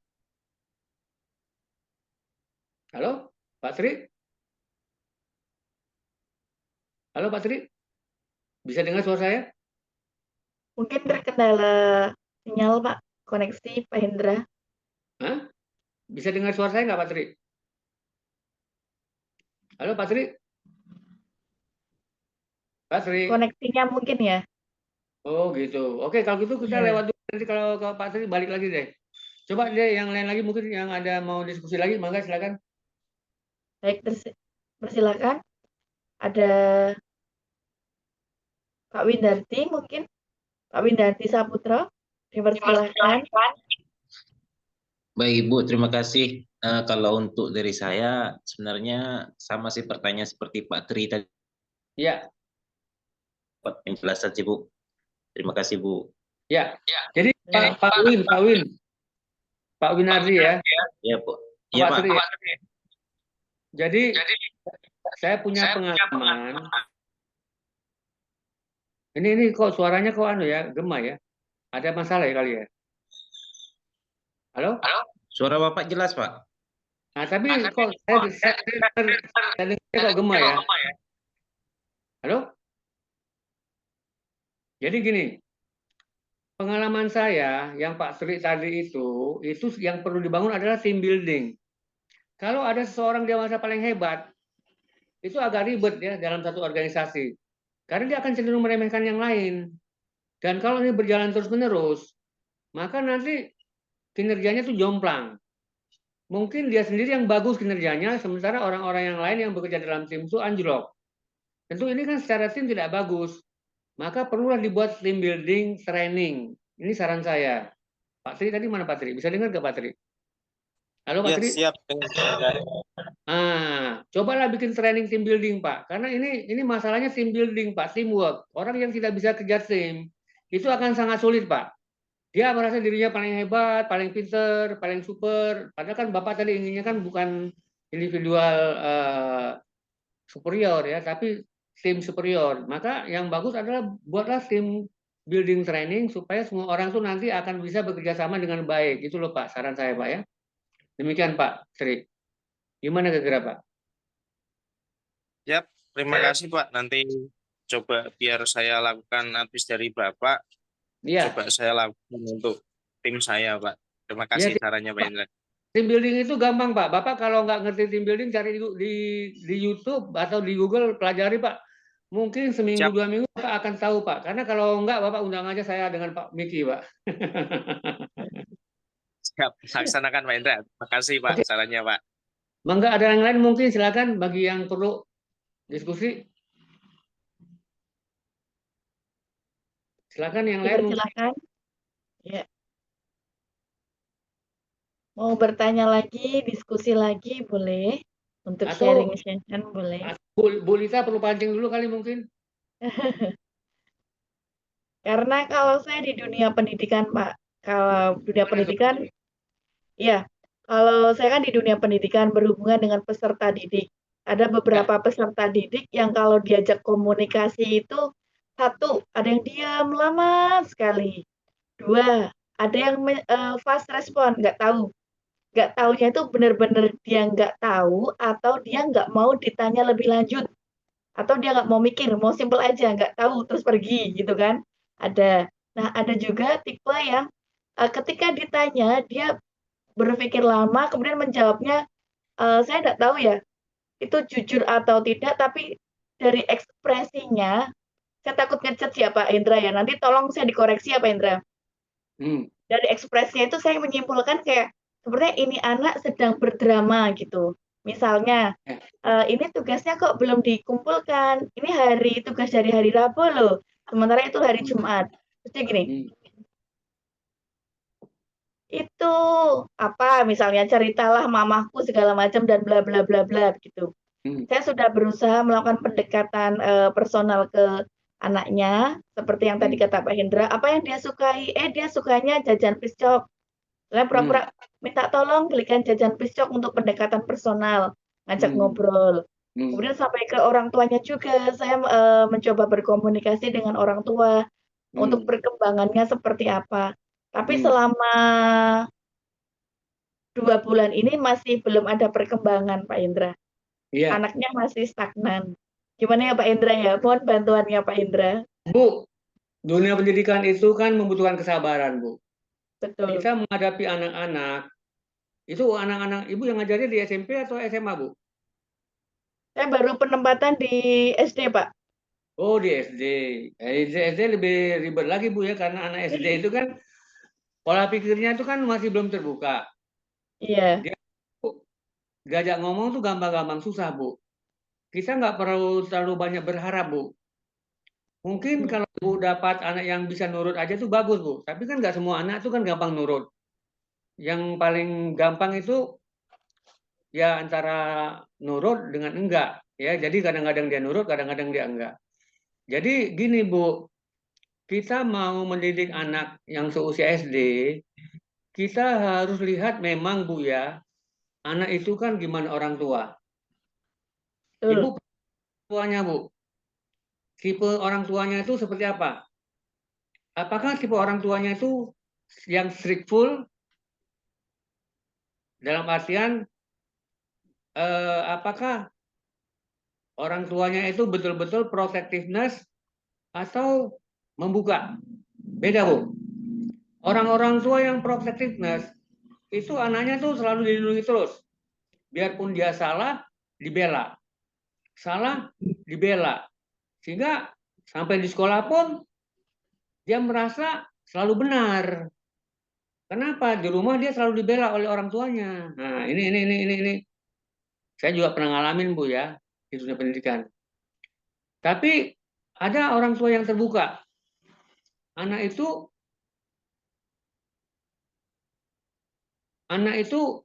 S2: Halo, Pak Sri? Halo, Pak Sri? Bisa dengar suara saya?
S3: Mungkin terkendala sinyal, Pak. Koneksi, Pak Hendra.
S2: Hah? Bisa dengar suara saya nggak, Pak Sri? Halo, Pak Sri? Pak Sri?
S3: Koneksinya mungkin ya.
S2: Oh, gitu. Oke, kalau gitu kita
S3: Iya.
S2: lewat dulu. Nanti kalau Pak Sri balik lagi deh. Coba deh yang lain lagi mungkin yang ada mau diskusi lagi, mangga silakan.
S3: Baik, persilakan. Ada Pak Windarti mungkin. Pak Windarti Saputra, dipersilakan.
S4: Baik Ibu, terima kasih. Kalau untuk dari saya sebenarnya sama sih pertanyaan seperti Pak Tri tadi,
S2: Ya,
S4: penjelasan sih Bu. Terima kasih Bu.
S2: ya. Jadi Pak Winardi ya.
S4: Ya Bu. Iya Pak.
S2: Sri ya. Jadi saya punya pengalaman. Ini kok suaranya kok gema ya? Ada masalah ya kali ya? Halo?
S4: Suara Bapak jelas Pak.
S2: Nah, tapi kok saya dengar kok gema ya? Halo? Jadi gini, pengalaman saya yang Pak Sri tadi itu yang perlu dibangun adalah team building. Kalau ada seseorang dia merasa paling hebat, itu agak ribet ya dalam satu organisasi. Karena dia akan cenderung meremehkan yang lain. Dan kalau ini berjalan terus-menerus, maka nanti kinerjanya tuh jomplang. Mungkin dia sendiri yang bagus kinerjanya, sementara orang-orang yang lain yang bekerja dalam tim itu anjlok. Tentu ini kan secara tim tidak bagus. Maka perlulah dibuat team building training. Ini saran saya. Pak Tri tadi mana Pak Tri? Bisa dengar nggak Pak Tri? Halo Pak
S7: Ya,
S2: Tri?
S7: siap.
S2: Cobalah bikin training team building Pak. Karena ini masalahnya team building Pak, teamwork. Orang yang tidak bisa kerja tim, itu akan sangat sulit Pak. Dia merasa dirinya paling hebat, paling pinter, paling super. Padahal kan Bapak tadi inginnya kan bukan individual superior ya, tapi tim superior. Maka yang bagus adalah buatlah tim building training supaya semua orang tuh nanti akan bisa bekerja sama dengan baik. Itu loh Pak, saran saya Pak ya. Demikian Pak Sri. Gimana kira-kira Pak?
S7: Yap, terima kasih Pak. Nanti coba biar saya lakukan habis dari Bapak.
S2: Iya.
S7: Coba saya lakukan untuk tim saya, Pak. Terima kasih sarannya Pak Indra.
S2: Team building itu gampang Pak. Bapak kalau nggak ngerti team building cari di YouTube atau di Google, pelajari Pak. Mungkin seminggu 2 minggu Bapak akan tahu Pak. Karena kalau nggak Bapak undang aja saya dengan Pak Miki Pak.
S7: Siap, laksanakan Pak Indra. Terima kasih Pak sarannya Pak.
S2: Mangga ada yang lain mungkin silakan bagi yang perlu diskusi. Silakan yang lain.
S3: Silakan. Ya. Mau bertanya lagi, diskusi lagi boleh. Untuk sharing session boleh.
S2: Bu Lita perlu pancing dulu kali mungkin.
S3: Karena kalau saya di dunia pendidikan Pak, kalau dunia pendidikan, ya, kalau saya kan di dunia pendidikan berhubungan dengan peserta didik. Ada beberapa peserta didik yang kalau diajak komunikasi itu, satu, ada yang diam lama sekali. Dua, ada yang fast respon, nggak tahu. Nggak tahunya itu benar-benar dia nggak tahu atau dia nggak mau ditanya lebih lanjut. Atau dia nggak mau mikir, mau simple aja, nggak tahu, terus pergi gitu kan. Ada. Nah, ada juga tipe yang ketika ditanya, dia berpikir lama, kemudian menjawabnya, saya nggak tahu ya, itu jujur atau tidak, tapi dari ekspresinya, saya takut nge-chat ya Pak Hendra ya, nanti tolong saya dikoreksi ya Pak Hendra. Dari ekspresinya itu saya menyimpulkan kayak, sebenarnya ini anak sedang berdrama gitu. Misalnya, ini tugasnya kok belum dikumpulkan, ini tugas dari hari Rabu loh, sementara itu hari Jumat. Terus dia gini, itu apa misalnya ceritalah mamahku segala macam dan bla bla bla bla gitu. Saya sudah berusaha melakukan pendekatan personal ke anaknya seperti yang tadi kata Pak Hendra, apa yang dia sukai? Dia sukanya jajan piscok. Saya pura-pura minta tolong belikan jajan piscok untuk pendekatan personal, ngajak ngobrol. Kemudian sampai ke orang tuanya juga, saya mencoba berkomunikasi dengan orang tua untuk perkembangannya seperti apa. Tapi selama 2 bulan ini masih belum ada perkembangan, Pak Indra.
S2: Iya.
S3: Anaknya masih stagnan. Gimana ya Pak Indra ya? Mohon bantuannya Pak Indra.
S2: Bu, dunia pendidikan itu kan membutuhkan kesabaran, Bu.
S3: Betul.
S2: Kita menghadapi anak-anak, itu anak-anak Ibu yang ngajarnya di SMP atau SMA, Bu?
S3: Saya baru penempatan di SD, Pak.
S2: Oh, di SD. SD lebih ribet lagi, Bu ya, karena anak SD itu kan pola pikirnya itu kan masih belum terbuka.
S3: Iya.
S2: Dia diajak ngomong tuh gampang-gampang susah, Bu. Kita nggak perlu terlalu banyak berharap, Bu. Mungkin kalau Bu dapat anak yang bisa nurut aja tuh bagus, Bu. Tapi kan nggak semua anak tuh kan gampang nurut. Yang paling gampang itu ya antara nurut dengan enggak. Ya, jadi kadang-kadang dia nurut, kadang-kadang dia enggak. Jadi gini, Bu. Kita mau mendidik anak yang seusia SD, kita harus lihat memang, Bu ya, anak itu kan gimana orang tua. Ibu tuanya, Bu. Tipe orang tuanya itu seperti apa? Apakah tipe orang tuanya itu yang strictful dalam artian apakah orang tuanya itu betul-betul protectiveness atau membuka? Beda, Bu. Orang-orang tua yang protectiveness itu anaknya tuh selalu dilindungi terus. Biarpun dia salah, dibela. Salah, dibela. Sehingga sampai di sekolah pun dia merasa selalu benar. Kenapa? Di rumah dia selalu dibela oleh orang tuanya. Nah, ini. Saya juga pernah ngalamin, Bu ya, di dunia pendidikan. Tapi ada orang tua yang terbuka. Anak itu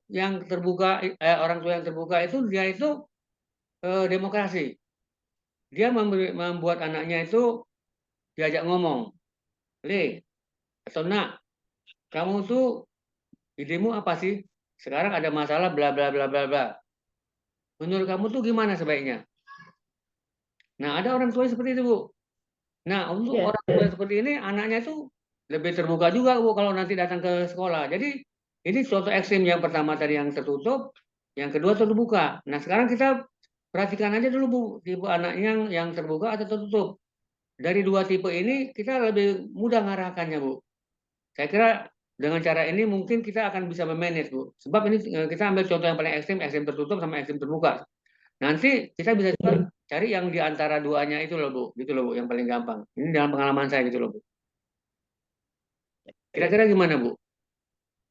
S2: yang terbuka, orang tua yang terbuka itu dia itu demokrasi. Dia membuat anaknya itu diajak ngomong. Le, atau nak, kamu tuh idemu apa sih? Sekarang ada masalah bla bla bla bla bla. Menurut kamu tuh gimana sebaiknya? Nah, ada orang tua seperti itu, Bu. Nah, untuk orang tua seperti ini, anaknya tuh lebih terbuka juga, Bu, kalau nanti datang ke sekolah. Jadi, ini contoh ekstrim yang pertama tadi yang tertutup, yang kedua terbuka. Nah, sekarang kita perhatikan aja dulu, Bu, tipe anak yang terbuka atau tertutup. Dari dua tipe ini, kita lebih mudah ngarahkannya, Bu. Saya kira dengan cara ini mungkin kita akan bisa memanage, Bu. Sebab ini kita ambil contoh yang paling ekstrim tertutup sama ekstrim terbuka. Nanti kita bisa juga cari yang di antara duanya itu loh, Bu. Gitu loh, Bu, yang paling gampang. Ini dalam pengalaman saya gitu loh, Bu. Kira-kira gimana, Bu?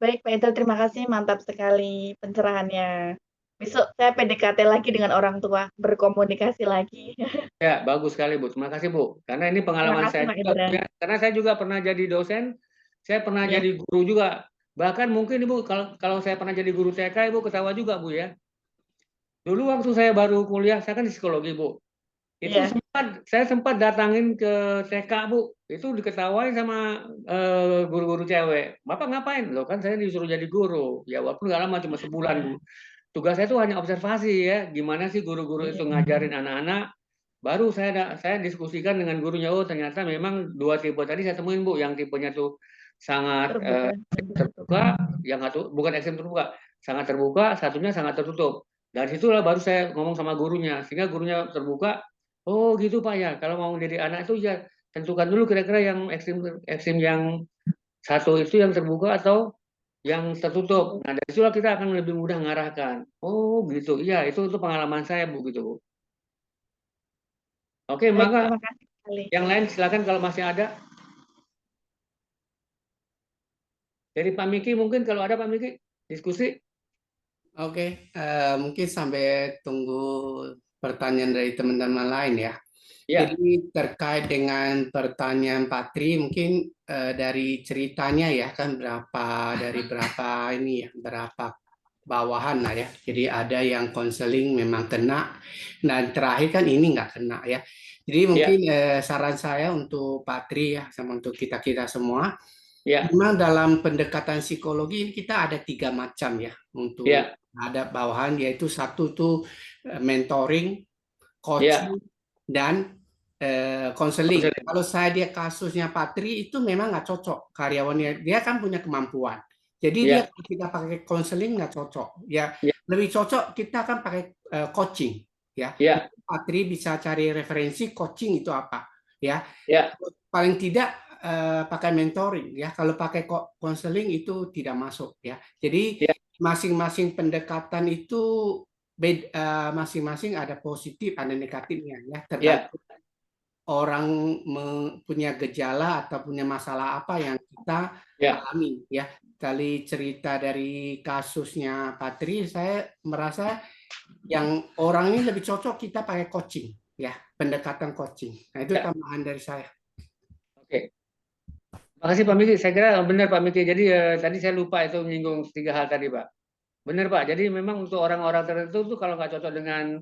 S3: Baik, Pak Indra, terima kasih. Mantap sekali pencerahannya. Besok saya PDKT lagi dengan orang tua, berkomunikasi lagi.
S2: Ya, bagus sekali, Bu. Terima kasih, Bu. Karena ini pengalaman
S3: Terima kasih,
S2: saya
S3: Pak
S2: juga,
S3: Indra.
S2: Bu, ya. Karena saya juga pernah jadi dosen, saya pernah
S3: Ya.
S2: jadi guru juga. Bahkan mungkin, Ibu, kalau saya pernah jadi guru TK, Ibu ketawa juga, Bu ya. Dulu waktu saya baru kuliah, saya kan di psikologi, Bu. Itu
S3: Iya.
S2: saya sempat datangin ke TK, Bu. Itu diketawain sama guru-guru cewek. Bapak ngapain? Loh, kan saya disuruh jadi guru. Ya, walaupun nggak lama, cuma sebulan, Bu. Tugas saya itu hanya observasi ya, gimana sih guru-guru itu ngajarin anak-anak. Baru saya diskusikan dengan gurunya, oh ternyata memang dua tipe tadi saya temuin, Bu, yang tipenya tuh sangat terbuka, yang bukan ekstrem terbuka, sangat terbuka, satunya sangat tertutup. Dari situlah baru saya ngomong sama gurunya, sehingga gurunya terbuka. Oh gitu Pak ya, kalau mau menjadi anak itu ya tentukan dulu kira-kira yang ekstrim yang satu itu yang terbuka atau yang tertutup. Nah dari situlah kita akan lebih mudah mengarahkan. Oh gitu, iya itu pengalaman saya, Bu, gitu, Bu. Oke,
S3: Baik,
S2: maka
S3: terima kasih. sekali.
S2: Yang lain silakan kalau masih ada. Dari Pak Miki mungkin kalau ada Pak Miki diskusi.
S5: Oke, mungkin sampai tunggu pertanyaan dari teman-teman lain ya.
S2: Ya,
S5: Jadi terkait dengan pertanyaan Patri, mungkin dari ceritanya ya kan dari berapa ini ya, berapa bawahan lah ya. Jadi ada yang konseling memang kena, dan terakhir kan ini nggak kena ya. Jadi mungkin saran saya untuk Patri ya, sama untuk kita-kita semua,
S2: ya,
S5: memang dalam pendekatan psikologi ini kita ada 3 macam ya untuk
S2: ya,
S5: ada bawahan, yaitu satu tuh mentoring,
S2: ya.
S5: coaching, dan konseling.
S2: Konseling.
S5: Kalau saya dia kasusnya Patri itu memang nggak cocok karyawannya. Dia kan punya kemampuan. Jadi dia
S2: Ya,
S5: kalau kita pakai konseling nggak cocok. Ya
S2: ya,
S5: lebih cocok kita akan pakai coaching. Ya
S2: ya,
S5: Patri bisa cari referensi coaching itu apa. Ya
S2: ya,
S5: paling tidak pakai mentoring ya. Kalau pakai konseling itu tidak masuk ya. Jadi
S2: ya,
S5: masing-masing pendekatan itu masing-masing ada positif, ada negatifnya ya.
S2: ya,
S5: Tergantung orang punya gejala atau punya masalah apa yang kita
S2: ya.
S5: alami ya. Kali cerita dari kasusnya Patri, saya merasa yang orang ini lebih cocok kita pakai coaching ya, pendekatan coaching. Nah itu
S2: Ya.
S5: tambahan dari saya.
S2: Oke. Makasih Pak Miki. Saya kira benar Pak Miki. Jadi tadi saya lupa itu menyinggung 3 hal tadi Pak. Benar Pak. Jadi memang untuk orang-orang tertentu tuh kalau nggak cocok dengan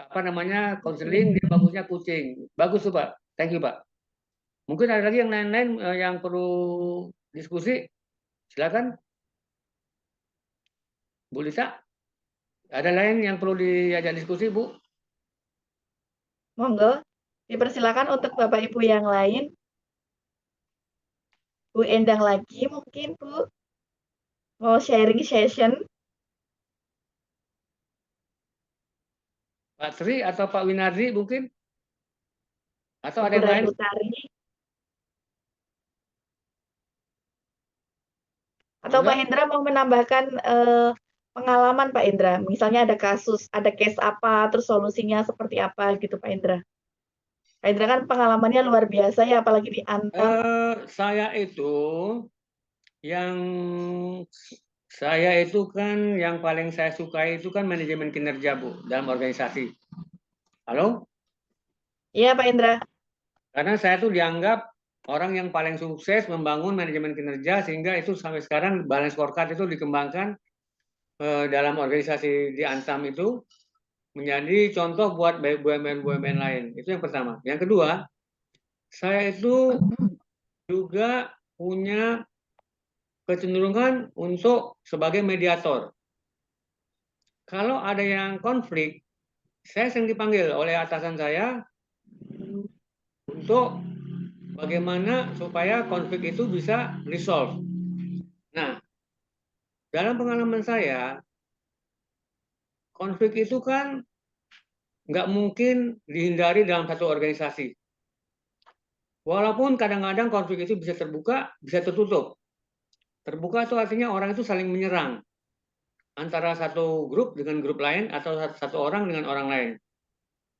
S2: apa namanya konseling, dia bagusnya coaching. Bagus tuh Pak. Thank you Pak. Mungkin ada lagi yang lain-lain yang perlu diskusi. Silakan, Bu Lisa. Ada lain yang perlu diajak diskusi, Bu?
S3: Monggo, dipersilakan untuk Bapak Ibu yang lain. Bu Endang lagi mungkin, Bu. Mau sharing session.
S2: Pak Sri atau Pak Winardi mungkin? Atau ada
S3: Bu
S2: yang lain?
S3: Ratutari. Atau Pak
S2: Monggo.
S3: Hendra mau menambahkan pengalaman Pak Hendra. Misalnya ada kasus, ada case apa, terus solusinya seperti apa gitu Pak Hendra. Pak Hendra kan pengalamannya luar biasa ya, apalagi di Antam.
S2: Saya itu kan yang paling saya sukai itu kan manajemen kinerja, Bu, dalam organisasi. Halo?
S3: Iya Pak Hendra.
S2: Karena saya tuh dianggap orang yang paling sukses membangun manajemen kinerja sehingga itu sampai sekarang balance scorecard itu dikembangkan dalam organisasi di Antam itu menjadi contoh buat BUMN-BUMN lain. Itu yang pertama. Yang kedua, saya itu juga punya kecenderungan untuk sebagai mediator. Kalau ada yang konflik, saya sering dipanggil oleh atasan saya untuk bagaimana supaya konflik itu bisa resolve. Nah, dalam pengalaman saya, konflik itu kan nggak mungkin dihindari dalam satu organisasi. Walaupun kadang-kadang konflik itu bisa terbuka, bisa tertutup. Terbuka itu artinya orang itu saling menyerang antara satu grup dengan grup lain atau satu orang dengan orang lain.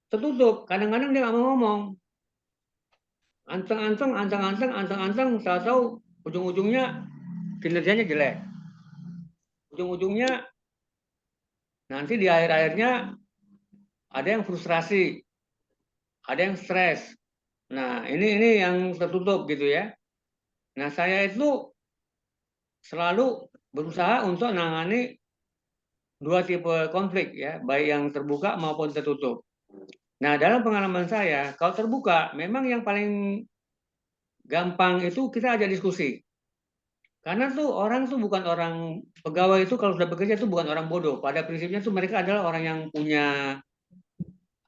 S2: Tertutup, kadang-kadang dia nggak mau ngomong. Anteng-anteng, tahu-tahu ujung-ujungnya kinerjanya jelek. Ujung-ujungnya nanti di akhir-akhirnya ada yang frustrasi, ada yang stres. Nah, ini yang tertutup gitu ya. Nah, saya itu selalu berusaha untuk menangani 2 tipe konflik ya, baik yang terbuka maupun tertutup. Nah, dalam pengalaman saya, kalau terbuka memang yang paling gampang itu kita ajak diskusi. Karena tuh orang tuh bukan orang pegawai itu kalau sudah bekerja itu bukan orang bodoh. Pada prinsipnya tuh mereka adalah orang yang punya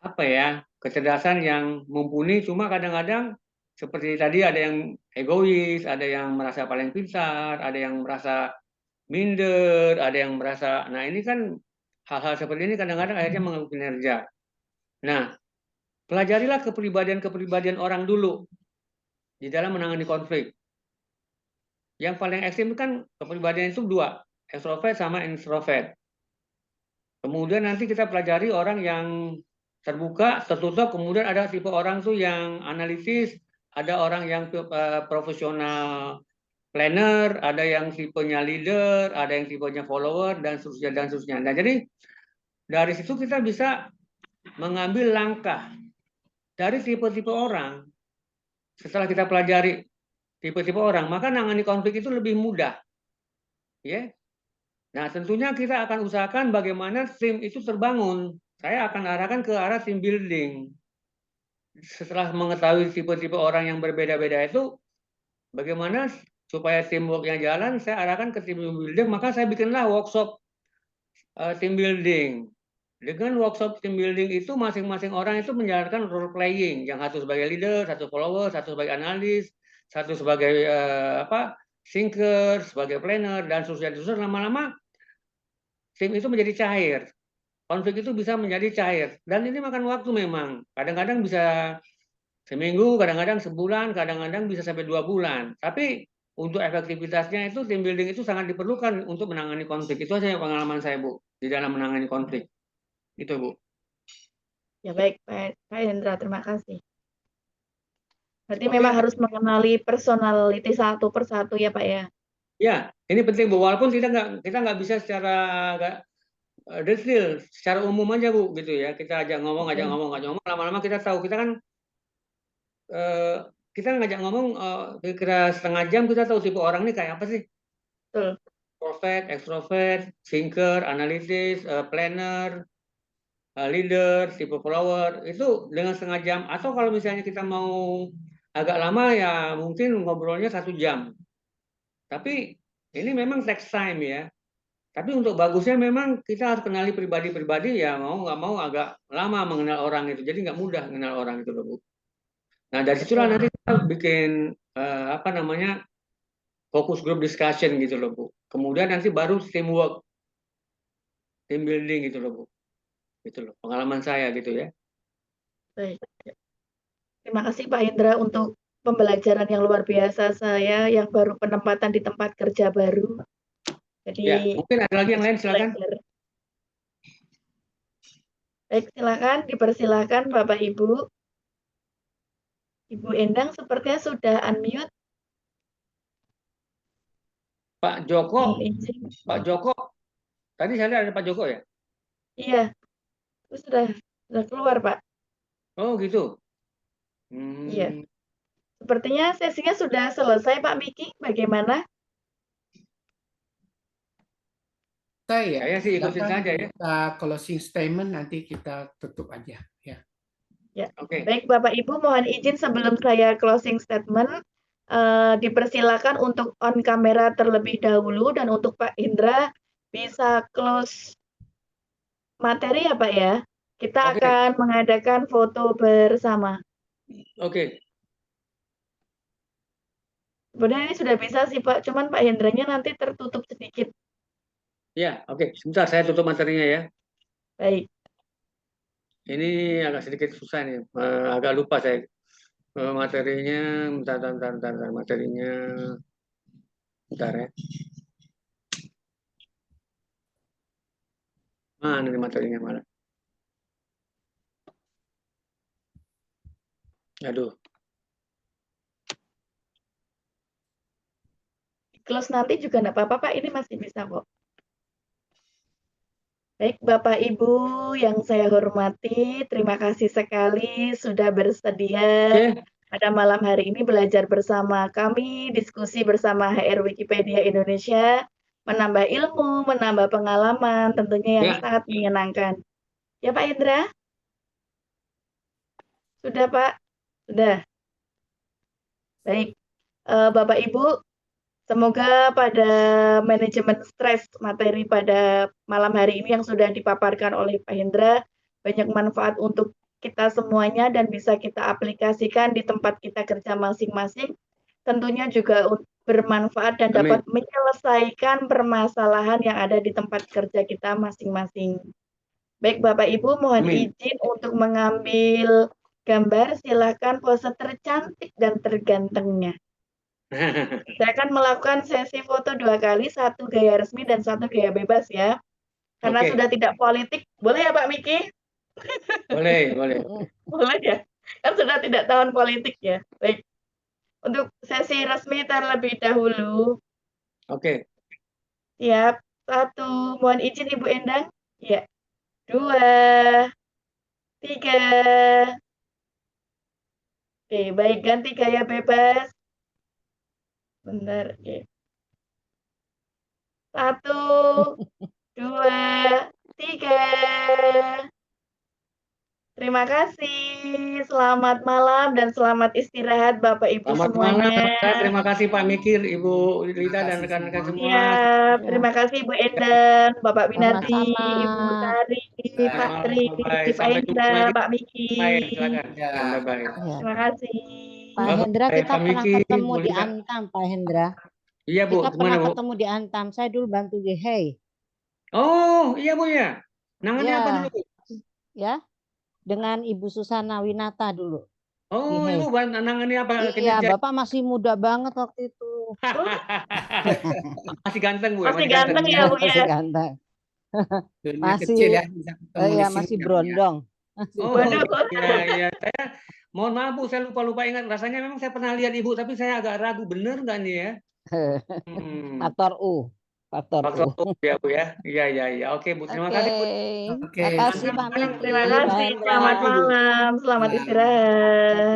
S2: apa ya, kecerdasan yang mumpuni, cuma kadang-kadang seperti tadi ada yang egois, ada yang merasa paling pintar, ada yang merasa minder, ada yang merasa. Nah, ini kan hal-hal seperti ini kadang-kadang akhirnya mengganggu kinerja. Nah, pelajarilah kepribadian-kepribadian orang dulu di dalam menangani konflik. Yang paling ekstrim kan kepribadian itu 2, extrovert sama introvert. Kemudian nanti kita pelajari orang yang terbuka, tertutup, kemudian ada tipe orang tuh yang analitis, ada orang yang profesional planner, ada yang tipenya leader, ada yang tipenya follower, dan seterusnya dan seterusnya. Nah, jadi dari situ kita bisa mengambil langkah dari tipe-tipe orang. Setelah kita pelajari tipe-tipe orang, maka nangani konflik itu lebih mudah. Ya. Nah, tentunya kita akan usahakan bagaimana tim itu terbangun. Saya akan arahkan ke arah team building. Setelah mengetahui tipe-tipe orang yang berbeda-beda itu, bagaimana supaya teamwork-nya jalan, saya arahkan ke team building, maka saya bikinlah workshop team building. Dengan workshop team building itu masing-masing orang itu menjalankan role playing, yang satu sebagai leader, satu follower, satu sebagai analis, satu sebagai thinker, sebagai planner, dan seterusnya. Lama-lama tim itu menjadi cair. Konflik itu bisa menjadi cair. Dan ini makan waktu memang. Kadang-kadang bisa seminggu, kadang-kadang sebulan, kadang-kadang bisa sampai 2 bulan. Tapi untuk efektivitasnya itu team building itu sangat diperlukan untuk menangani konflik. Itu saja pengalaman saya, Bu, di dalam menangani konflik. Itu, Bu.
S3: Ya baik, Pak Hendra, terima kasih. Berarti
S2: Oke.
S3: memang harus mengenali personality satu persatu ya Pak ya?
S2: Ya, ini penting, Bu. Walaupun kita nggak bisa secara detail, secara umum aja, Bu, gitu ya. Kita ajak ngomong, lama-lama kita tahu. Kita kan kita ngajak ngomong kira setengah jam, kita tahu tipe orang ini kayak apa sih.
S3: Betul.
S2: Introvert, extrovert, thinker, analitis, planner, leader, tipe follower, itu dengan setengah jam. Atau kalau misalnya kita mau agak lama ya mungkin ngobrolnya 1 jam. Tapi ini memang takes time ya. Tapi untuk bagusnya memang kita harus kenali pribadi-pribadi, ya mau nggak mau agak lama mengenal orang itu. Jadi nggak mudah mengenal orang itu, Bu. Nah, dari situlah nanti kita bikin focus group discussion gitu loh, Bu. Kemudian nanti baru teamwork, team building gitu loh, Bu. Gitu loh, pengalaman saya gitu ya.
S3: Baik. Terima kasih Pak Hendra untuk pembelajaran yang luar biasa, saya yang baru penempatan di tempat kerja baru. Jadi
S2: Ya, mungkin ada lagi yang lain, silakan.
S3: Baik, silakan dipersilakan Bapak Ibu. Ibu Endang sepertinya sudah unmute.
S2: Pak Joko, tadi saya lihat ada Pak Joko ya?
S3: Iya, itu sudah keluar Pak.
S2: Oh gitu.
S3: Iya. Sepertinya sesinya sudah selesai Pak Miki, bagaimana?
S5: Saya
S2: sih ikutin saja ya.
S5: Kita closing statement, nanti kita tutup aja ya.
S3: Ya,
S2: Oke.
S3: Baik Bapak Ibu, mohon izin sebelum saya closing statement, dipersilakan untuk on kamera terlebih dahulu, dan untuk Pak Indra bisa close materi ya Pak ya. Kita akan mengadakan foto bersama.
S2: Oke.
S3: Sebenarnya ini sudah bisa sih Pak, cuman Pak Hendranya nanti tertutup sedikit.
S2: Ya, oke. Sebentar saya tutup materinya ya.
S3: Baik.
S2: Ini agak sedikit susah nih, agak lupa saya. Materinya, bentar, materinya, bentar ya. Mana nih materinya malah? Aduh.
S3: Close nanti juga enggak apa-apa Pak, ini masih bisa kok. Baik Bapak Ibu yang saya hormati, terima kasih sekali sudah bersedia pada malam hari ini belajar bersama kami, diskusi bersama HR Wikipedia Indonesia, menambah ilmu, menambah pengalaman, tentunya yang sangat menyenangkan. Ya Pak Indra? Sudah Pak? Sudah. Baik, Bapak Ibu, semoga pada manajemen stres materi pada malam hari ini yang sudah dipaparkan oleh Pak Hendra banyak manfaat untuk kita semuanya dan bisa kita aplikasikan di tempat kita kerja masing-masing. Tentunya juga bermanfaat dan dapat menyelesaikan permasalahan yang ada di tempat kerja kita masing-masing. Baik Bapak Ibu, mohon izin untuk mengambil gambar. Silakan pose tercantik dan tergantengnya. Saya akan melakukan sesi foto 2 kali, 1 gaya resmi dan 1 gaya bebas ya. Karena sudah tidak politik, boleh ya Pak Miki?
S2: Boleh, boleh.
S3: Boleh ya? Kan sudah tidak tahun politik ya. Baik. Untuk sesi resmi terlebih dahulu.
S2: Oke.
S3: Siap. 1, mohon izin Ibu Endang. Ya. 2, 3. Oke, baik, ganti gaya bebas. Bentar, oke. 1, 2, 3. Terima kasih. Selamat malam dan selamat istirahat Bapak Ibu
S2: Selamat malam.
S3: semuanya.
S2: Terima kasih Pak Mikir, Ibu Lida dan
S5: kasih
S2: rekan-rekan
S5: semua.
S2: semua.
S3: Siap. Terima kasih Bu Endang, Bapak Winardi,
S1: Sama-sama.
S3: Ibu Tari,
S2: Selamat
S3: Pak
S2: malam.
S3: Tri,
S2: Bye.
S3: Pak
S2: Sampai jumpa
S3: Hendra,
S2: lagi.
S3: Pak Miki.
S2: Bye. Silakan.
S5: Ya.
S2: Bye-bye.
S1: Ya.
S3: Terima kasih.
S1: Pak
S2: Bye-bye,
S1: Hendra, kita
S2: Pak
S1: pernah
S2: Miki,
S1: ketemu
S2: Bu
S1: di
S2: Lida.
S1: Antam, Pak Hendra.
S2: Iya, Bu.
S1: Kita
S2: Gimana,
S1: pernah
S2: Bu?
S1: ketemu di Antam. Saya dulu bantu di Hey.
S2: Oh, iya, Bu ya. Nangannya apa
S1: Ya,
S2: dulu, Bu?
S1: ya, dengan Ibu Susana Winata dulu di
S2: Oh,
S1: Hey.
S2: Ibu nangannya apa?
S1: Iya,
S2: Kinerja.
S1: Bapak masih muda banget waktu itu.
S2: Masih ganteng, Bu ya?
S3: Masih ganteng ya, Bu
S1: Masih
S3: ya.
S1: ganteng.
S5: Dunia
S1: Masih,
S5: kecil ya, bisa ketemu di
S1: ya,
S5: sini
S1: masih
S5: ya, Bu ya.
S1: berondong. Masih
S2: Oh,
S3: Waduh.
S1: berondong.
S2: iya, iya. Saya mohon maaf, Bu, saya lupa ingat. Rasanya memang saya pernah lihat Ibu, tapi saya agak ragu bener nggak nih ya?
S1: Faktor U. Faktor
S2: Faktor
S1: U.
S2: ya, Bu ya. Iya, iya, iya. Oke, Bu. Terima
S1: Oke.
S2: kasih, Bu.
S5: Oke,
S1: Makasih Pak
S2: Malam,
S1: Miki,
S3: Terima
S1: Pak
S3: kasih.
S1: Hendra.
S3: Selamat malam. Selamat
S5: Ya.
S3: istirahat.